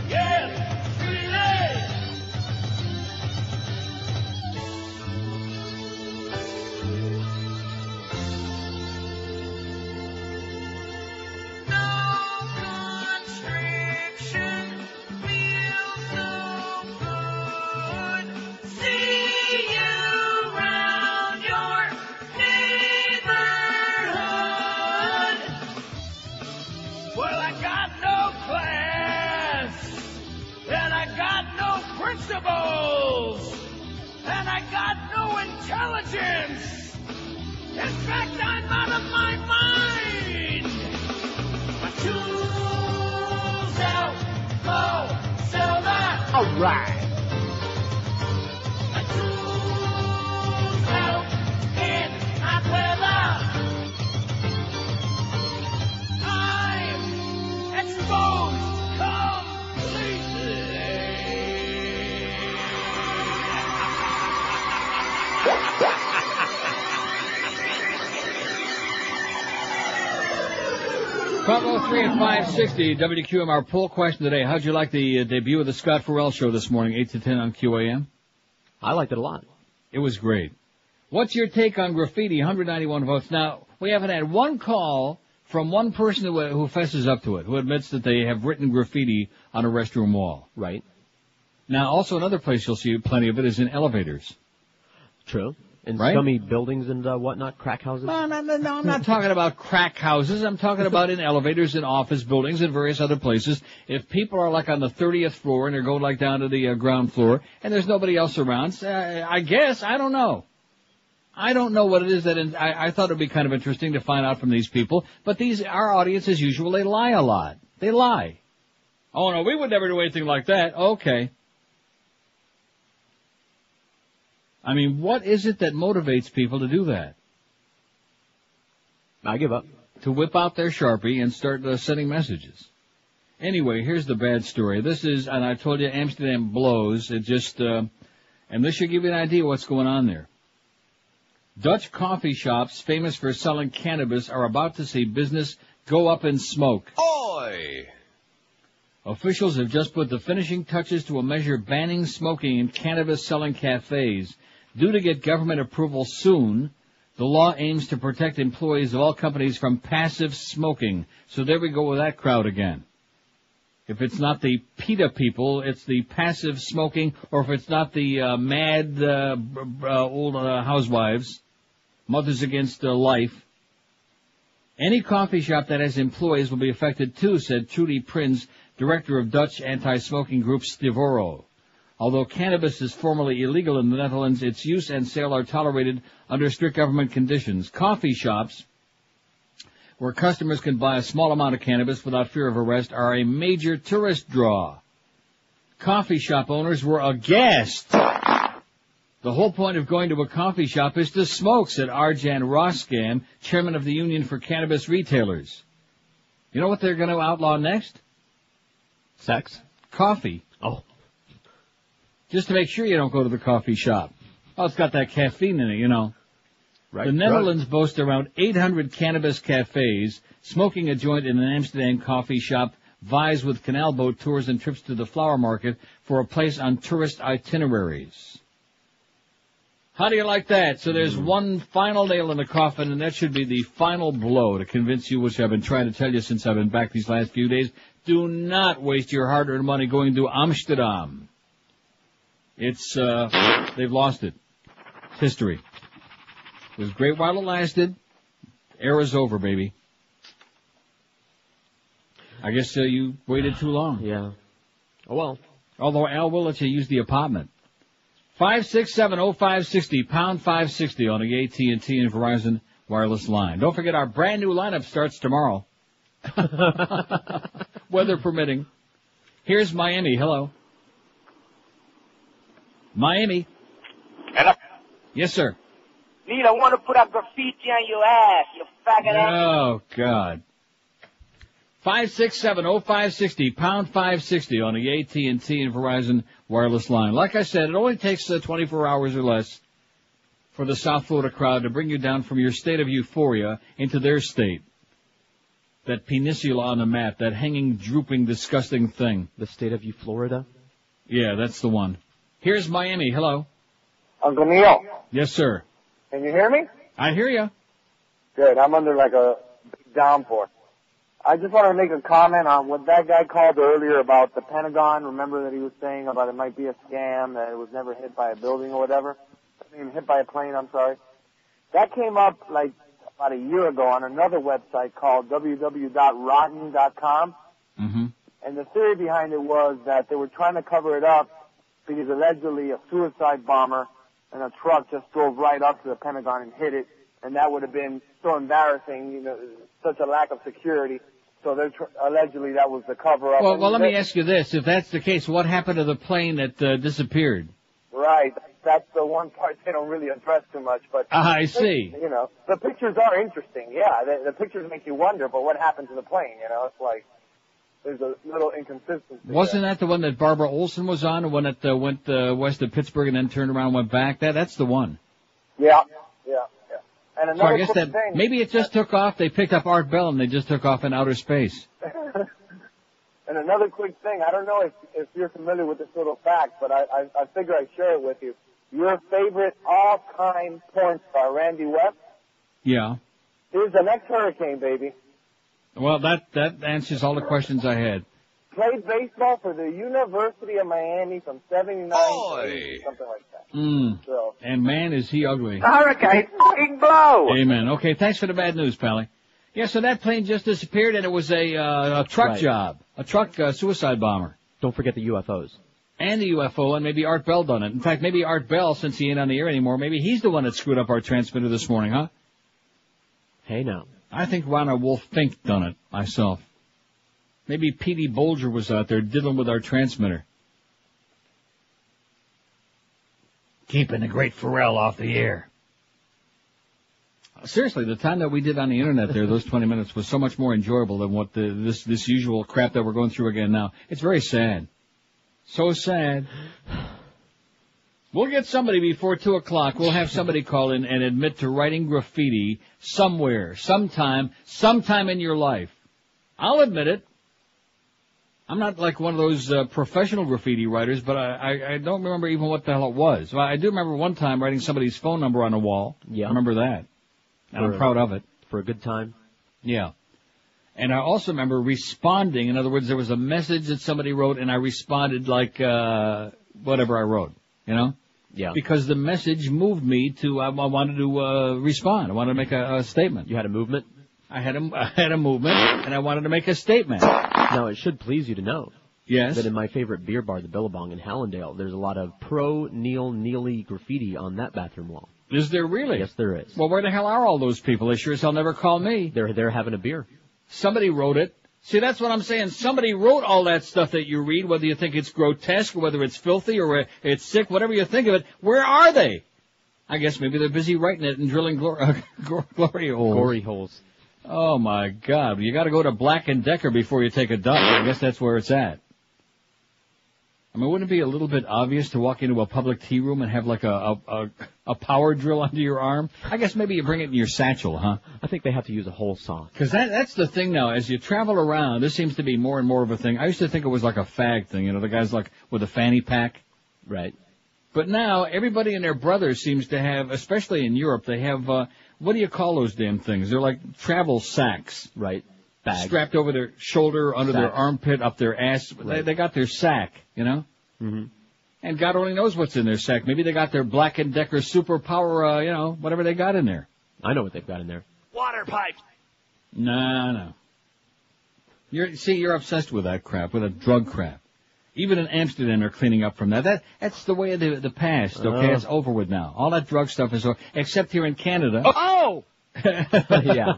yeah, freely. No constriction feels so good. See you round your neighborhood. Well, I got no class, and I got no principles, and I got no intelligence. In fact, I'm out of my mind. I choose out for silver. All right. I choose out in hot weather. I'm exposed Bravo 3 at 560, WQMR poll question today. How'd you like the debut of the Scott Farrell show this morning, 8 to 10 on QAM? I liked it a lot. It was great. What's your take on graffiti? 191 votes. Now, we haven't had one call from one person who fesses up to it, who admits that they have written graffiti on a restroom wall. Right. Now, also another place you'll see plenty of it is in elevators. True. In Right? scummy buildings and whatnot, crack houses. No, I'm not talking about crack houses. I'm talking about in elevators, in office buildings, and various other places. If people are like on the 30th floor and they're going like down to the ground floor and there's nobody else around, I guess, I don't know. I don't know what it is that I thought it would be kind of interesting to find out from these people. But our audience, as usual, they lie a lot. They lie. Oh, no, we would never do anything like that. Okay. I mean, what is it that motivates people to do that? I give up. To whip out their Sharpie and start sending messages. Anyway, here's the bad story. This is, and I told you, Amsterdam blows. It just, and this should give you an idea of what's going on there. Dutch coffee shops famous for selling cannabis are about to see business go up in smoke. Oi! Officials have just put the finishing touches to a measure banning smoking in cannabis-selling cafes. Due to get government approval soon, the law aims to protect employees of all companies from passive smoking. So there we go with that crowd again. If it's not the PETA people, it's the passive smoking, or if it's not the mad old housewives, mothers against life. Any coffee shop that has employees will be affected too, said Trudy Prins, director of Dutch anti-smoking group Stivoro. Although cannabis is formally illegal in the Netherlands, its use and sale are tolerated under strict government conditions. Coffee shops, where customers can buy a small amount of cannabis without fear of arrest, are a major tourist draw. coffee shop owners were aghast. The whole point of going to a coffee shop is to smoke, said Arjan Roscan, chairman of the Union for Cannabis Retailers. You know what they're going to outlaw next? Sex? Coffee. Oh. Just to make sure you don't go to the coffee shop. Oh, it's got that caffeine in it, you know. Right. The Netherlands boasts around 800 cannabis cafes. Smoking a joint in an Amsterdam coffee shop vies with canal boat tours and trips to the flower market for a place on tourist itineraries. How do you like that? So there's one final nail in the coffin, and that should be the final blow to convince you, which I've been trying to tell you since I've been back these last few days. Do not waste your hard-earned money going to Amsterdam. It's, they've lost it. It's history. It was great while it lasted. Era's over, baby. I guess you waited too long. Yeah. Oh, well. Although Al will let you use the apartment. 5670560, pound 560 on the AT&T and Verizon wireless line. Don't forget our brand new lineup starts tomorrow. Weather permitting. Here's Miami. Hello. Miami. Hello. Yes, sir. Need, I want to put up graffiti on your ass, you faggot ass. Oh, God. 5670560, pound 560 on the AT&T and Verizon wireless line. Like I said, it only takes 24 hours or less for the South Florida crowd to bring you down from your state of euphoria into their state. That peninsula on the map, that hanging, drooping, disgusting thing. The state of Florida? Yeah, that's the one. Here's Miami. Hello. Uncle Neil. Yes, sir. Can you hear me? I hear you. Good. I'm under like a big downpour. I just want to make a comment on what that guy called earlier about the Pentagon. Remember that he was saying about it might be a scam, that it was never hit by a building or whatever? I mean, hit by a plane, I'm sorry. That came up like about a year ago on another website called www.rotten.com. Mm-hmm. And the theory behind it was that they were trying to cover it up because allegedly a suicide bomber in a truck just drove right up to the Pentagon and hit it. And that would have been so embarrassing, you know, such a lack of security. So they're allegedly that was the cover-up. Well, let me ask you this. If that's the case, what happened to the plane that disappeared? Right. That's the one part they don't really address too much. But I see. You know, the pictures are interesting. Yeah, the pictures make you wonder, but what happened to the plane? You know, it's like there's a little inconsistency. Wasn't that the one that Barbara Olson was on, the one that went west of Pittsburgh and then turned around and went back? That's the one. Yeah. And So I another guess quick that thing. maybe it just took off. They picked up Art Bell and they just took off in outer space. And another quick thing. I don't know if you're familiar with this little fact, but I figure I'd share it with you. Your favorite all-time porn star, Randy West, Yeah. is an ex-Hurricane, baby. Well, that answers all the questions I had. Played baseball for the University of Miami from 79 to 80, something like that. So. And man, is he ugly. The hurricane fucking blow! Amen. Okay, thanks for the bad news, Pally. Yeah, so that plane just disappeared, and it was a truck job, a truck suicide bomber. Don't forget the UFOs. And the UFO, and maybe Art Bell done it. In fact, maybe Art Bell, since he ain't on the air anymore, maybe he's the one that screwed up our transmitter this morning, huh? Hey, now. I think Ronna Wolf Fink done it, myself. Maybe Petey Bolger was out there diddling with our transmitter. Keeping the great Pharrell off the air. Seriously, the time that we did on the internet there, those 20 minutes, was so much more enjoyable than what this usual crap that we're going through again now. It's very sad. So sad. We'll get somebody before 2 o'clock. We'll have somebody call in and admit to writing graffiti somewhere, sometime in your life. I'll admit it. I'm not like one of those professional graffiti writers, but I don't remember even what the hell it was. Well, I do remember one time writing somebody's phone number on a wall. Yeah. I remember that. And I'm proud of it. For a good time. Yeah. And I also remember responding. In other words, there was a message that somebody wrote, and I responded like whatever I wrote, you know? Yeah. Because the message moved me to, I wanted to respond. I wanted to make a statement. You had a movement? I had a movement, and I wanted to make a statement. Now, it should please you to know. Yes. That in my favorite beer bar, the Billabong in Hallandale, there's a lot of pro-Neil Neely graffiti on that bathroom wall. Is there really? Yes, there is. Well, where the hell are all those people? They sure as hell never call me. They're having a beer. Somebody wrote it. See, that's what I'm saying. Somebody wrote all that stuff that you read, whether you think it's grotesque or whether it's filthy or it's sick, whatever you think of it. Where are they? I guess maybe they're busy writing it and drilling glory holes. Gory holes. Oh, my God. You got to go to Black & Decker before you take a dump. I guess that's where it's at. I mean, wouldn't it be a little bit obvious to walk into a public tea room and have like a power drill under your arm? I guess maybe you bring it in your satchel, huh? I think they have to use a whole saw. Because that's the thing now. As you travel around, this seems to be more and more of a thing. I used to think it was like a fag thing, you know, the guys like with a fanny pack. Right. But now everybody and their brother seems to have, especially in Europe, they have, what do you call those damn things? They're like travel sacks. Right. Bag. Strapped over their shoulder, under their armpit, up their ass. Right. They got their sack, you know? Mm-hmm. And God only knows what's in their sack. Maybe they got their Black & Decker superpower, you know, whatever they got in there. I know what they've got in there. Water pipes. No. You're obsessed with that crap, with that drug crap. Even in Amsterdam, they're cleaning up from that. That's the way of the past, okay? It's over with now. All that drug stuff is over, except here in Canada. Oh! Yeah.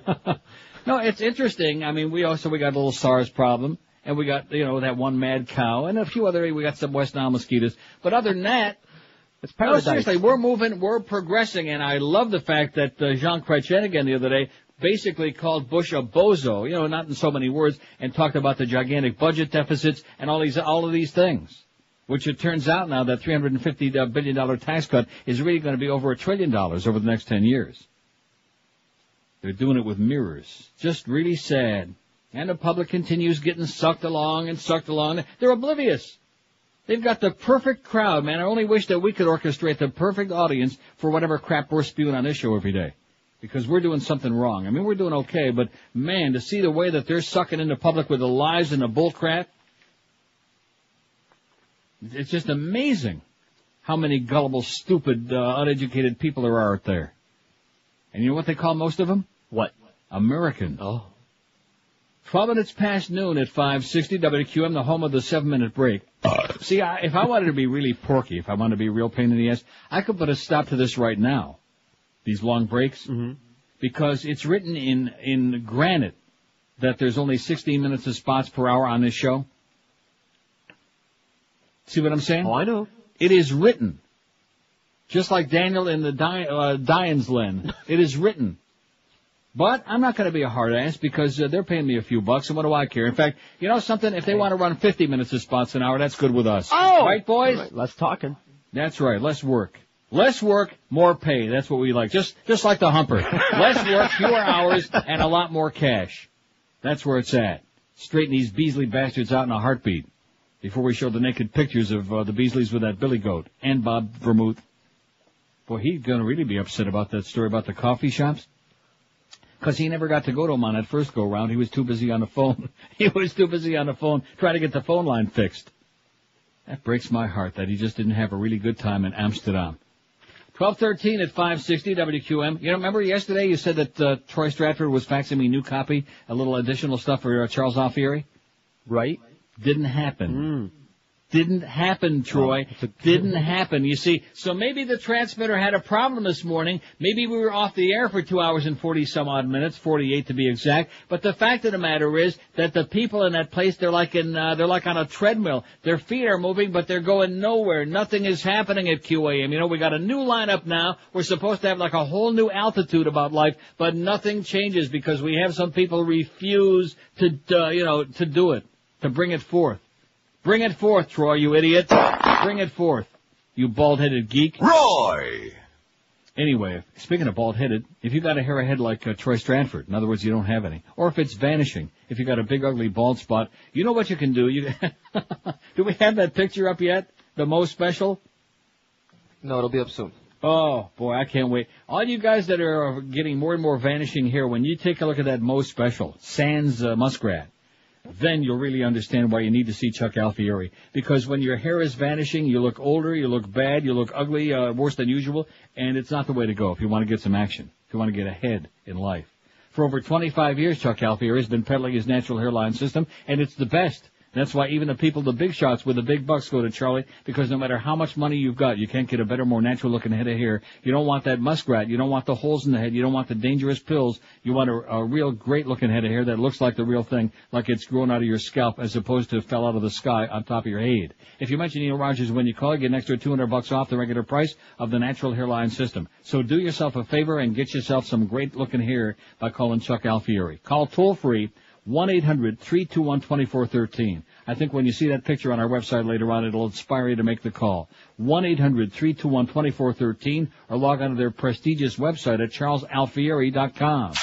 No, it's interesting. I mean, we got a little SARS problem, and we got, you know, that one mad cow, and a few other, we got some West Nile mosquitoes. But other than that, it's paradise. No, seriously, we're moving, we're progressing, and I love the fact that Jean Chrétien again the other day basically called Bush a bozo, you know, not in so many words, and talked about the gigantic budget deficits and all of these things. Which it turns out now that $350 billion tax cut is really going to be over $1 trillion over the next 10 years. They're doing it with mirrors. Just really sad. And the public continues getting sucked along. They're oblivious. They've got the perfect crowd, man. I only wish that we could orchestrate the perfect audience for whatever crap we're spewing on this show every day. Because we're doing something wrong. I mean, we're doing okay, but man, to see the way that they're sucking into public with the lies and the bull crap, it's just amazing how many gullible, stupid, uneducated people there are out there. And you know what they call most of them? What? Americans. Oh. 12 minutes past noon at 560 WQM, the home of the 7-minute break. See, if I wanted to be really porky, if I wanted to be a real pain in the ass, I could put a stop to this right now. These long breaks. Mm-hmm. Because it's written in granite that there's only 16 minutes of spots per hour on this show. See what I'm saying? Oh, I know. It is written. Just like Daniel in the Dian's Len. It is written. But I'm not going to be a hard ass because they're paying me a few bucks, and what do I care? In fact, you know something? If they want to run 50 minutes of spots an hour, that's good with us. Oh! Right, boys? Right, less talking. That's right. Less work. Less work, more pay. That's what we like. Just like the humper. Less work, fewer hours, and a lot more cash. That's where it's at. Straighten these Beasley bastards out in a heartbeat. Before we show the naked pictures of the Beasleys with that Billy Goat and Bob Vermouth. Boy, he's going to really be upset about that story about the coffee shops. Because he never got to go to them on that first go-round. He was too busy on the phone. He was too busy on the phone trying to get the phone line fixed. That breaks my heart that he just didn't have a really good time in Amsterdam. 12:13 at 560 WQM. You know, remember yesterday you said that Troy Stratford was faxing me a new copy, a little additional stuff for Charles Alfieri? Right. Didn't happen. Didn't happen, Troy. Didn't happen. You see, so maybe the transmitter had a problem this morning. Maybe we were off the air for 2 hours and 40 some odd minutes, 48 to be exact. But the fact of the matter is that the people in that place, they're like on a treadmill. Their feet are moving, but they're going nowhere. Nothing is happening at QAM. You know, we got a new lineup now. We're supposed to have like a whole new altitude about life, but nothing changes because we have some people refuse to do it, to bring it forth. Bring it forth, Troy, you idiot. Bring it forth, you bald-headed geek. Roy! Anyway, speaking of bald-headed, if you got a hair head like Troy Stratford, in other words, you don't have any, or if it's vanishing, if you got a big, ugly bald spot, you know what you can do. Do we have that picture up yet? The most special? No, it'll be up soon. Oh, boy, I can't wait. All you guys that are getting more and more vanishing hair, when you take a look at that most special, Sans Muskrat, then you'll really understand why you need to see Chuck Alfieri. Because when your hair is vanishing, you look older, you look bad, you look ugly, worse than usual, and it's not the way to go if you want to get some action, if you want to get ahead in life. For over 25 years, Chuck Alfieri has been peddling his natural hairline system, and it's the best. That's why even the big shots with the big bucks go to Charlie, because no matter how much money you've got, you can't get a better, more natural-looking head of hair. You don't want that muskrat. You don't want the holes in the head. You don't want the dangerous pills. You want a real great-looking head of hair that looks like the real thing, like it's grown out of your scalp as opposed to fell out of the sky on top of your head. If you mention Neil Rogers when you call, you get an extra $200 off the regular price of the Natural Hairline System. So do yourself a favor and get yourself some great-looking hair by calling Chuck Alfieri. Call toll-free 1-800-321-2413. I think when you see that picture on our website later on, it'll inspire you to make the call. 1-800-321-2413 or log on to their prestigious website at charlesalfieri.com.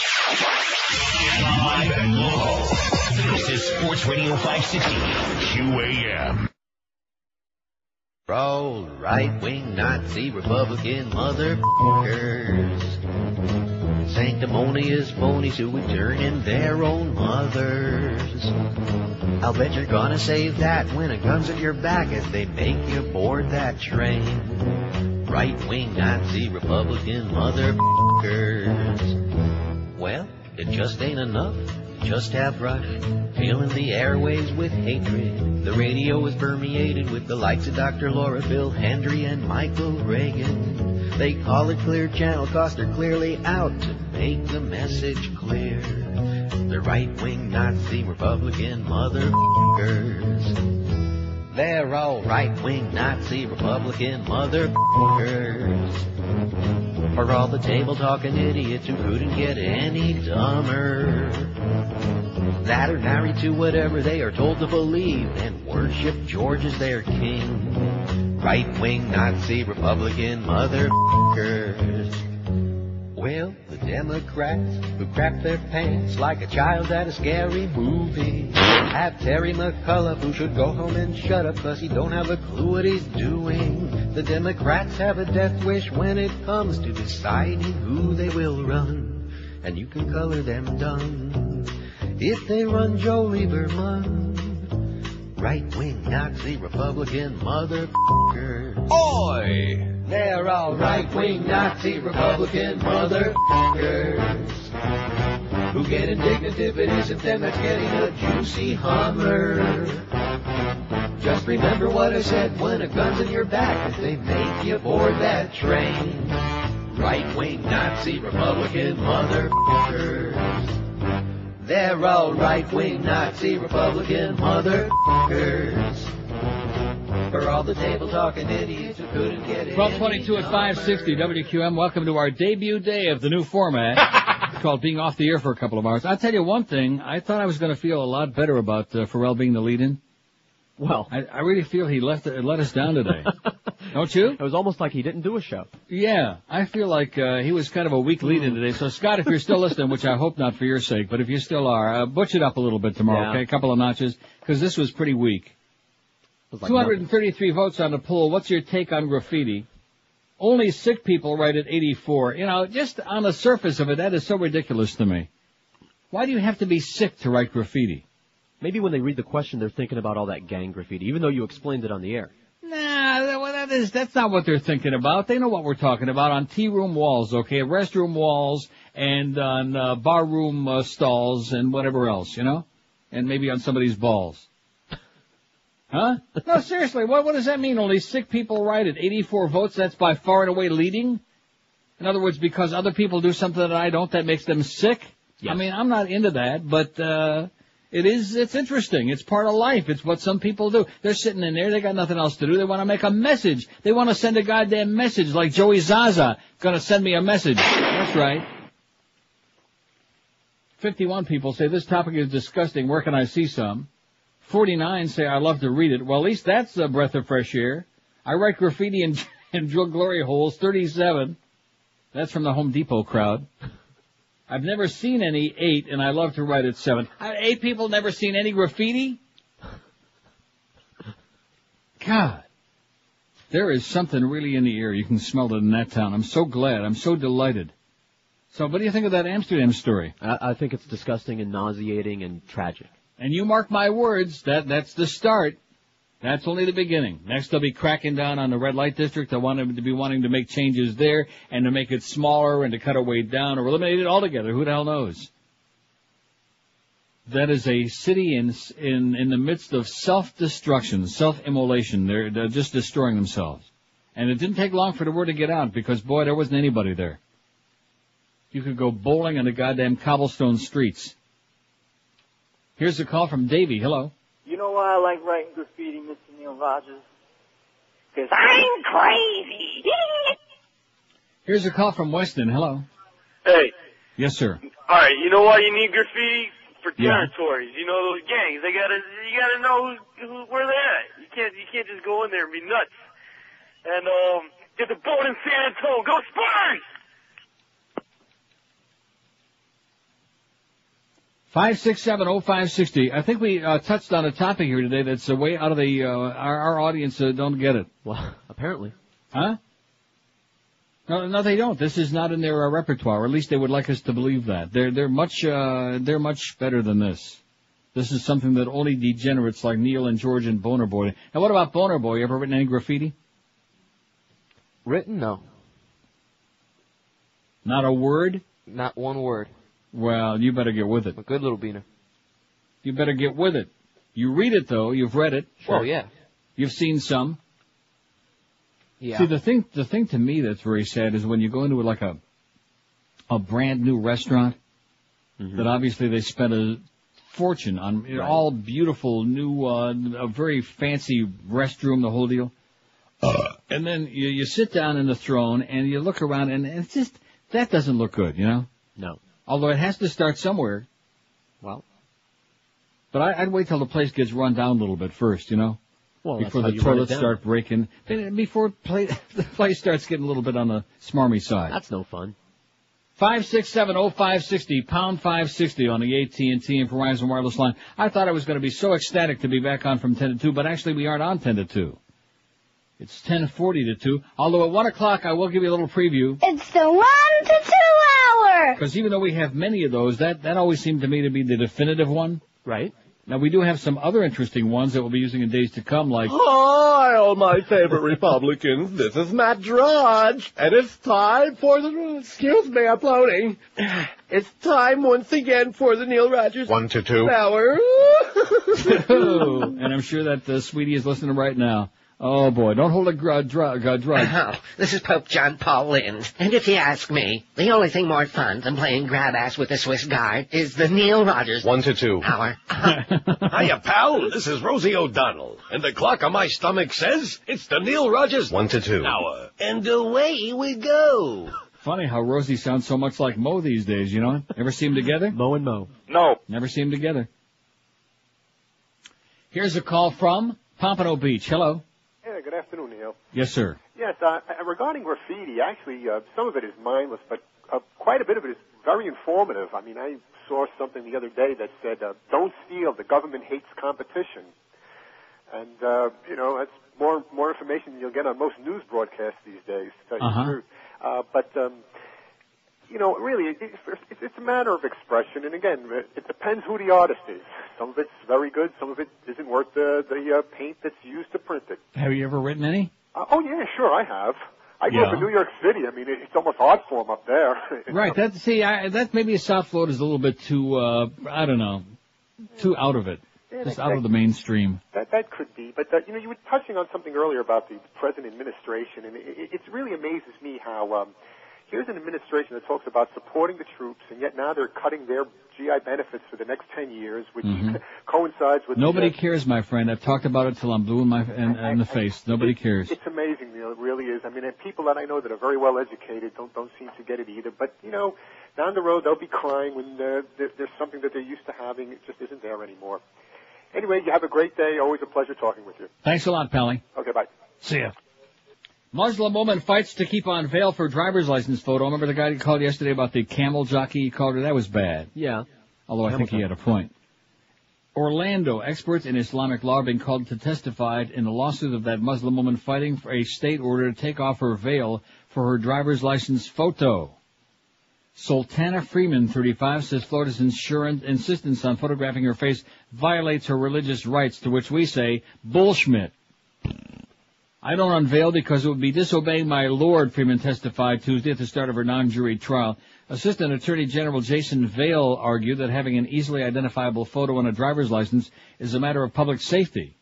Live and local. This is Sports Radio 560 QAM. All right-wing Nazi Republican motherfuckers. Sanctimonious phonies who would turn in their own mothers. I'll bet you're gonna save that when a gun's at your back as they make you board that train. Right-wing Nazi Republican motherfuckers. Well, it just ain't enough. Just have Rush filling the airwaves with hatred. The radio is permeated with the likes of Dr. Laura, Bill Hendry, and Michael Reagan. They call it Clear Channel 'cause they're clearly out to make the message clear. The right-wing Nazi Republican motherfuckers. They're all right-wing Nazi Republican motherfuckers. For all the table-talking idiots who couldn't get any dumber. That are married to whatever they are told to believe and worship George as their king. Right-wing Nazi Republican motherfuckers. Well, the Democrats who crap their pants like a child at a scary movie have Terry McAuliffe who should go home and shut up 'cause he don't have a clue what he's doing. The Democrats have a death wish when it comes to deciding who they will run, and you can color them done if they run Joe Lieberman. Right-wing Nazi Republican motherfuckers. Oi! They're all right-wing Nazi Republican motherfuckers who get indignant if it isn't them that's getting a juicy Hummer. Just remember what I said when a gun's in your back if they make you board that train. Right-wing Nazi Republican motherfuckers. They're all right-wing Nazi Republican motherfuckers. For all the table-talking idiots who couldn't get it. 1222 at 560 WQM. Welcome to our debut day of the new format. It's called being off the air for a couple of hours. I'll tell you one thing. I thought I was going to feel a lot better about Pharrell being the lead-in. Well, I really feel he let us down today. Don't you? It was almost like he didn't do a show. Yeah, I feel like he was kind of a weak lead-in today. So, Scott, if you're still listening, which I hope not for your sake, but if you still are, butch it up a little bit tomorrow, okay? A couple of notches, because this was pretty weak. Like 233 votes on the poll. What's your take on graffiti? Only sick people write at 84. You know, just on the surface of it, that is so ridiculous to me. Why do you have to be sick to write graffiti? Maybe when they read the question, they're thinking about all that gang graffiti, even though you explained it on the air. Nah, that's not what they're thinking about. They know what we're talking about on tea room walls, okay, restroom walls, and on bar room stalls and whatever else, you know? And maybe on somebody's balls. Huh? No, seriously, what does that mean? Only sick people write it. 84 votes, that's by far and away leading? In other words, because other people do something that I don't, that makes them sick? Yes. I mean, I'm not into that, but it's interesting. It's part of life. It's what some people do. They're sitting in there, they got nothing else to do. They want to make a message. They want to send a goddamn message, like Joey Zaza gonna send me a message. That's right. 51 people say this topic is disgusting. Where can I see some? 49 say I love to read it. Well, at least that's a breath of fresh air. I write graffiti and drill glory holes. 37. That's from the Home Depot crowd. I've never seen any. 8, and I love to write at 7. 8 people never seen any graffiti? God. There is something really in the air. You can smell it in that town. I'm so glad. I'm so delighted. So what do you think of that Amsterdam story? I think it's disgusting and nauseating and tragic. And you mark my words, that's the start. That's only the beginning. Next they'll be cracking down on the red light district. They want them to be wanting to make changes there and to make it smaller and to cut it way down or eliminate it altogether. Who the hell knows? that is a city in the midst of self-destruction, self-immolation. They're just destroying themselves. And it didn't take long for the word to get out because, boy, there wasn't anybody there. You could go bowling on the goddamn cobblestone streets. Here's a call from Davey. Hello. You know why I like writing graffiti, Mr. Neil Rogers? Because I'm crazy. Here's a call from Weston. Hello. Hey. Yes, sir. All right. You know why you need graffiti? For Yeah. territories. You know those gangs. You gotta know where they're at. You can't just go in there and be nuts. And get the boat in San Antonio. Go Spurs! 5670560. I think we touched on a topic here today that's way out of the our audience don't get it. Well, apparently. Huh? No, they don't. This is not in their repertoire. Or at least they would like us to believe that. They're much better than this. This is something that only degenerates like Neil and George and Boner Boy. And what about Boner Boy? You ever written any graffiti? Written? No. Not a word? Not one word. Well, you better get with it. A good little beaner. You better get with it. You read it though. You've read it. Sure. Oh yeah. You've seen some. Yeah. See, the thing to me that's very sad is when you go into like a brand new restaurant that obviously they spent a fortune on, all beautiful new, a very fancy restroom, the whole deal. And then you sit down in the throne and you look around and it's just, that doesn't look good, you know? No. Although it has to start somewhere. Well. But I'd wait till the place gets run down a little bit first, you know? Well, before that's the how you run it toilets down. start breaking, before the place starts getting a little bit on the smarmy side. That's no fun. 5670560, pound 560 on the AT&T and Verizon wireless line. I thought I was going to be so ecstatic to be back on from 10 to 2, but actually we aren't on 10 to 2. It's 10:40 to 2. Although at 1 o'clock I will give you a little preview. It's the 1 to 2 hour. Because even though we have many of those, that always seemed to me to be the definitive one. Right. Now, we do have some other interesting ones that we'll be using in days to come, like... Hi, all my favorite Republicans. This is Matt Drudge, and it's time for the... Excuse me, I'm floating. It's time once again for the Neil Rogers... 1 to 2. Hour. And I'm sure that Sweetie is listening right now. Oh, boy, don't hold a grudge. Oh, this is Pope John Paul Lind. And if you ask me, the only thing more fun than playing grab ass with a Swiss guard is the Neil Rogers 1 to 2 hour. Hiya, pal. This is Rosie O'Donnell. And the clock on my stomach says it's the Neil Rogers 1 to 2 hour. And away we go. Funny how Rosie sounds so much like Mo these days, you know? Ever see them together? Mo and Mo. No. Never see them together. Here's a call from Pompano Beach. Hello. Yeah, good afternoon, Neil. Yes, sir. Yes, regarding graffiti, actually, some of it is mindless, but quite a bit of it is very informative. I mean, I saw something the other day that said, don't steal, the government hates competition. And, that's more information than you'll get on most news broadcasts these days, to tell you the truth. Really, it's a matter of expression, and again, it depends who the artist is. Some of it's very good, some of it isn't worth the paint that's used to print it. Have you ever written any? Oh, yeah, sure, I have. I grew up in New York City. I mean, it's almost art form up there. Right, that maybe a South Florida is a little bit too, I don't know, too out of it. Yeah, Just out of the mainstream. That could be, but you were touching on something earlier about the present administration, and it really amazes me how here's an administration that talks about supporting the troops, and yet now they're cutting their GI benefits for the next 10 years, which coincides with... Nobody cares, my friend. I've talked about it till I'm blue in the face. Nobody cares. It's amazing, Neil. It really is. I mean, and people that I know that are very well educated don't seem to get it either. But, down the road they'll be crying when there's something that they're used to having. It just isn't there anymore. Anyway, you have a great day. Always a pleasure talking with you. Thanks a lot, Pally. Okay, bye. See ya. Muslim woman fights to keep on veil for driver's license photo. Remember the guy who called yesterday about the camel jockey? He called her. That was bad. Yeah. Although I think he had a point. Orlando, experts in Islamic law are being called to testify in the lawsuit of that Muslim woman fighting for a state order to take off her veil for her driver's license photo. Sultana Freeman, 35, says Florida's insistence on photographing her face violates her religious rights, to which we say, bullshit. I don't unveil because it would be disobeying my Lord, Freeman testified Tuesday at the start of her non-jury trial. Assistant Attorney General Jason Vale argued that having an easily identifiable photo on a driver's license is a matter of public safety.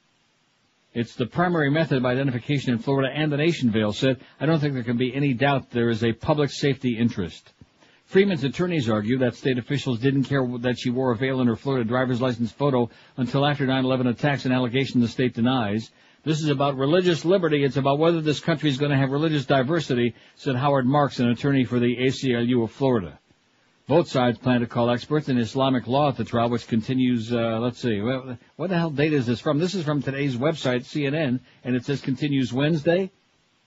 It's the primary method of identification in Florida and the nation, Vale said. I don't think there can be any doubt there is a public safety interest. Freeman's attorneys argue that state officials didn't care that she wore a veil in her Florida driver's license photo until after 9/11 attacks, an allegation the state denies. This is about religious liberty. It's about whether this country is going to have religious diversity, said Howard Marks, an attorney for the ACLU of Florida. Both sides plan to call experts in Islamic law at the trial, which continues, let's see, what the hell date is this from? This is from today's website, CNN, and it says continues Wednesday.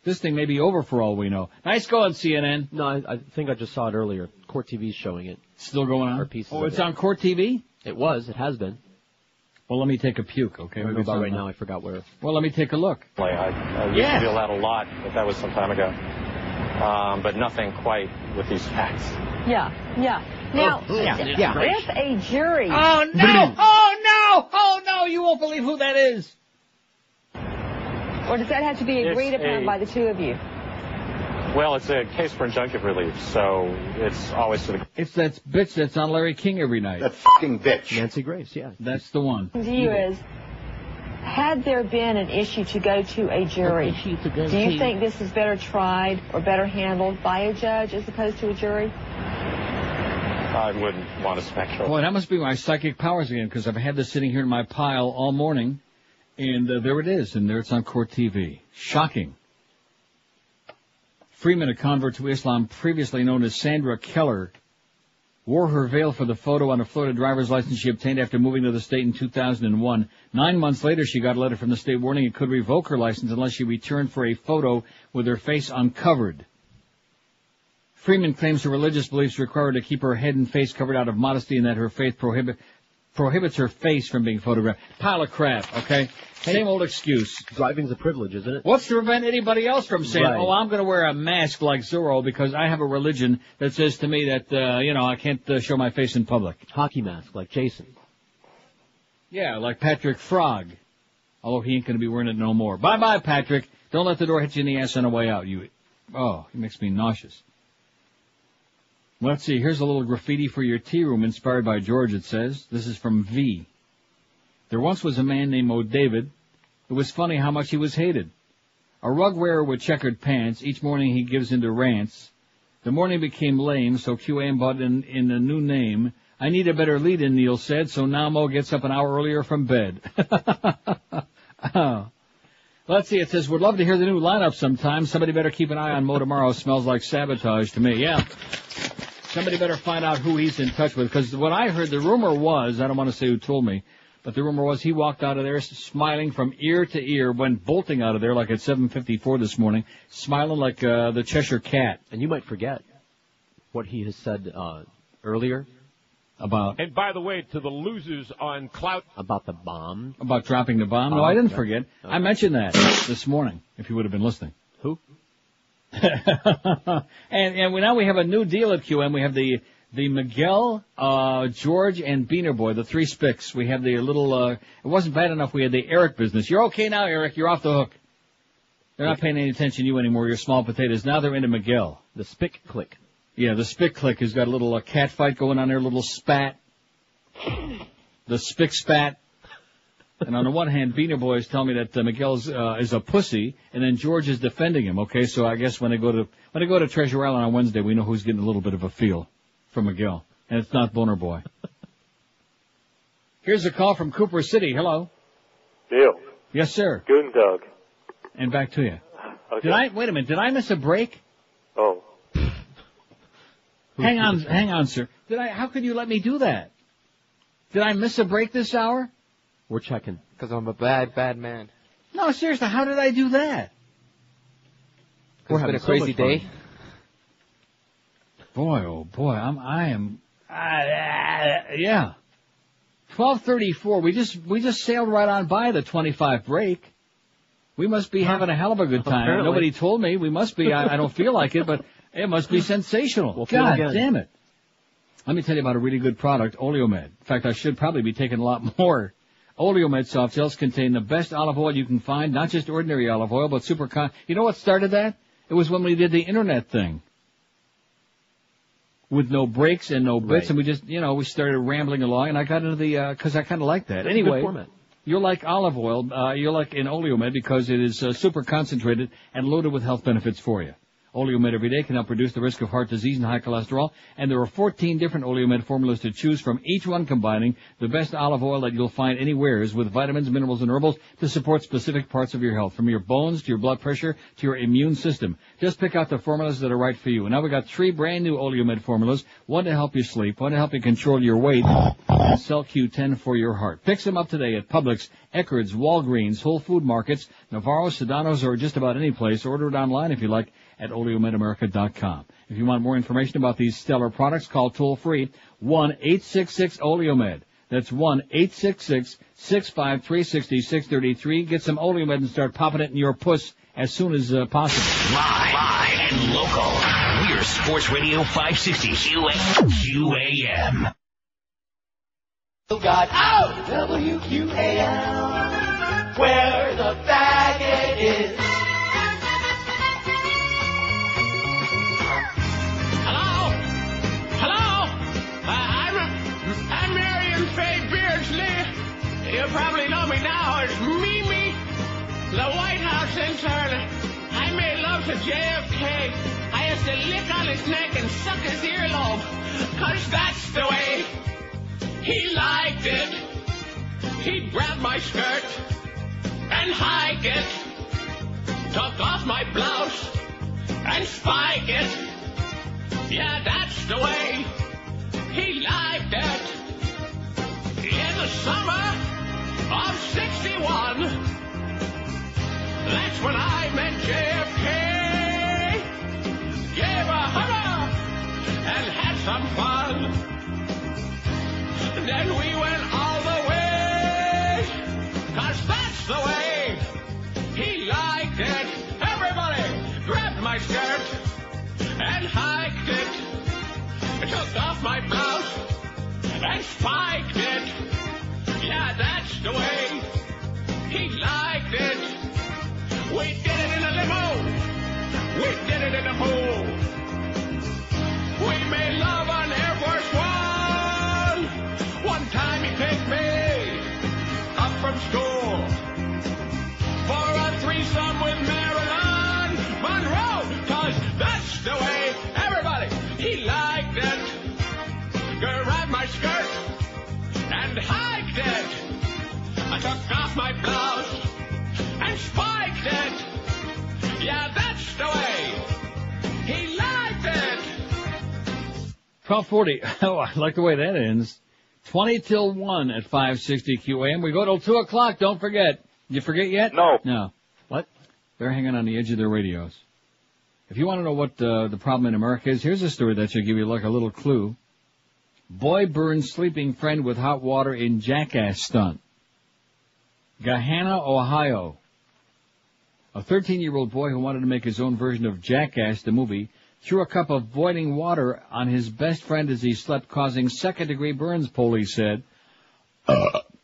This thing may be over for all we know. Nice going, CNN. No, I think I just saw it earlier. Court TV's showing it. Still going on? Or pieces Oh, of it's it. on Court TV? It was. It has been. Well, let me take a puke, okay? I don't know about right now. I forgot where. Well, let me take a look. I used to feel that a lot, but that was some time ago. But nothing quite with these facts. Yeah. Now, Yeah. if a jury... Oh, no! Oh, no! Oh, no! You won't believe who that is. Or does that have to be agreed It's upon a- by the two of you? Well, it's a case for injunctive relief, so it's always to the... It's that bitch that's on Larry King every night. That fucking bitch. Nancy Grace, yeah. That's the one. To you is, had there been an issue to go to a jury, do you think this is better tried or better handled by a judge as opposed to a jury? I wouldn't want to speculate. Boy, that must be my psychic powers again, because I've had this sitting here in my pile all morning, and there it is, and there it's on Court TV. Shocking. Freeman, a convert to Islam previously known as Sandra Keller, wore her veil for the photo on a Florida driver's license she obtained after moving to the state in 2001. 9 months later, she got a letter from the state warning it could revoke her license unless she returned for a photo with her face uncovered. Freeman claims her religious beliefs require her to keep her head and face covered out of modesty and that her faith prohibits her face from being photographed. Pile of crap, okay? Same old excuse. Driving's a privilege, isn't it? What's to prevent anybody else from saying, Right. oh, I'm going to wear a mask like Zorro because I have a religion that says to me that, I can't show my face in public. Hockey mask, like Jason. Yeah, like Patrick Frog. Although he ain't going to be wearing it no more. Bye-bye, Patrick. Don't let the door hit you in the ass on the way out. Oh, it makes me nauseous. Let's see, here's a little graffiti for your tea room inspired by George, it says. This is from V. There once was a man named Mo David. It was funny how much he was hated. A rug wearer with checkered pants. Each morning he gives into rants. The morning became lame, so QAM bought in a new name. I need a better lead-in, Neil said, so now Mo gets up an hour earlier from bed. Oh. Let's see, it says, would love to hear the new lineup sometime. Somebody better keep an eye on Mo tomorrow. Smells like sabotage to me. Yeah. Somebody better find out who he's in touch with, because what I heard, the rumor was, I don't want to say who told me, but the rumor was he walked out of there smiling from ear to ear, went bolting out of there like at 7:54 this morning, smiling like the Cheshire Cat. And you might forget what he has said earlier. About? And by the way, to the losers on Clout. About the bomb. About dropping the bomb? No, I didn't forget. I mentioned that this morning, if you would have been listening. Who? and now we have a new deal at QM. We have the Miguel, George, and Beaner Boy, the three Spicks. We have the little, it wasn't bad enough we had the Eric business. You're okay now, Eric. You're off the hook. They're not paying any attention to you anymore. You're small potatoes. Now they're into Miguel. The Spick Click. Yeah, the Spick Click has got a little cat fight going on there, a little spat. The Spick Spat. And on the one hand, Beaner Boy is telling me that Miguel's is a pussy, and then George is defending him. Okay, so I guess when they go to Treasure Island on Wednesday, we know who's getting a little bit of a feel from Miguel, and it's not Boner Boy. Here's a call from Cooper City. Hello. Neil. Yes, sir. Guten Tag. And back to you. Okay. Wait a minute? Did I miss a break? Oh. Hang on, sir. How could you let me do that? Did I miss a break this hour? We're checking. Because I'm a bad man. No, seriously, how did I do that? It's been a crazy day. Boy, oh boy, yeah. 12:34. We just sailed right on by the 25 break. We must be having a hell of a good time. Apparently. Nobody told me. We must be. I don't feel like it, but it must be sensational. We'll feel God again. damn it. Let me tell you about a really good product, Oleomed. In fact, I should probably be taking a lot more. Oleomed soft gels contain the best olive oil you can find, not just ordinary olive oil, but You know what started that? It was when we did the internet thing. with no breaks and no bits, Right. and we just, we started rambling along, and I got into the, cause I kind of like that. That's a Anyway. good format. You're like olive oil, you're like an Oleomed because it is super concentrated and loaded with health benefits for you. Oleomed every day can help reduce the risk of heart disease and high cholesterol, and there are 14 different Oleomed formulas to choose from, each one combining the best olive oil that you'll find anywhere with vitamins, minerals, and herbals to support specific parts of your health, from your bones to your blood pressure to your immune system. Just pick out the formulas that are right for you. And now we got 3 brand new Oleomed formulas, one to help you sleep, one to help you control your weight, and Cell Q10 for your heart. Pick them up today at Publix, Eckerd's, Walgreens, Whole Food Markets, Navarro, Sedano's, or just about any place. Order it online if you like at OleomedAmerica.com. If you want more information about these stellar products, call toll-free 1-866-OLEOMED. That's 1-866-653-6633. Get some Oleomed and start popping it in your puss as soon as possible. Live and local. We're Sports Radio 560 QAM. Got WQAM, where the faggot is. I'm Marion Faye Beardsley. You probably know me now as Mimi, the White House intern. I made love to JFK. I used to lick on his neck and suck his earlobe, 'cause that's the way he liked it. He'd grab my skirt and hike it, tuck off my blouse and spike it. Yeah, that's the way he liked it. In the summer of 61, that's when I met JFK. Gave a hurrah and had some fun. Then we went all the way, 'cause that's the way he liked it. Everybody grabbed my skirt and hiked it. I took off my blouse and spiked it. Yeah, that's the way he liked it. We did it in a limo. We did it in a pool. We made love on Air Force One. One time he picked me up from school for a threesome with Marilyn Monroe. 'Cause that's the way everybody, he liked it. Grabbed my skirt and hiked it. I took off my blouse and spiked it. Yeah, that's the way he liked it. 12:40. Oh, I like the way that ends. 20 till 1 at 560 QAM. We go till 2 o'clock. Don't forget. You forget yet? No. No. What? They're hanging on the edge of their radios. If you want to know what the problem in America is, here's a story that should give you like a little clue. Boy burns sleeping friend with hot water in jackass stunt. Gahanna, Ohio. A 13-year-old boy who wanted to make his own version of Jackass, the movie, threw a cup of boiling water on his best friend as he slept, causing second-degree burns, police said.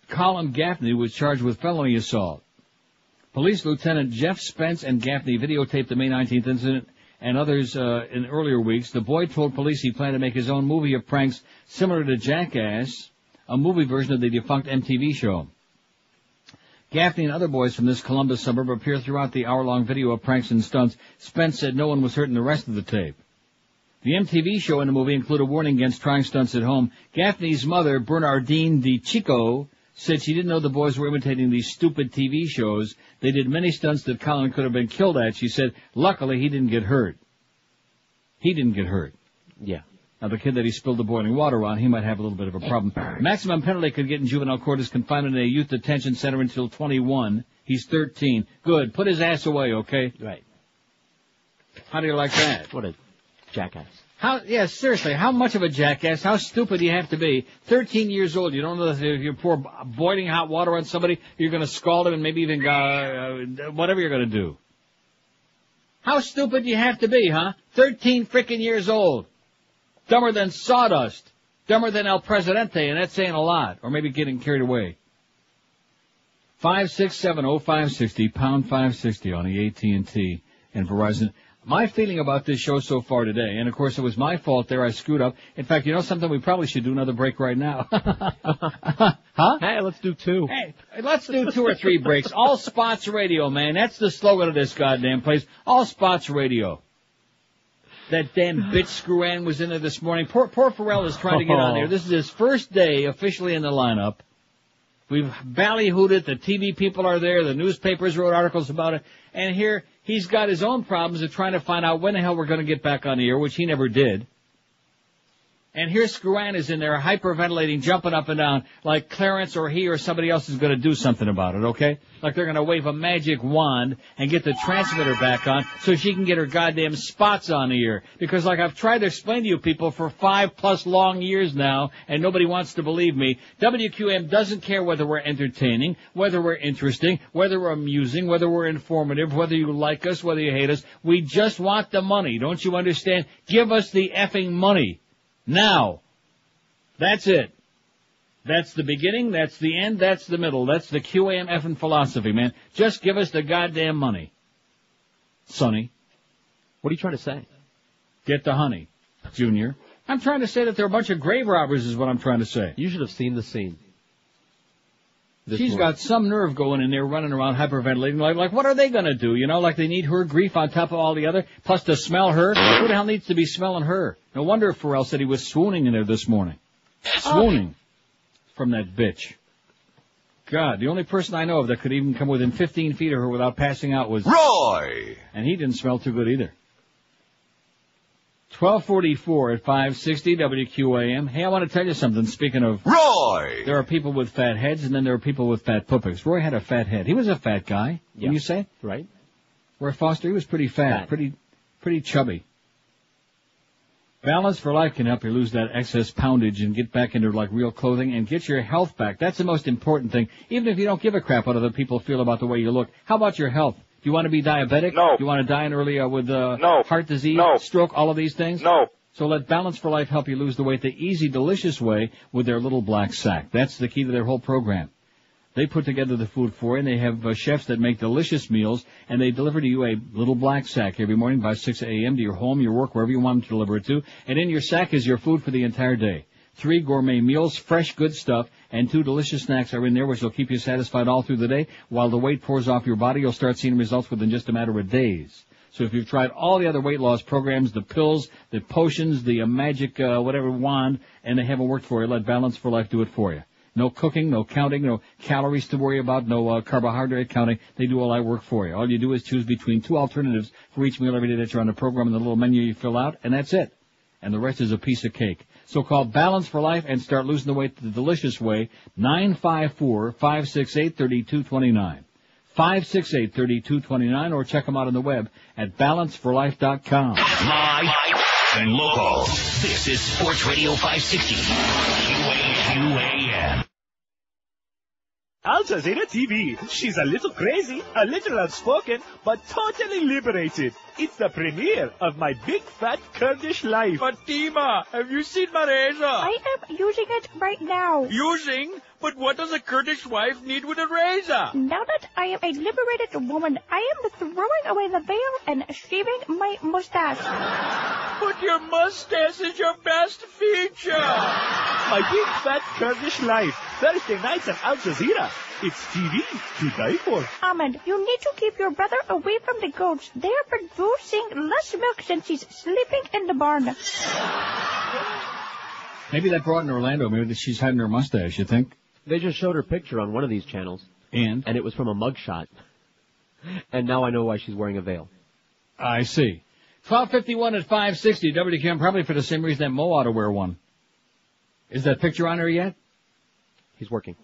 Colin Gaffney was charged with felony assault. Police Lieutenant Jeff Spence and Gaffney videotaped the May 19th incident and others in earlier weeks. The boy told police he planned to make his own movie of pranks similar to Jackass, a movie version of the defunct MTV show. Gaffney and other boys from this Columbus suburb appear throughout the hour-long video of pranks and stunts. Spence said no one was hurt in the rest of the tape. The MTV show and the movie include a warning against trying stunts at home. Gaffney's mother, Bernardine DiCicco, said she didn't know the boys were imitating these stupid TV shows. They did many stunts that Colin could have been killed at. She said, luckily he didn't get hurt. He didn't get hurt. Yeah. Now, the kid that he spilled the boiling water on, he might have a little bit of a problem. Maximum penalty could get in juvenile court is confined in a youth detention center until 21. He's 13. Good. Put his ass away, okay? Right. How do you like that? What a jackass. Yeah, seriously, how much of a jackass, how stupid do you have to be? 13 years old, you don't know that if you pour boiling hot water on somebody, you're going to scald him and maybe even, whatever you're going to do. How stupid do you have to be, huh? 13 frickin' years old. Dumber than sawdust. Dumber than El Presidente, and that's saying a lot. Or maybe getting carried away. 5670560, pound 560 on the AT&T and Verizon. My feeling about this show so far today, and of course it was my fault there, I screwed up. In fact, you know something? We probably should do another break right now. Huh? Hey, let's do 2. Hey, let's do 2 or 3 breaks. All Spots Radio, man. That's the slogan of this goddamn place. All Spots Radio. That damn bitch Screwan was in there this morning. Poor Pharrell is trying to get on there. This is his first day officially in the lineup. We've ballyhooed it. The TV people are there. The newspapers wrote articles about it. And here, he's got his own problems of trying to find out when the hell we're going to get back on the air, which he never did. And here Screwan is in there hyperventilating, jumping up and down, like Clarence or he or somebody else is going to do something about it, okay? Like they're going to wave a magic wand and get the transmitter back on so she can get her goddamn spots on the air. Because like I've tried to explain to you people for 5+ long years now, and nobody wants to believe me, WQAM doesn't care whether we're entertaining, whether we're interesting, whether we're amusing, whether we're informative, whether you like us, whether you hate us. We just want the money. Don't you understand? Give us the effing money. Now, that's it. That's the beginning, that's the end, that's the middle. That's the QAM effing philosophy, man. Just give us the goddamn money. Sonny. What are you trying to say? Get the honey, Junior. I'm trying to say that they're a bunch of grave robbers is what I'm trying to say. You should have seen the scene. She's got some nerve going in there running around hyperventilating. Like what are they going to do? You know, like they need her grief on top of all the other, plus to smell her. Who the hell needs to be smelling her? No wonder Pharrell said he was swooning in there this morning. Swooning from that bitch. God, the only person I know of that could even come within 15 feet of her without passing out was Roy. And he didn't smell too good either. 1244 at 560 WQAM. Hey, I want to tell you something. Speaking of Roy, there are people with fat heads, and then there are people with fat puppies. Roy had a fat head. He was a fat guy. Yeah. Can you say? Right. Roy Foster, he was pretty fat. Pretty chubby. Balance for Life can help you lose that excess poundage and get back into like real clothing and get your health back. That's the most important thing. Even if you don't give a crap what other people feel about the way you look. How about your health? Do you want to be diabetic? No. Do you want to die in early with no. heart disease, no. stroke, all of these things? No. So let Balance for Life help you lose the weight the easy, delicious way with their little black sack. That's the key to their whole program. They put together the food for you, and they have chefs that make delicious meals, and they deliver to you a little black sack every morning by 6 a.m. to your home, your work, wherever you want them to deliver it to. And in your sack is your food for the entire day. 3 gourmet meals, fresh, good stuff, and 2 delicious snacks are in there, which will keep you satisfied all through the day. While the weight pours off your body, you'll start seeing results within just a matter of days. So if you've tried all the other weight loss programs, the pills, the potions, the magic whatever wand, and they haven't worked for you, let Balance for Life do it for you. No cooking, no counting, no calories to worry about, no carbohydrate counting. They do all that work for you. All you do is choose between 2 alternatives for each meal every day that you're on the program and the little menu you fill out, and that's it. And the rest is a piece of cake. So call Balance for Life and start losing the weight the delicious way. 954-568-3229. 568-3229, or check them out on the web at balanceforlife.com. Live and local. This is Sports Radio 560. QAM. Al Jazeera TV. She's a little crazy, a little outspoken, but totally liberated. It's the premiere of My Big Fat Kurdish Life. Fatima, have you seen my razor? I am using it right now. Using? But what does a Kurdish wife need with a razor? Now that I am a liberated woman, I am throwing away the veil and shaving my mustache. But your mustache is your best feature. My Big Fat Kurdish Life. Thursday nights on Al Jazeera. It's TV to die for. Ahmed, you need to keep your brother away from the goats. They are producing less milk since he's sleeping in the barn. Maybe that brought in Orlando. Maybe she's hiding her mustache, you think? They just showed her picture on one of these channels. And it was from a mugshot. And now I know why she's wearing a veil. I see. 1251 at 560 WQAM, probably for the same reason that Mo ought to wear one. Is that picture on her yet? He's working.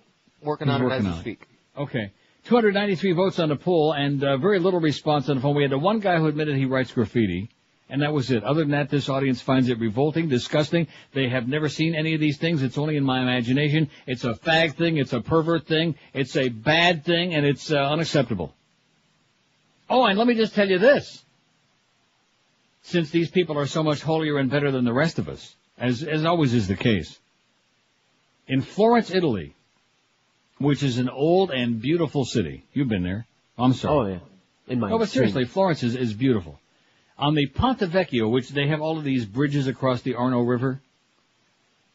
Working on it as we speak. Okay. 293 votes on the poll and very little response on the phone. We had the one guy who admitted he writes graffiti, and that was it. Other than that, this audience finds it revolting, disgusting. They have never seen any of these things. It's only in my imagination. It's a fag thing. It's a pervert thing. It's a bad thing, and it's unacceptable. Oh, and let me just tell you this. Since these people are so much holier and better than the rest of us, as always is the case, in Florence, Italy, which is an old and beautiful city. You've been there. I'm sorry. Oh, yeah. In my No, but seriously, Florence is beautiful. On the Ponte Vecchio, which they have all of these bridges across the Arno River,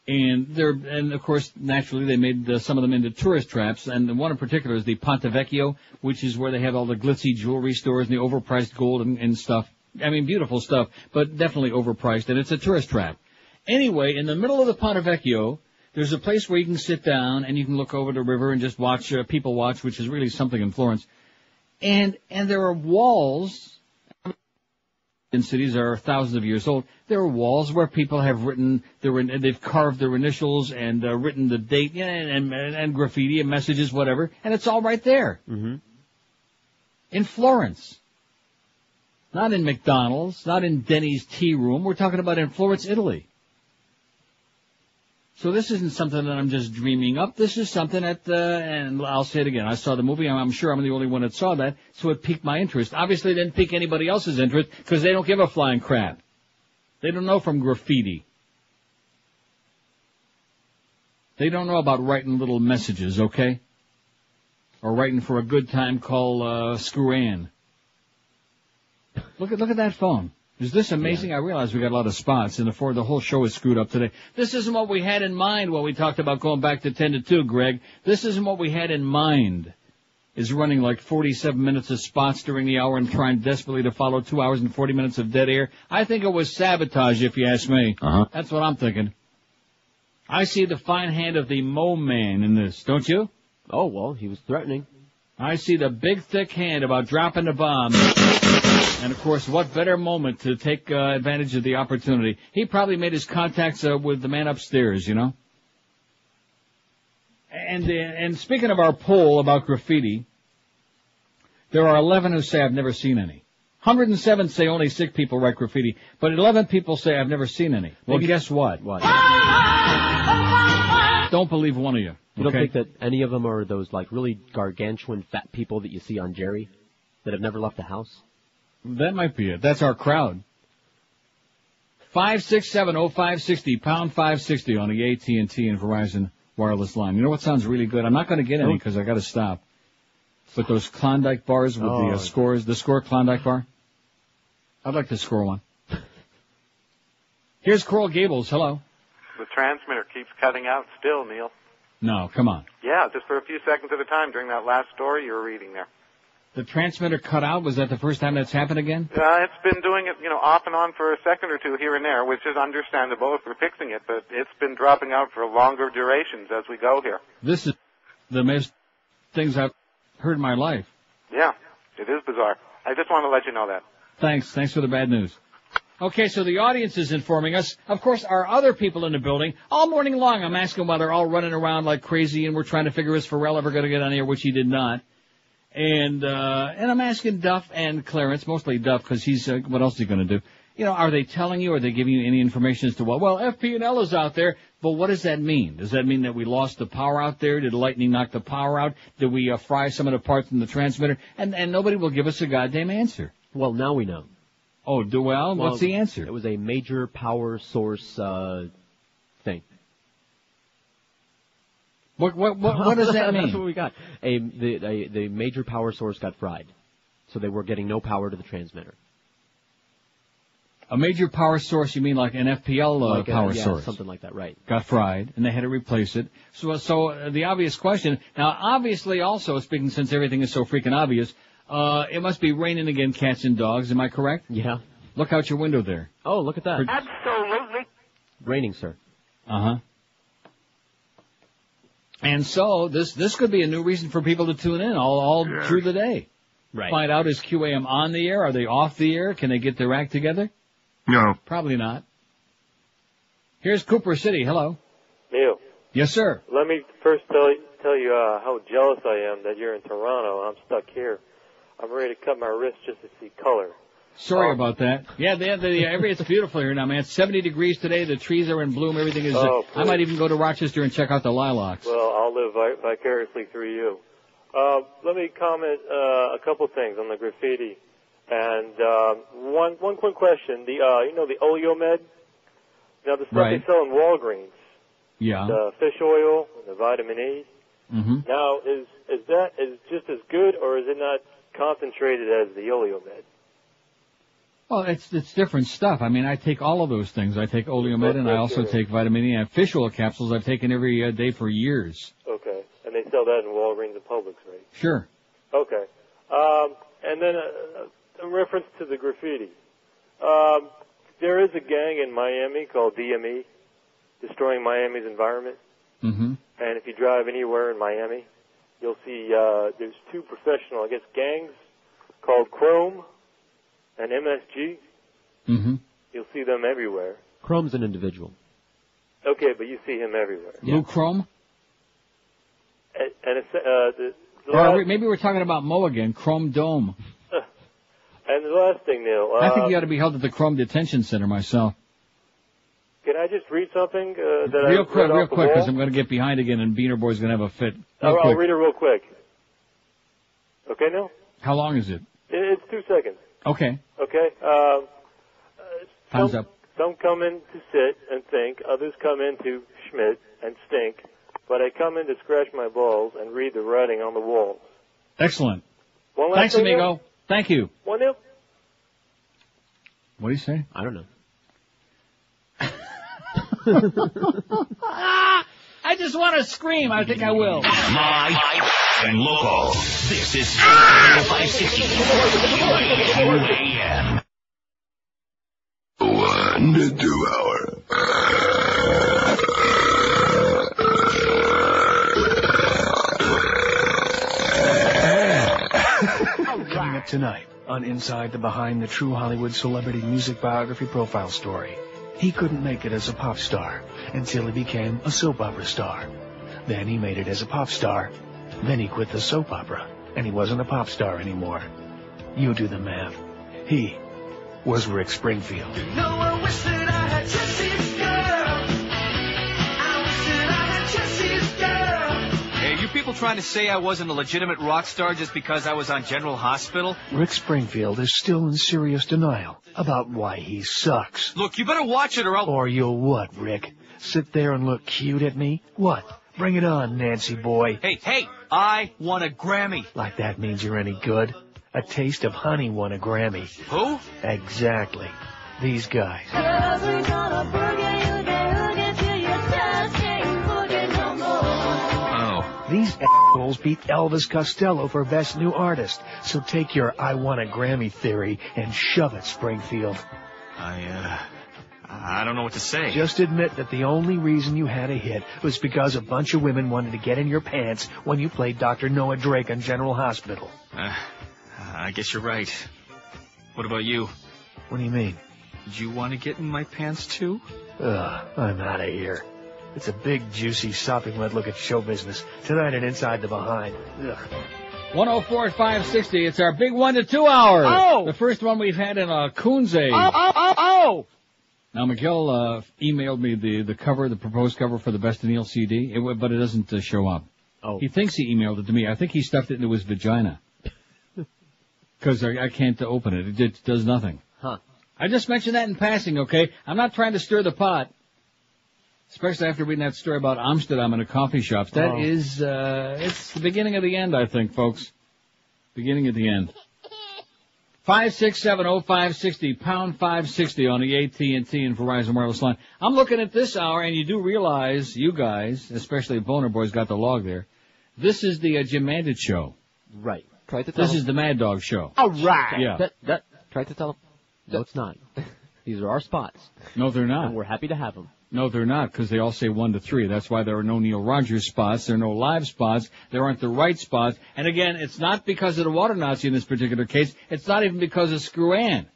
and of course, naturally, they made some of them into tourist traps, and one in particular is the Ponte Vecchio, which is where they have all the glitzy jewelry stores and the overpriced gold and stuff. I mean, beautiful stuff, but definitely overpriced, and it's a tourist trap. Anyway, in the middle of the Ponte Vecchio, there's a place where you can sit down and you can look over the river and just watch, people watch, which is really something in Florence. And there are walls, in cities are thousands of years old. There are walls where people have they've carved their initials and written the date and graffiti and messages, whatever, and it's all right there. Mm-hmm. In Florence. Not in McDonald's, not in Denny's tea room. We're talking about in Florence, Italy. So this isn't something that I'm just dreaming up. This is something that, and I'll say it again, I saw the movie, I'm sure I'm the only one that saw that, so it piqued my interest. Obviously it didn't pique anybody else's interest, because they don't give a flying crap. They don't know from graffiti. They don't know about writing little messages, okay? Or writing for a good time call, Screw Ann. Look at that phone. Is this amazing? Yeah. I realize we got a lot of spots, and the whole show is screwed up today. This isn't what we had in mind when we talked about going back to 10 to 2, Greg. This isn't what we had in mind, is running like 47 minutes of spots during the hour and trying desperately to follow 2 hours and 40 minutes of dead air. I think it was sabotage, if you ask me. Uh-huh. That's what I'm thinking. I see the fine hand of the Mo Man in this, don't you? Oh, well, he was threatening. I see the big, thick hand about dropping the bomb. And, of course, what better moment to take advantage of the opportunity? He probably made his contacts with the man upstairs, you know? And speaking of our poll about graffiti, there are 11 who say I've never seen any. 107 say only sick people write graffiti, but 11 people say I've never seen any. Well, guess what? What? Don't believe one of you. You don't think that any of them are those, like, really gargantuan fat people that you see on Jerry that have never left the house? That might be it. That's our crowd. 5670560, pound 560 on the AT&T and Verizon wireless line. You know what sounds really good? I'm not going to get any because I got to stop. But those Klondike bars with the scores, the score Klondike bar. I'd like to score one. Here's Coral Gables. Hello. The transmitter keeps cutting out still, Neil. No, come on. Yeah, just for a few seconds at a time during that last story you were reading there. The transmitter cut out? Was that the first time that's happened again? It's been doing it, off and on for a second or two here and there, which is understandable if we're fixing it, but it's been dropping out for longer durations as we go here. This is the most things I've heard in my life. Yeah, it is bizarre. I just want to let you know that. Thanks for the bad news. Okay, so the audience is informing us. Of course, our other people in the building, all morning long, I'm asking why they're all running around like crazy, and we're trying to figure is Pharrell ever going to get on here, which he did not. And I'm asking Duff and Clarence, mostly Duff, because he's, what else is he going to do? Are they telling you, are they giving you any information as to what? Well, FP&L is out there, but what does that mean? Does that mean that we lost the power out there? Did lightning knock the power out? Did we fry some of the parts in the transmitter? And nobody will give us a goddamn answer. Well, now we know. Oh, what's the answer? It was a major power source, thing. What does that mean? That's what we got. The major power source got fried. So they were getting no power to the transmitter. A major power source, you mean like an FPL power source? Something like that, right. Got fried, and they had to replace it. So the obvious question, now obviously also, speaking since everything is so freaking obvious, it must be raining again, cats and dogs, am I correct? Yeah. Look out your window there. Oh, look at that. Absolutely. Raining, sir. Uh-huh. And so, this could be a new reason for people to tune in all through the day. Right. Find out, is QAM on the air? Are they off the air? Can they get their act together? No. Probably not. Here's Cooper City. Hello. Neil. Yes, sir. Let me first tell you how jealous I am that you're in Toronto and I'm stuck here. I'm ready to cut my wrist just to see color. Sorry about that. Yeah, it's beautiful here now, man. It's 70 degrees today. The trees are in bloom. Everything is. I might even go to Rochester and check out the lilacs. Well, I'll live vicariously through you. Let me comment a couple things on the graffiti. And one quick question. The Oleomed. The stuff they sell in Walgreens. Yeah. The fish oil and the vitamin E. Mm-hmm. Now, is just as good, or is it not concentrated as the Oleomed? Well, it's different stuff. I mean, I take all of those things. I take Oleomed, and I also take vitamin E. I have fish oil capsules I've taken every day for years. Okay. And they sell that in Walgreens and Publix, right? Sure. Okay. And then a reference to the graffiti. There is a gang in Miami called DME, Destroying Miami's Environment. Mm-hmm. And if you drive anywhere in Miami, you'll see there's two professional, I guess, gangs called Chrome and MSG. Mm-hmm. You'll see them everywhere. Chrome's an individual. Okay, but you see him everywhere. Blue Chrome? And it's, Or maybe we're talking about Mo again, Chrome Dome. And the last thing, Neil. I think you ought to be held at the Chrome Detention Center myself. Can I just read something that Real I quick, read off the because wall? I'm going to get behind again, and Beaner Boy's going to have a fit. I'll read it real quick. Okay, Neil? How long is it? It's 2 seconds. Okay. Okay? Time's up. Some come in to sit and think, others come in to schmidt and stink, but I come in to scratch my balls and read the writing on the walls. Excellent. One last Thanks, thing, amigo. Neil? Thank you. 1-0. What do you say? I don't know. I just want to scream. I think I will. Live and local. This is 560 QAM. 1 to 2 hour. Coming up tonight on Inside the Behind the True Hollywood Celebrity Music Biography Profile Story. He couldn't make it as a pop star until he became a soap opera star. Then he made it as a pop star. Then he quit the soap opera, and he wasn't a pop star anymore. You do the math. He was Rick Springfield. No, I wish that I had Jesse's girl. I wish that I had Jesse's girl. Hey, you people trying to say I wasn't a legitimate rock star just because I was on General Hospital? Rick Springfield is still in serious denial about why he sucks. Look, you better watch it or I'll... Or you'll what, Rick? Sit there and look cute at me? What? Bring it on, Nancy boy. Hey, I won a Grammy. Like that means you're any good? A Taste of Honey won a Grammy. Who? Exactly. These guys. Oh. These assholes beat Elvis Costello for Best New Artist. So take your I want a Grammy theory and shove it, Springfield. I don't know what to say. Just admit that the only reason you had a hit was because a bunch of women wanted to get in your pants when you played Dr. Noah Drake on General Hospital. I guess you're right. What about you? What do you mean? Did you want to get in my pants too? I'm out of here. It's a big, juicy, sopping wet look at show business. Tonight at Inside the Behind. 104 at 560. It's our big 1 to 2 hour. Oh! The first one we've had in a Coonsay. Oh! Now, Miguel emailed me the cover, the proposed cover for the Best of Neil CD, but it doesn't show up. Oh. He thinks he emailed it to me. I think he stuffed it into his vagina. Because I can't open it. It does nothing. Huh. I just mentioned that in passing, okay? I'm not trying to stir the pot. Especially after reading that story about Amsterdam and the coffee shops. That is, it's the beginning of the end, I think, folks. Beginning of the end. 5670560, pound 560 on the AT&T and Verizon wireless line. I'm looking at this hour, and you do realize, you guys, especially Boner Boy's got the log there, this is the Jim Mandich show. Right. Try to tell This him. is the Mad Dog show. All right. Yeah. Try to tell him. No, it's not. These are our spots. No, they're not. And we're happy to have them. No, they're not, because they all say 1 to 3. That's why there are no Neil Rogers spots. There are no live spots. There aren't the right spots. And again, it's not because of the water Nazi in this particular case. It's not even because of Screw Ann.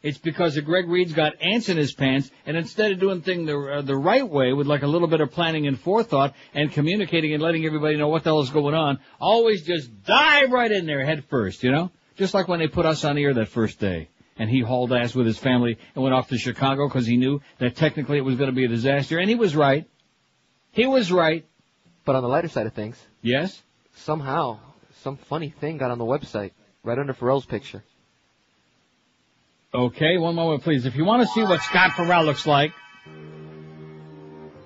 It's because of Greg Reed's got ants in his pants, and instead of doing things the right way with like a little bit of planning and forethought and communicating and letting everybody know what the hell is going on, always just dive right in there head first, you know? Just like when they put us on the air that first day. And he hauled ass with his family and went off to Chicago because he knew that technically it was going to be a disaster. And he was right. He was right. But on the lighter side of things. Yes? Somehow, some funny thing got on the website, right under Pharrell's picture. Okay, one moment, please. If you want to see what Scott Farrell looks like,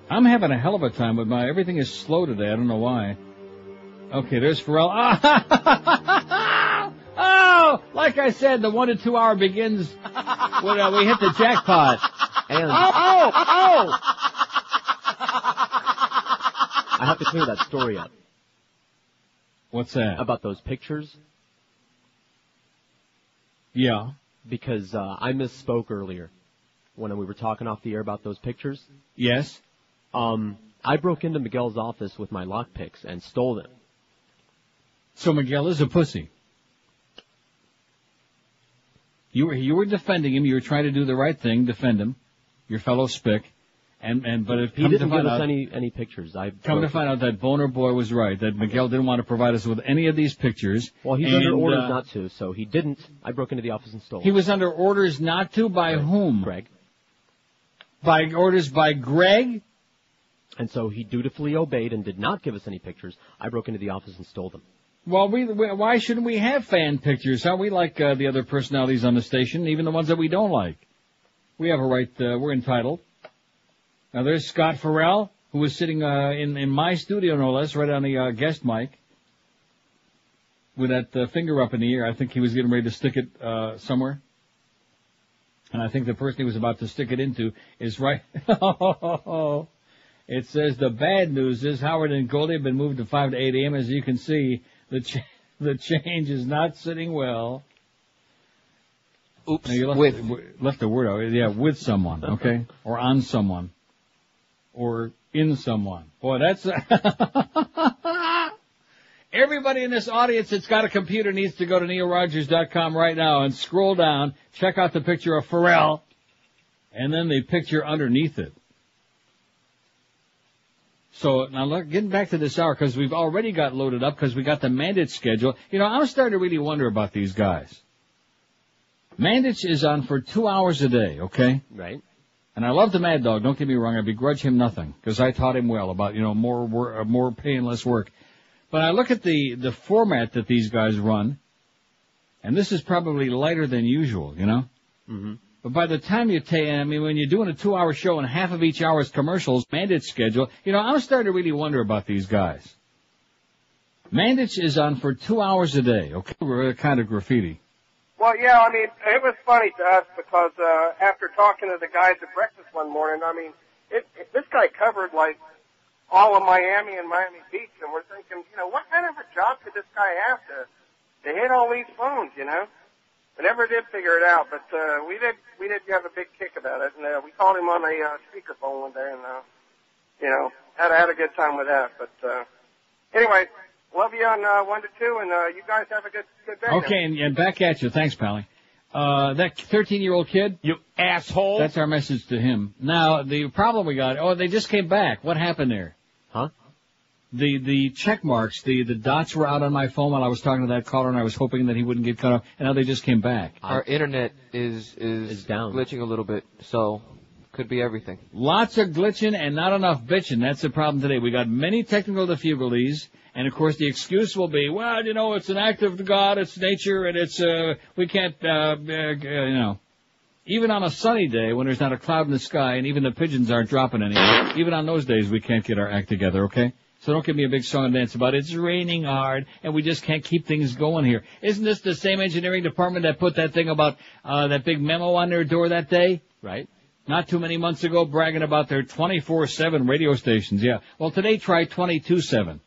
I'm having a hell of a time with everything is slow today. I don't know why. Okay, there's Farrell. Oh, like I said, the 1 to 2 hour begins Well, we hit the jackpot. And Oh! I have to clear that story up. What's that? About those pictures. Yeah. Because I misspoke earlier when we were talking off the air about those pictures. Yes. I broke into Miguel's office with my lockpicks and stole them. So Miguel is a pussy. You were defending him. You were trying to do the right thing, defend him, your fellow spick. But it He didn't give us any pictures. Come to find out that Boner Boy was right, that Miguel didn't want to provide us with any of these pictures. Well, he's under orders not to, so he didn't. I broke into the office and stole them. He was under orders not to by whom? Greg. By orders by Greg? And so he dutifully obeyed and did not give us any pictures. I broke into the office and stole them. Well, why shouldn't we have fan pictures? How we like the other personalities on the station, even the ones that we don't like. We have a right, we're entitled. Now there's Scott Farrell, who was sitting in my studio, no less, right on the guest mic, with that finger up in the air. I think he was getting ready to stick it somewhere. And I think the person he was about to stick it into is right. It says the bad news is Howard and Goldie have been moved to 5 to 8 a.m. As you can see, the change is not sitting well. Oops. Now you left the word out. Yeah, with someone, okay? Or on someone. Or in someone. Boy, that's... Everybody in this audience that's got a computer needs to go to neilrogers.com right now and scroll down, check out the picture of Pharrell, and then the picture underneath it. So, now look, getting back to this hour, because we've already got loaded up, because we got the Mandich schedule. You know, I'm starting to really wonder about these guys. Mandich is on for 2 hours a day, okay? Right. And I love the Mad Dog, don't get me wrong, I begrudge him nothing, because I taught him well about, more pay and less work. But I look at the format that these guys run, and this is probably lighter than usual, you know? Mm-hmm. But by the time when you're doing a 2-hour show and half of each hour is commercials, Mandich schedule, I'm starting to really wonder about these guys. Mandich is on for 2 hours a day, okay? We're kind of graffiti. Well, yeah, it was funny to us because after talking to the guys at breakfast one morning, this guy covered like all of Miami and Miami Beach, and we're thinking, what kind of a job could this guy have to hit all these phones, We never did figure it out, but we did have a big kick about it, and we called him on a speakerphone one day, and had a good time with that. But anyway, love you on 1 to 2, and you guys have a good day. Okay, and back at you. Thanks, Pally. That 13-year-old kid, you asshole. That's our message to him. Now, the problem we got, they just came back. What happened there? Huh? The check marks, the dots were out on my phone while I was talking to that caller, and I was hoping that he wouldn't get cut off, and now they just came back. Our internet is down, glitching a little bit, so could be everything. Lots of glitching and not enough bitching. That's the problem today. We got many technical difficulties, and of course the excuse will be, it's an act of God, it's nature, and it's we can't, even on a sunny day when there's not a cloud in the sky, and even the pigeons aren't dropping anywhere, even on those days we can't get our act together, okay? So don't give me a big song and dance about it. It's raining hard, and we just can't keep things going here. Isn't this the same engineering department that put that thing about that big memo on their door that day? Right. Not too many months ago, bragging about their 24/7 radio stations. Yeah. Well, today try 22/7.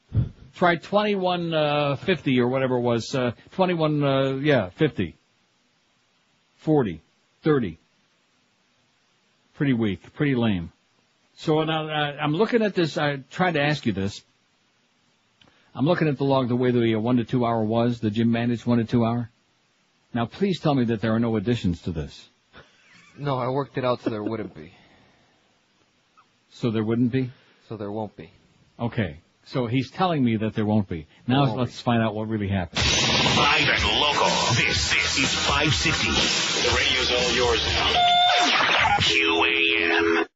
Try 2150 or whatever it was. 50, 40, 30. Pretty weak. Pretty lame. So now I'm looking at this. I tried to ask you this. I'm looking at the log the way the 1 to 2 hour was, the Jim Mandich 1 to 2 hour. Now, please tell me that there are no additions to this. No, I worked it out so there wouldn't be. So there wouldn't be? So there won't be. Okay. So he's telling me that there won't be. Now let's find out what really happened. Live and local. This is 560. The radio's all yours now. QAM.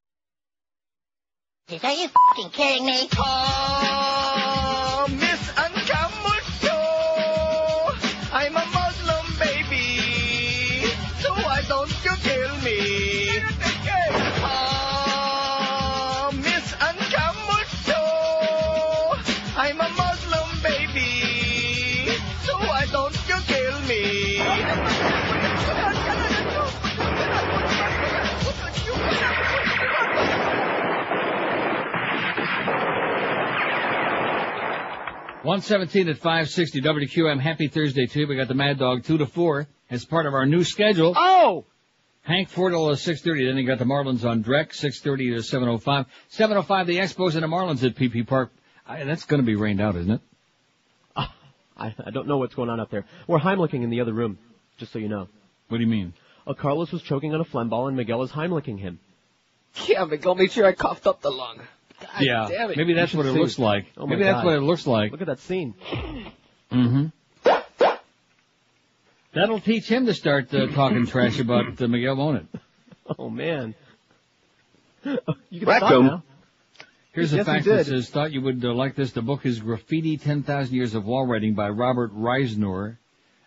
Are you f***ing kidding me? Oh, Miss Ancamucho, I'm a Muslim baby, so why don't you kill me? Oh, Miss Ancamucho, I'm a Muslim baby, so why don't you kill me? 117 at 560 WQM. Happy Thursday to you. We got the Mad Dog 2 to 4 as part of our new schedule. Oh! Hank 4 till 6:30. Then you got the Marlins on Drek 6:30 to 7:05. 7:05 the Expos and the Marlins at PP Park. That's going to be rained out, isn't it? I don't know what's going on up there. We're Heimliching in the other room, just so you know. What do you mean? Carlos was choking on a phlegm ball and Miguel is Heimliching him. Yeah, Miguel, make sure I coughed up the lung. God yeah, damn it. maybe that's what it looks like. Oh maybe my that's God. what it looks like. Look at that scene. Mm-hmm. That'll teach him to start talking trash about Miguel, won't it? Oh, man. You can Whack stop him. now. Here's Yes, a fact he that did. says, thought you would like this. The book is Graffiti, 10,000 Years of Wall Writing by Robert Reisner.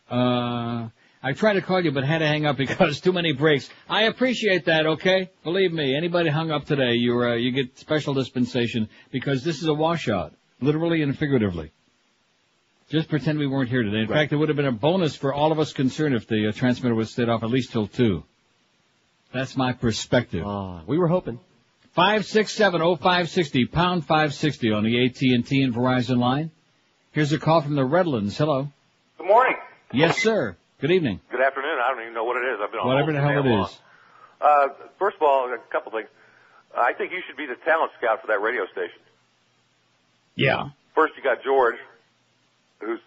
I tried to call you, but had to hang up because too many breaks. I appreciate that, okay? Believe me, anybody hung up today, you get special dispensation because this is a washout, literally and figuratively. Just pretend we weren't here today. In fact, it would have been a bonus for all of us concerned if the transmitter would have stayed off at least till 2. That's my perspective. We were hoping. 5670560, pound 560 on the AT&T and Verizon line. Here's a call from the Redlands. Hello. Good morning. Yes, sir. Good evening. Good afternoon. I don't even know what it is. I've been on Whatever the hell it is. First of all, a couple things. I think you should be the talent scout for that radio station. Yeah. First, you got George, who's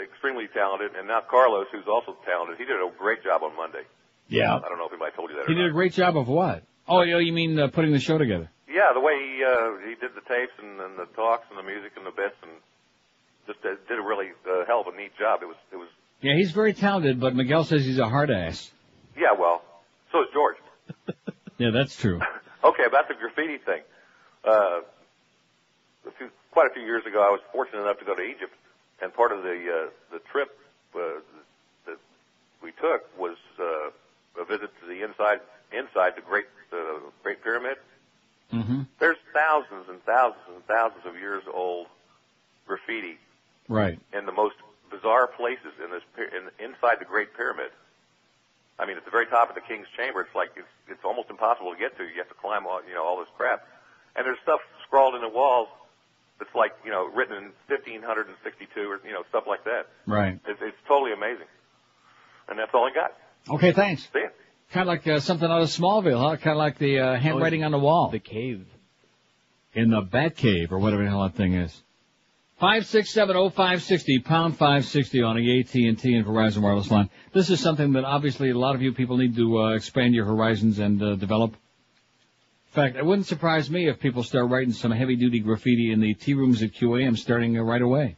extremely talented, and now Carlos, who's also talented. He did a great job on Monday. Yeah. I don't know if anybody told you that or He did a great job of what? Oh, you mean putting the show together? Yeah, the way he did the tapes and the talks and the music and the bits, and just did a really hell of a neat job. It was. Yeah, he's very talented, but Miguel says he's a hard ass. Yeah, well, so is George. Yeah, that's true. Okay, about the graffiti thing. Quite a few years ago, I was fortunate enough to go to Egypt, and part of the trip that we took was a visit to the inside the Great Pyramid. Mm-hmm. There's thousands and thousands and thousands of years old graffiti Right. in the most bizarre places inside the Great Pyramid. I mean, at the very top of the King's Chamber, it's almost impossible to get to. You have to climb all this crap, and there's stuff scrawled in the walls that's written in 1562 or stuff like that. Right. It's totally amazing, and that's all I got. Okay, thanks. See ya. Kind of like something out of Smallville, huh? Kind of like the handwriting on the wall. The cave. In the Bat Cave, or whatever the hell that thing is. 5670560, pound 560 on the AT&T and Verizon wireless line. This is something that obviously a lot of you people need to expand your horizons and develop. In fact, it wouldn't surprise me if people start writing some heavy-duty graffiti in the tea rooms at QAM starting right away.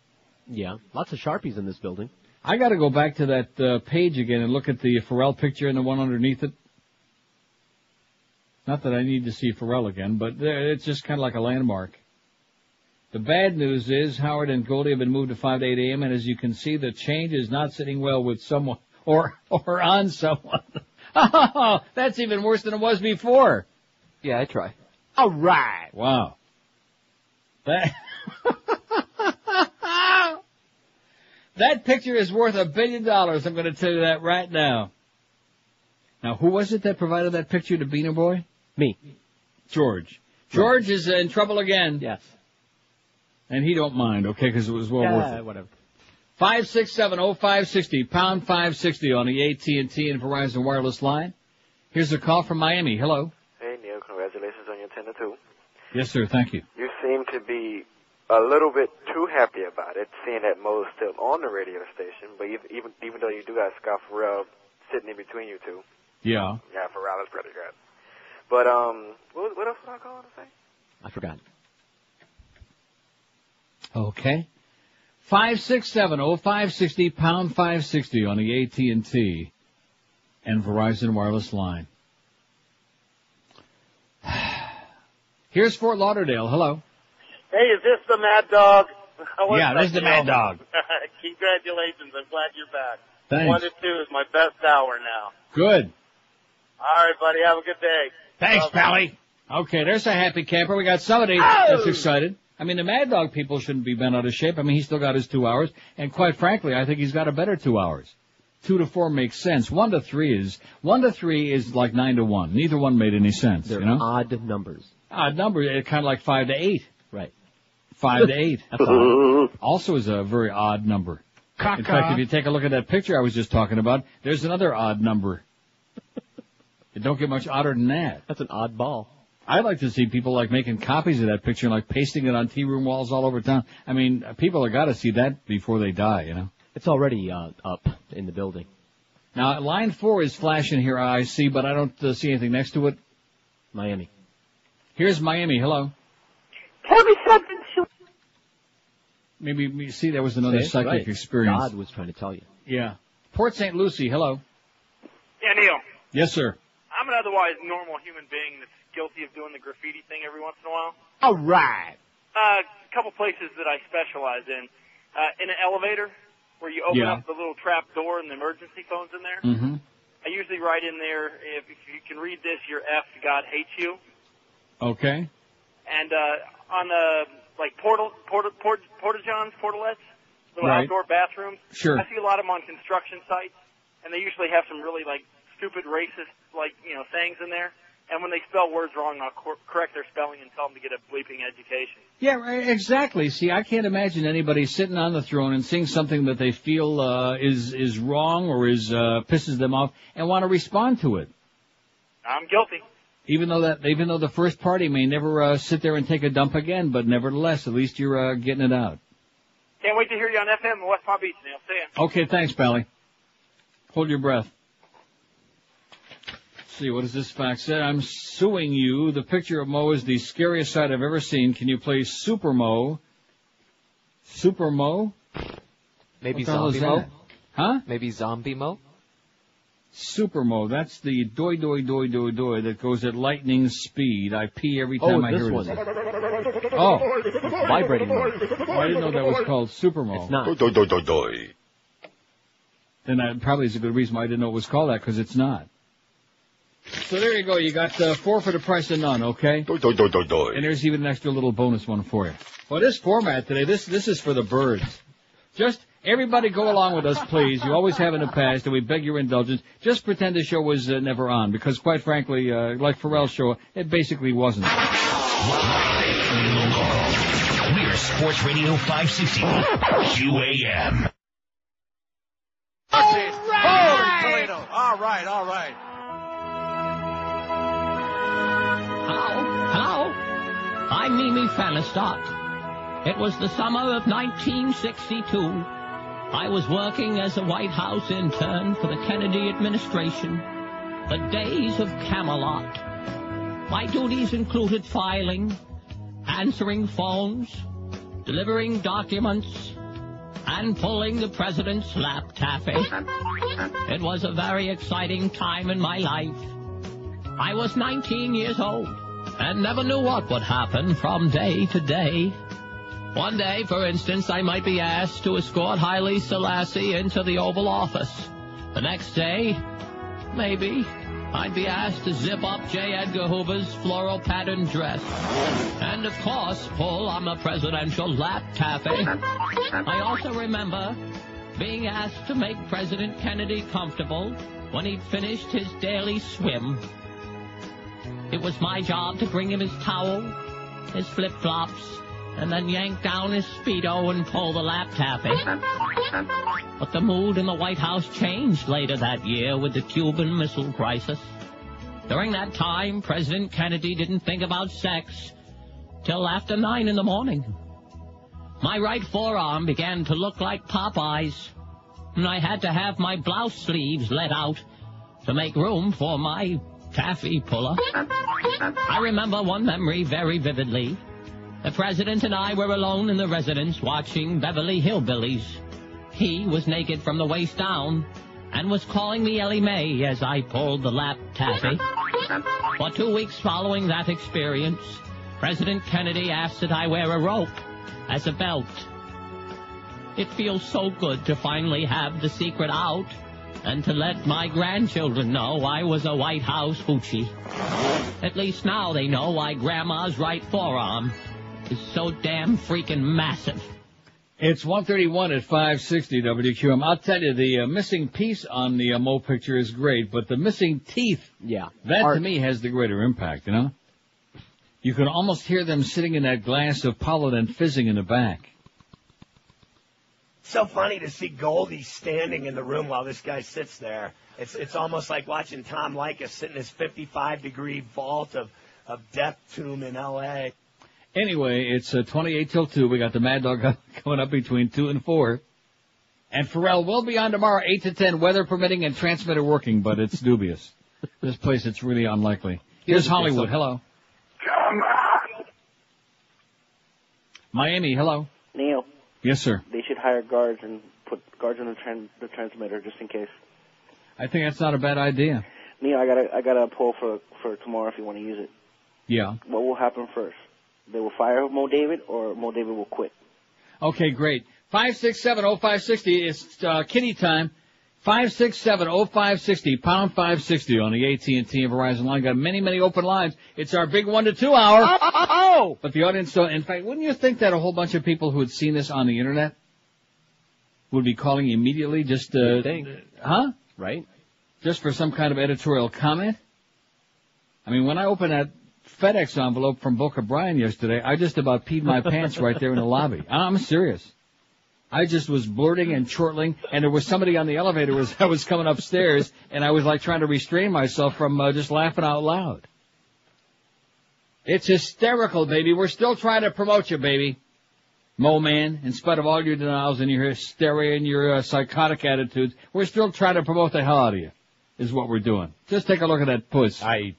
Yeah, lots of Sharpies in this building. I got to go back to that page again and look at the Pharrell picture and the one underneath it. Not that I need to see Pharrell again, but it's just kind of like a landmark. The bad news is Howard and Goldie have been moved to 5 to 8 a.m., and as you can see, the change is not sitting well with someone or on someone. Oh, that's even worse than it was before. Yeah, I try. All right. Wow. That picture is worth $1 billion. I'm going to tell you that right now. Now, who was it that provided that picture to Beaner Boy? Me. George. George is in trouble again. Yes. And he don't mind, okay, because it was well worth it. Whatever. 5670560, pound 560 on the AT&T and Verizon wireless line. Here's a call from Miami. Hello. Hey, Neil. Congratulations on your 10-2. Yes, sir. Thank you. You seem to be a little bit too happy about it, seeing that Mo's still on the radio station, but even though you do got Scott Farrell sitting in between you two. Yeah. Yeah, Farrell is pretty good. But, what else was I calling to say? I forgot. Okay. 5670560, pound 560 on the AT&T and Verizon wireless line. Here's Fort Lauderdale. Hello. Hey, is this the Mad Dog? Yeah, this is the Mad Dog. Congratulations. I'm glad you're back. Thanks. 1 to 2 is my best hour now. Good. All right, buddy. Have a good day. Thanks, Pally. Okay, there's a happy camper. We got somebody that's excited. I mean, the Mad Dog people shouldn't be bent out of shape. I mean, he's still got his 2 hours. And quite frankly, I think he's got a better 2 hours. 2 to 4 makes sense. 1 to 3 is like 9 to 1. Neither one made any sense. They're you know? odd numbers. Odd number, kind of like 5 to 8. Right. 5 to 8. That's odd. Also is a very odd number. In fact, if you take a look at that picture I was just talking about, there's another odd number. It don't get much odder than that. That's an odd ball. I'd like to see people like making copies of that picture and like pasting it on tea room walls all over town. I mean, people have got to see that before they die, you know. It's already up in the building. Now, line 4 is flashing here, I see, but I don't see anything next to it. Miami. Here's Miami. Hello. Tell me something. Maybe, see, there was another psychic experience. God was trying to tell you. Yeah. Port St. Lucie. Hello. Yeah, Neil. Yes, sir. I'm an otherwise normal human being that's guilty of doing the graffiti thing every once in a while. All right. A couple places that I specialize in. In an elevator where you open up the little trap door and the emergency phone's in there. Mm-hmm. I usually write in there, if you can read this, you're effed, God hates you. Okay. And on the like porta-johns, portalets, little outdoor bathrooms. Sure. I see a lot of them on construction sites, and they usually have some really like stupid racist sayings in there. And when they spell words wrong, I'll correct their spelling and tell them to get a bleeping education. Yeah, right, exactly. See, I can't imagine anybody sitting on the throne and saying something that they feel is wrong or pisses them off and want to respond to it. I'm guilty. Even though the first party may never sit there and take a dump again, but nevertheless, at least you're getting it out. Can't wait to hear you on FM in West Palm Beach, Neil. See ya. Okay, thanks, Pally. Hold your breath. Let's see, what does this fax say? I'm suing you. The picture of Mo is the scariest sight I've ever seen. Can you play Super Mo? Super Mo? Maybe What the hell is Zombie Mo? that? Huh? Maybe Zombie Mo? Super Mo. That's the doi that goes at lightning speed. I pee every time I hear it. Oh, vibrating Mo. Oh, I didn't know that was called Super Mo. It's not. Then that probably is a good reason why I didn't know it was called that, because it's not. So there you go. You got 4 for the price of none, okay? And there's even an extra little bonus one for you. Well, this format today, this is for the birds. Just everybody go along with us, please. You always have in the past, and we beg your indulgence. Just pretend the show was never on, because quite frankly, like Pharrell's show, it basically wasn't. We're Sports Radio 560 QAM. Holy Toledo. All right. Hello? I'm Mimi Fanistock. It was the summer of 1962. I was working as a White House intern for the Kennedy administration. The days of Camelot. My duties included filing, answering phones, delivering documents, and pulling the president's lap taffy. It was a very exciting time in my life. I was 19 years old and never knew what would happen from day to day. One day, for instance, I might be asked to escort Haile Selassie into the Oval Office. The next day, maybe, I'd be asked to zip up J. Edgar Hoover's floral patterned dress. And, of course, pull on the presidential lap taffy. I also remember being asked to make President Kennedy comfortable when he'd finished his daily swim. It was my job to bring him his towel, his flip-flops, and then yank down his Speedo and pull the lap taffy. But the mood in the White House changed later that year with the Cuban Missile Crisis. During that time, President Kennedy didn't think about sex till after 9 in the morning. My right forearm began to look like Popeye's, and I had to have my blouse sleeves let out to make room for my taffy puller. I remember one memory very vividly. The president and I were alone in the residence watching Beverly Hillbillies. He was naked from the waist down and was calling me Ellie Mae as I pulled the lap taffy. For 2 weeks following that experience, President Kennedy asked that I wear a rope as a belt. It feels so good to finally have the secret out and to let my grandchildren know I was a White House hoochie. At least now they know why Grandma's right forearm is so damn freaking massive. It's 1:31 at 560 WQM. I'll tell you, the missing piece on the Mo picture is great, but the missing teeth, that to me has the greater impact, you know? You can almost hear them sitting in that glass of Polident fizzing in the back. So funny to see Goldie standing in the room while this guy sits there. It's almost like watching Tom Leykis sit in his 55-degree vault of Death Tomb in L.A. Anyway, it's 28 till 2. We got the Mad Dog coming up between 2 and 4. And Pharrell will be on tomorrow, 8 to 10, weather permitting and transmitter working, but it's dubious. This place, it's really unlikely. Here's Hollywood. Hello. Come on. Miami. Hello. Neil. Yes, sir. They should hire guards and put guards on the transmitter just in case. I think that's not a bad idea. Neil, I got a poll for tomorrow if you want to use it. Yeah. What will happen first? They will fire Mo David, or Mo David will quit? Okay, great. 567-0560. It's kitty time. 567-0560, pound 560 on the AT&T and Verizon line. Got many, many open lines. It's our big 1 to 2 hour. Oh! But the audience don't. In fact, wouldn't you think that a whole bunch of people who had seen this on the internet would be calling immediately just huh? Right. Just for some kind of editorial comment? I mean, when I opened that FedEx envelope from Boca Brian yesterday, I just about peed my pants right there in the lobby. I'm serious. I just was blurting and chortling, and there was somebody on the elevator as I was coming upstairs, and I was like trying to restrain myself from just laughing out loud. It's hysterical, baby. We're still trying to promote you, baby. Mo man, in spite of all your denials and your hysteria and your psychotic attitudes, we're still trying to promote the hell out of you, is what we're doing. Just take a look at that puss. Right.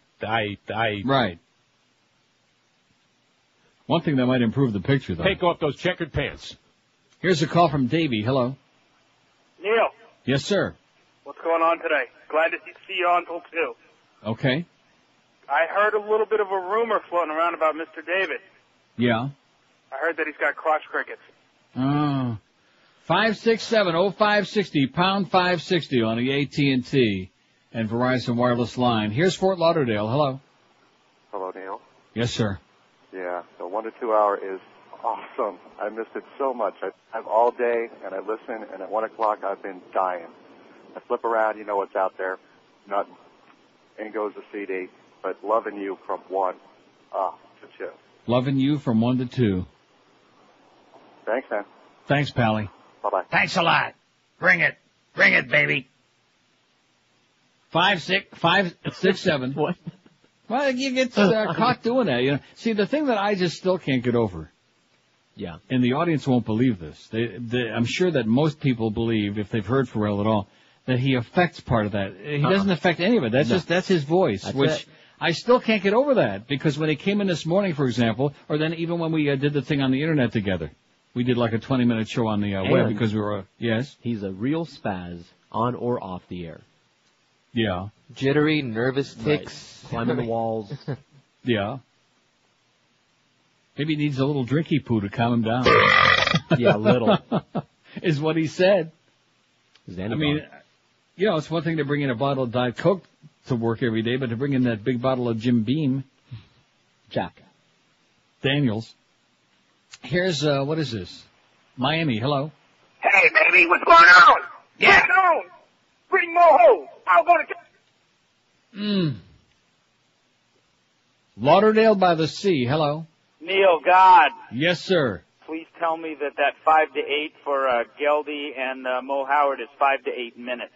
One thing that might improve the picture, though. Take off those checkered pants. Here's a call from Davey. Hello. Neil, Yes, sir. what's going on today? Glad to see you on till 2. Okay. I heard a little bit of a rumor floating around about Mr. David. Yeah. I heard that he's got crotch crickets. 567-0560, pound 560 on the AT&T and Verizon wireless line. Here's Fort Lauderdale. Hello. Hello, Neil. Yes, sir. Yeah, the 1 to 2 hour is awesome. I missed it so much. I have all day, and I listen, and at 1 o'clock I've been dying. I flip around, you know what's out there. Nothing. In goes the CD. But loving you from 1 to 2. Loving you from 1 to 2. Thanks, man. Thanks, Pally. Bye-bye. Thanks a lot. Bring it. Bring it, baby. 567. What? Well, you get caught doing that. You know. See, the thing that I just still can't get over. Yeah. And the audience won't believe this. I'm sure that most people believe, if they've heard Pharrell at all, that he affects part of that. He doesn't affect any of it. That's his voice, That's which it. I still can't get over that. Because when he came in this morning, for example, or then even when we did the thing on the internet together, we did like a 20-minute show on the web because we were, yes? He's a real spaz, on or off the air. Yeah. Jittery, nervous tics. Right. Climbing the walls. Yeah. Maybe he needs a little drinky poo to calm him down. Yeah, a little. Is what he said. Xanabon. I mean, you know, it's one thing to bring in a bottle of Diet Coke to work every day, but to bring in that big bottle of Jim Beam. Jack Daniels. Here's, what is this? Miami, hello. Hey, baby, what's going on? Yeah. What's going on? Bring more hoes. I'm going to... Lauderdale by the Sea, hello. Neil, God, Yes, sir. please tell me that 5 to 8 for Geldy and Mo Howard is 5 to 8 minutes.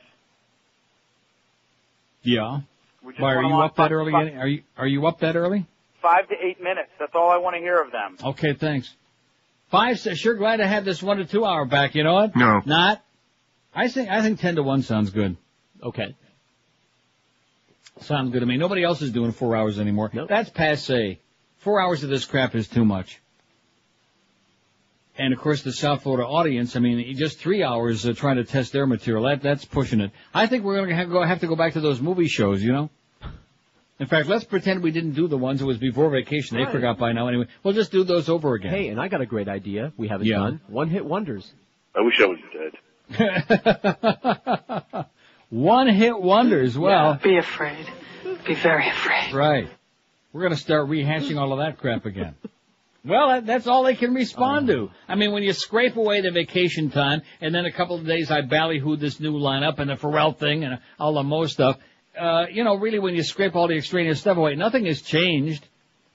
Yeah. We just Why, are want you them on up that early? Are you up that early? 5 to 8 minutes. That's all I want to hear of them. Okay, thanks. Sure glad to have this 1 to 2 hour back. You know what? No. Not? I think 10 to 1 sounds good. Okay. Sounds good to me. Nobody else is doing 4 hours anymore. Nope. That's passe. 4 hours of this crap is too much. And of course the South Florida audience, I mean, just 3 hours trying to test their material, that's pushing it. I think we're going to have to go back to those movie shows, you know? In fact, let's pretend we didn't do the ones that was before vacation. They Right. forgot by now anyway. We'll just do those over again. Hey, and I got a great idea we haven't Yeah. done. One-hit wonders. I wish I was dead. One-hit wonders. Well, Be afraid. Be very afraid. right. We're going to start rehashing all of that crap again. Well, that's all they can respond to. I mean, when you scrape away the vacation time, and then a couple of days I ballyhooed this new lineup and the Pharrell thing and all the Mo stuff, you know, really when you scrape all the extraneous stuff away, nothing has changed.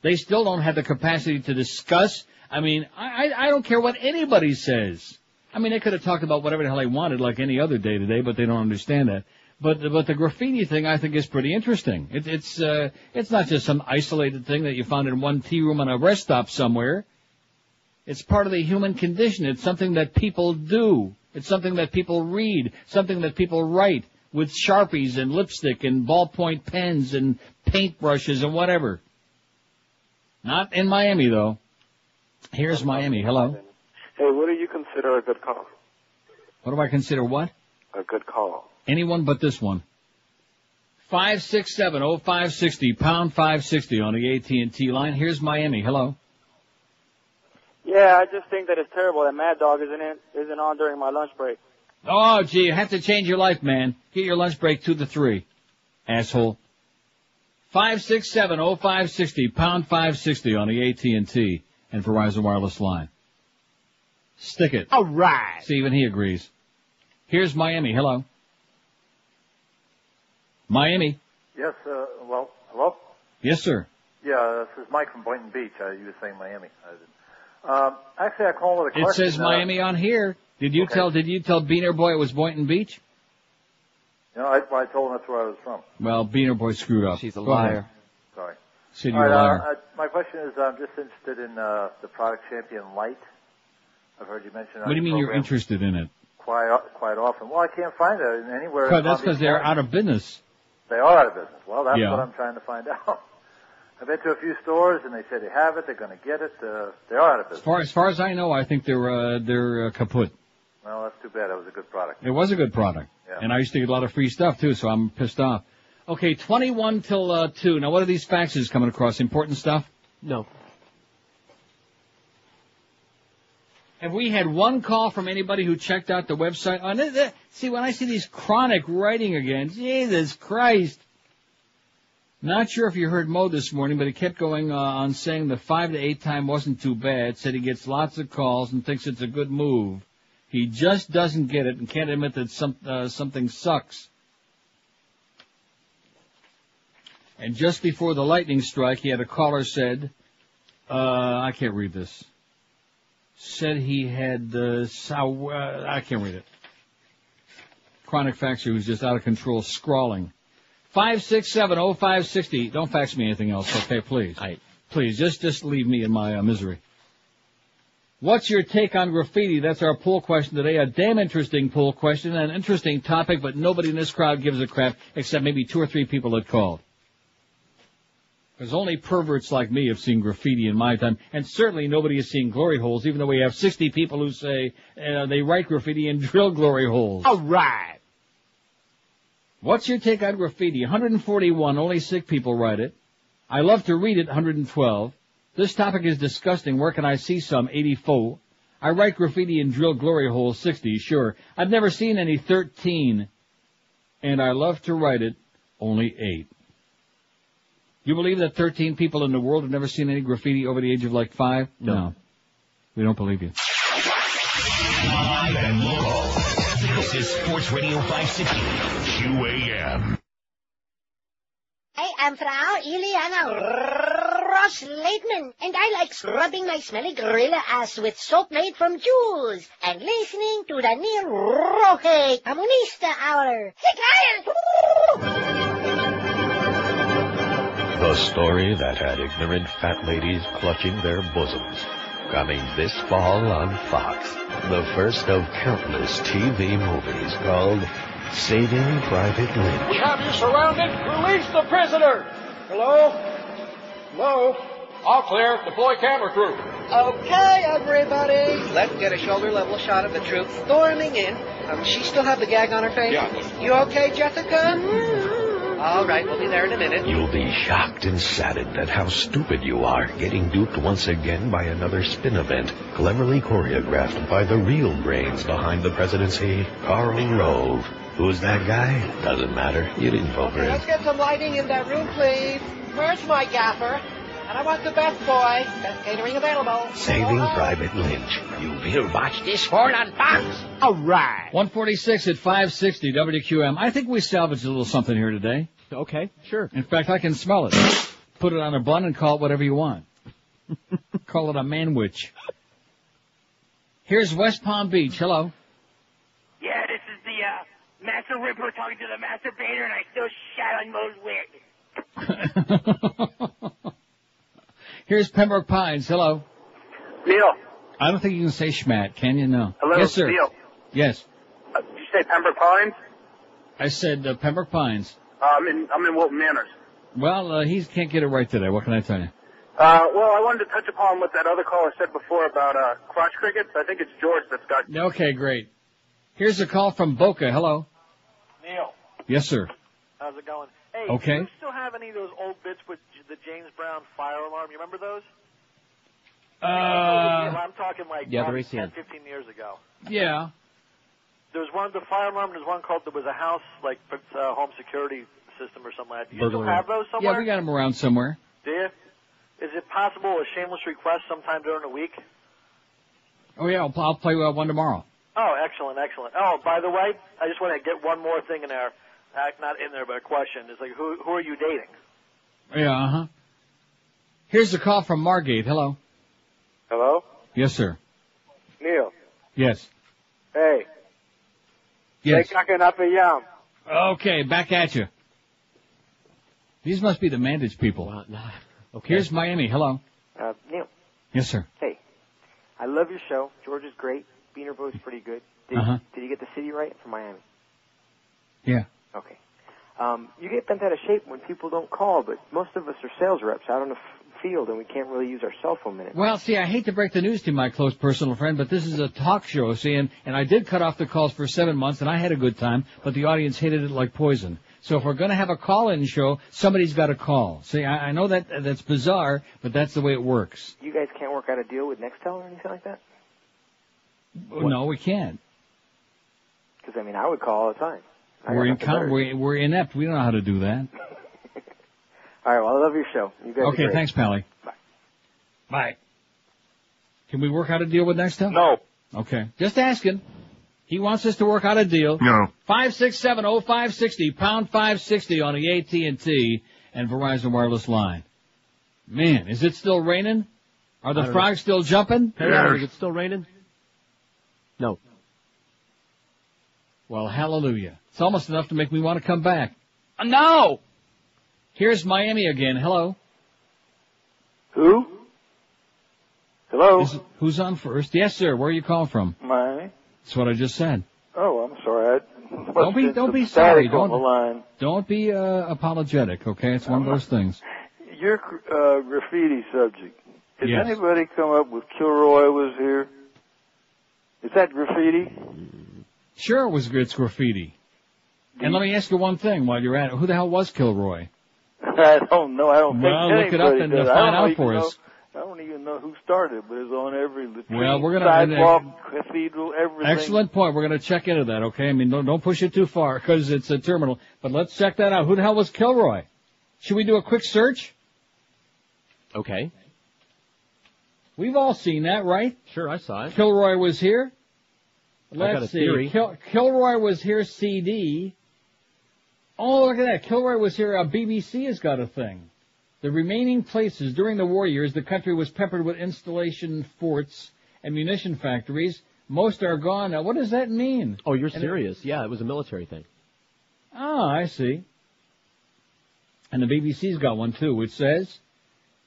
They still don't have the capacity to discuss. I mean, I don't care what anybody says. I mean, they could have talked about whatever the hell they wanted like any other day today, but they don't understand that. But the graffiti thing I think is pretty interesting. It's not just some isolated thing that you found in one tea room on a rest stop somewhere. It's part of the human condition. It's something that people do. It's something that people read, something that people write with Sharpies and lipstick and ballpoint pens and paintbrushes and whatever. Not in Miami, though. Here's Miami. Hello. Hey, what do you consider a good call? What do I consider what? A good call. Anyone but this one. 567-0560, pound 560 on the AT&T line. Here's Miami. Hello. Yeah, I just think that it's terrible that Mad Dog isn't on during my lunch break. Oh, gee, you have to change your life, man. Get your lunch break 2 to 3, asshole. 567-0560, pound 560 on the AT&T and Verizon Wireless line. Stick it. All right. See, even he agrees. Here's Miami. Hello. Miami. Yes, hello? Yes, sir. Yeah, this is Mike from Boynton Beach. You were saying Miami. Actually, I called with a question. It says Miami on here. Did you tell Beaner Boy it was Boynton Beach? No, I told him that's where I was from. Well, Beaner Boy screwed up. She's a liar. Sorry. Sid, you're a liar. My question is, I'm just interested in the Product Champion Light. I've heard you mention it. What do you mean you're interested in it? Quite often. Well, I can't find it anywhere. That's because they're out of business. They are out of business. Well, that's Yeah. what I'm trying to find out. I've been to a few stores, and they say they have it. They're going to get it. They are out of business. As far as I know, I think they're kaput. Well, that's too bad. That was a good product. It was a good product. Yeah. And I used to get a lot of free stuff, too, so I'm pissed off. Okay, 21 till 2. Now, what are these faxes coming across? Important stuff? No. Have we had one call from anybody who checked out the website? See, when I see these chronic writing again, Jesus Christ. Not sure if you heard Mo this morning, but he kept going on saying the 5 to 8 time wasn't too bad, said he gets lots of calls and thinks it's a good move. He just doesn't get it and can't admit that something sucks. And just before the lightning strike, he had a caller said, I can't read this. Said he had, I can't read it. Chronic faxer who's just out of control scrawling. 567-0560. Don't fax me anything else, okay, please. Please, just leave me in my misery. What's your take on graffiti? That's our poll question today. A damn interesting poll question, an interesting topic, but nobody in this crowd gives a crap except maybe 2 or 3 people that called. Because only perverts like me have seen graffiti in my time, and certainly nobody has seen glory holes, even though we have 60 people who say they write graffiti and drill glory holes. All right. What's your take on graffiti? 141, only sick people write it. I love to read it, 112. This topic is disgusting. Where can I see some? 84. I write graffiti and drill glory holes, 60, sure. I've never seen any, 13. And I love to write it, only 8. You believe that 13 people in the world have never seen any graffiti over the age of like 5? No. We don't believe you. Live and local. This is Sports Radio 560, QAM. I am Frau Iliana Ross-Leitman, and I like scrubbing my smelly gorilla ass with soap made from jewels and listening to the Neil Roque Comunista Hour. The story that had ignorant fat ladies clutching their bosoms. Coming this fall on Fox. The first of countless TV movies called Saving Private Lynch. We have you surrounded. Release the prisoner. Hello? Hello? All clear. Deploy camera crew. Okay, everybody. Let's get a shoulder-level shot of the troop storming in. She still have the gag on her face? Yeah. You okay, Jessica? All right, we'll be there in a minute. You'll be shocked and saddened at how stupid you are, getting duped once again by another spin event, cleverly choreographed by the real brains behind the presidency, Karl Rove. Who's that guy? Doesn't matter. You didn't vote for him. Let's get some lighting in that room, please. Where's my gaffer? And I want the best boy. Best catering available. Saving Private Lynch. You will watch this fall on Fox. All right. 146 at 560 WQM. I think we salvaged a little something here today. Okay, sure. In fact, I can smell it. Put it on a bun and call it whatever you want. Call it a manwich. Here's West Palm Beach. Hello. Yeah, this is the Master Ripper talking to the masturbator, and I still shat on Mo's wig. Here's Pembroke Pines. Hello. Neil. I don't think you can say schmat, can you? No. Hello, yes, sir. Neil. Yes. Did you say Pembroke Pines? I said Pembroke Pines. I'm in Wilton Manors. Well, he can't get it right today. What can I tell you? Well, I wanted to touch upon what that other caller said before about crotch crickets. I think it's George that's got... Okay, great. Here's a call from Boca. Hello. Neil. Yes, sir. How's it going? Hey, Okay. do you still have any of those old bits with the James Brown fire alarm? You remember those? I'm talking like probably 10, 15 years ago. Yeah. There's one, the fire alarm, there's one called, there was a house, like, home security system or something like that. Do you still have those somewhere? Yeah, we got them around somewhere. Do you? Is it possible, a shameless request, sometime during the week? Oh, yeah, I'll play one tomorrow. Oh, excellent, excellent. Oh, by the way, I just want to get one more thing in there. Not in there, but a question. It's like, who are you dating? Yeah, uh-huh. Here's a call from Margate. Hello. Hello? Yes, sir. Neil. Yes. Hey. Yes. Hey, Kakanapayam. Okay, back at you. These must be the Mandage people. Okay. Here's Miami. Hello. Neil. Yes, sir. Hey. I love your show. George is great. Beaner Bo's pretty good. Did you get the city right for Miami? Yeah. Okay. You get bent out of shape when people don't call, but most of us are sales reps out on the field, and we can't really use our cell phone minutes. Well, see, I hate to break the news to you, my close personal friend, but this is a talk show, see, and I did cut off the calls for 7 months, and I had a good time, but the audience hated it like poison. So if we're going to have a call-in show, somebody's got to call. See, I know that's bizarre, but that's the way it works. You guys can't work out a deal with Nextel or anything like that? No, we can't. Because, I mean, I would call all the time. We're inept. We don't know how to do that. All right, well, I love your show. You guys are Okay, great. thanks, Pally. Bye. Bye. Can we work out a deal with Nextel? No. Okay. Just asking. He wants us to work out a deal. No. 5670560, pound 560 on the AT&T and Verizon wireless line. Man, is it still raining? Are the frogs still jumping? Hey, is it still raining? No. Well, hallelujah. It's almost enough to make me want to come back. No! Here's Miami again. Hello. Who? Hello? Who's on first? Yes, sir. Where are you calling from? Miami. That's what I just said. Oh, I'm sorry. Don't be sorry. Line. Don't be apologetic, okay? It's one of those things. Your graffiti subject. Has Yes. anybody come up with Kilroy was here? Is that graffiti? Sure, it's graffiti. And let me ask you one thing while you're at it. Who the hell was Kilroy? I don't know. I don't Well, think look it up anybody and does. find out for us. I don't even know who started, but it's on every Well, we're gonna sidewalk, cathedral, everything. Excellent point. We're going to check into that, okay? I mean, don't push it too far because it's a terminal. But let's check that out. Who the hell was Kilroy? Should we do a quick search? Okay. We've all seen that, right? Sure, I saw it. Kilroy was here. I got a Let's see. theory. Kilroy was here, CD. Oh, look at that. Kilroy was here. BBC has got a thing. The remaining places during the war years, the country was peppered with installation forts and munition factories. Most are gone now. What does that mean? Oh, you're serious? Yeah, it was a military thing. Oh, I see. And the BBC's got one too, which says,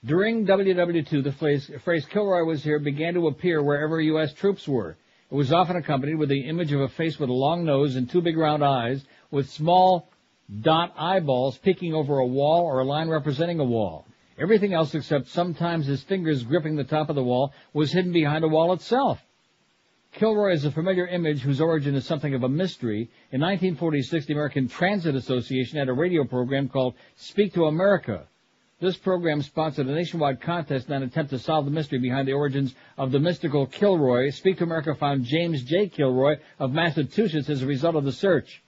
during WW2, the phrase Kilroy was here began to appear wherever U.S. troops were. It was often accompanied with the image of a face with a long nose and two big round eyes with small dot eyeballs peeking over a wall or a line representing a wall. Everything else, except sometimes his fingers gripping the top of the wall, was hidden behind the wall itself. Kilroy is a familiar image whose origin is something of a mystery. In 1946, the American Transit Association had a radio program called Speak to America. This program sponsored a nationwide contest in an attempt to solve the mystery behind the origins of the mystical Kilroy. Speak to America found James J. Kilroy of Massachusetts as a result of the search.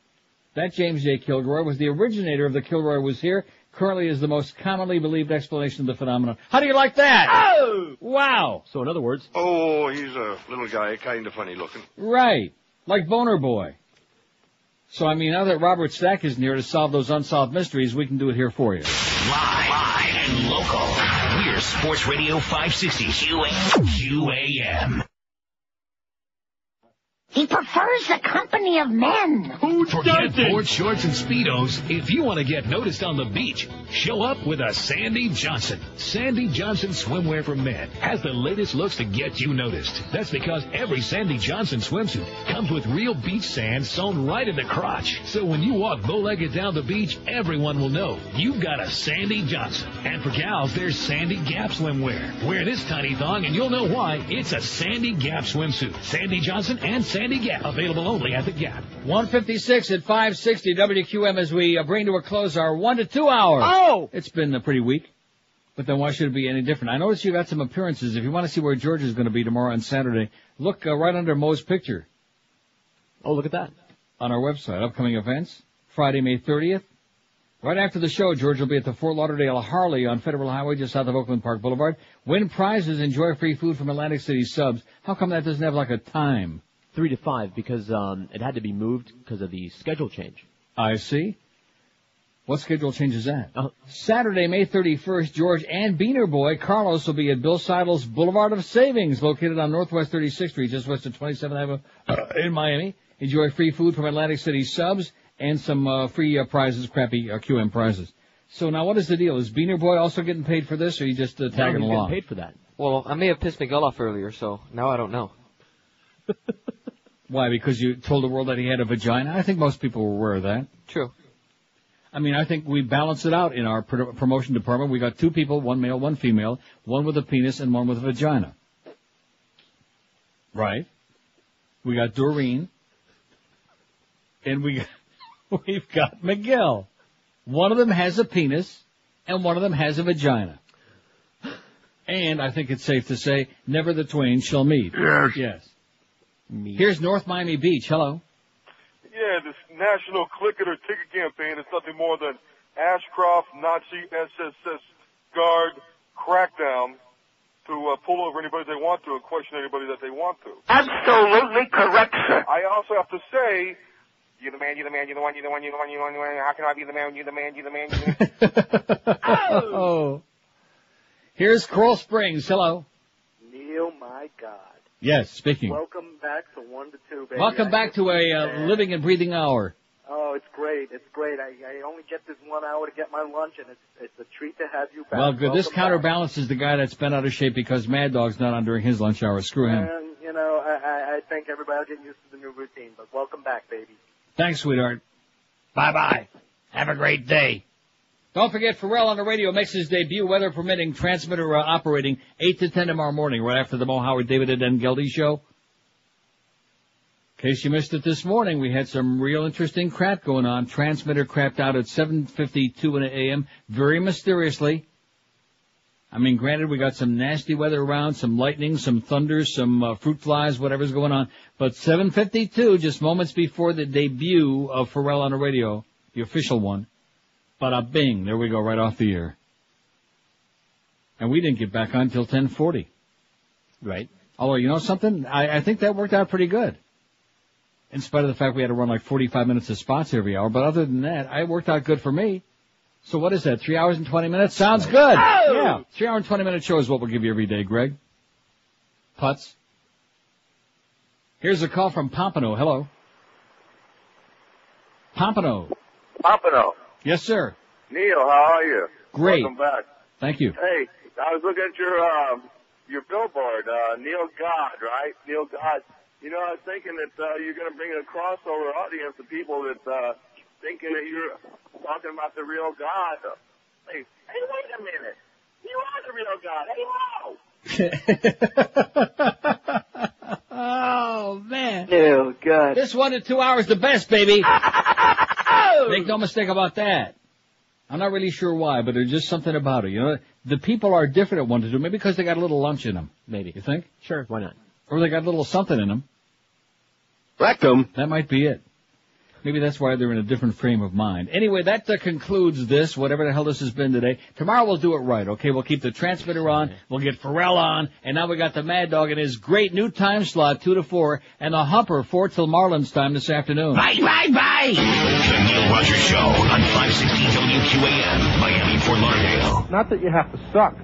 That James J. Kilroy was the originator of the Kilroy was here, currently is the most commonly believed explanation of the phenomenon. How do you like that? Oh! Wow! So in other words... Oh, he's a little guy, kind of funny looking. Right. Like Boner Boy. So, I mean, now that Robert Stack isn't here to solve those unsolved mysteries, we can do it here for you. Live and local. We're Sports Radio 560 QAM. He prefers the company of men. Forget board shorts and Speedos. If you want to get noticed on the beach, show up with a Sandy Johnson. Sandy Johnson swimwear for men has the latest looks to get you noticed. That's because every Sandy Johnson swimsuit comes with real beach sand sewn right in the crotch. So when you walk bow-legged down the beach, everyone will know you've got a Sandy Johnson. And for gals, there's Sandy Gap swimwear. Wear this tiny thong and you'll know why. It's a Sandy Gap swimsuit. Sandy Johnson and Sandy Gap, available only at the Gap. 156 at 560 WQM as we bring to a close our 1 to 2 hour. Oh! It's been a pretty week, but then why should it be any different? I noticed you got some appearances. If you want to see where George is going to be tomorrow and Saturday, look right under Mo's picture. Oh, look at that. On our website, upcoming events, Friday, May 30th. Right after the show, George will be at the Fort Lauderdale Harley on Federal Highway just south of Oakland Park Boulevard. Win prizes, enjoy free food from Atlantic City Subs. How come that doesn't have like a time? 3 to 5 because it had to be moved because of the schedule change. I see. What schedule change is that? Saturday, May 31st, George and Beaner Boy Carlos will be at Bill Seidel's Boulevard of Savings, located on Northwest 36th Street, just west of 27th Avenue in Miami. Enjoy free food from Atlantic City Subs and some free prizes, crappy QM prizes. So now what is the deal? Is Beaner Boy also getting paid for this, or are you just tagging he's along? Getting paid for that. Well, I may have pissed Miguel off earlier, so now I don't know. Why? Because you told the world that he had a vagina? I think most people were aware of that. True. I mean, I think we balance it out in our promotion department. We got 2 people, 1 male, 1 female, 1 with a penis and 1 with a vagina. Right? We got Doreen. And we've got Miguel. One of them has a penis and one of them has a vagina. And I think it's safe to say, never the twain shall meet. Yes. Here's North Miami Beach. Hello. Yeah, this National Click It or Ticket campaign is nothing more than Ashcroft Nazi SSS Guard crackdown to pull over anybody they want to and question anybody that they want to. Absolutely correct, sir. I also have to say, you're the man, you're the man, you're the one, you're the one, you're the one, you're the one, you're the one. How can I be the man, you're the man, you're the man, you're the man? Oh. Here's Coral Springs. Hello. Neil, my God. Yes, speaking. Welcome back to 1 to 2, baby. Welcome back to a living and breathing hour. Oh, it's great. It's great. I only get this 1 hour to get my lunch, and it's a treat to have you back. Well, good. This Welcome counterbalances the guy that's been out of shape because Mad Dog's not on during his lunch hour. Screw him. And, you know, I think everybody will get used to the new routine, but welcome back, baby. Thanks, sweetheart. Bye-bye. Have a great day. Don't forget, Pharrell on the radio makes his debut, weather permitting, transmitter operating, 8 to 10 tomorrow morning, right after the Mo Howard, David and Geldy show. In case you missed it this morning, we had some real interesting crap going on. Transmitter crapped out at 7:52 in the a.m., very mysteriously. I mean, granted, we got some nasty weather around, some lightning, some thunder, some fruit flies, whatever's going on. But 7:52, just moments before the debut of Pharrell on the radio, the official one, bada bing, there we go, right off the air. And we didn't get back on until 10:40. Right. Although, you know something? I think that worked out pretty good. In spite of the fact we had to run like 45 minutes of spots every hour. But other than that, it worked out good for me. So what is that, 3 hours and 20 minutes? Sounds good. Oh! Yeah, 3 hour and 20 minute show is what we'll give you every day, Greg. Putz. Here's a call from Pompano. Hello. Pompano. Pompano. Yes, sir. Neil, how are you? Great. Welcome back. Thank you. Hey, I was looking at your billboard, Neil God, right? Neil God. You know, I was thinking that you're going to bring a crossover audience of people that thinking that you're talking about the real God. Hey, wait a minute. You are the real God. Hey, wow. Oh, man. Oh, God. This 1 to 2 hours the best, baby. Make no mistake about that. I'm not really sure why, but there's just something about it. You know, the people are different at 1 to 2, maybe because they got a little lunch in them. Maybe. You think? Sure, why not? Or they got a little something in them. Rectum. That might be it. Maybe that's why they're in a different frame of mind. Anyway, that concludes this, whatever the hell this has been today. Tomorrow we'll do it right, okay? We'll keep the transmitter on, we'll get Pharrell on, and now we got the Mad Dog in his great new time slot, 2 to 4, and the Humper, 4 till Marlin's time this afternoon. Bye, bye, bye! The Neil Rogers Show on 560 WQAM, Miami, Fort Lauderdale. Not that you have to suck.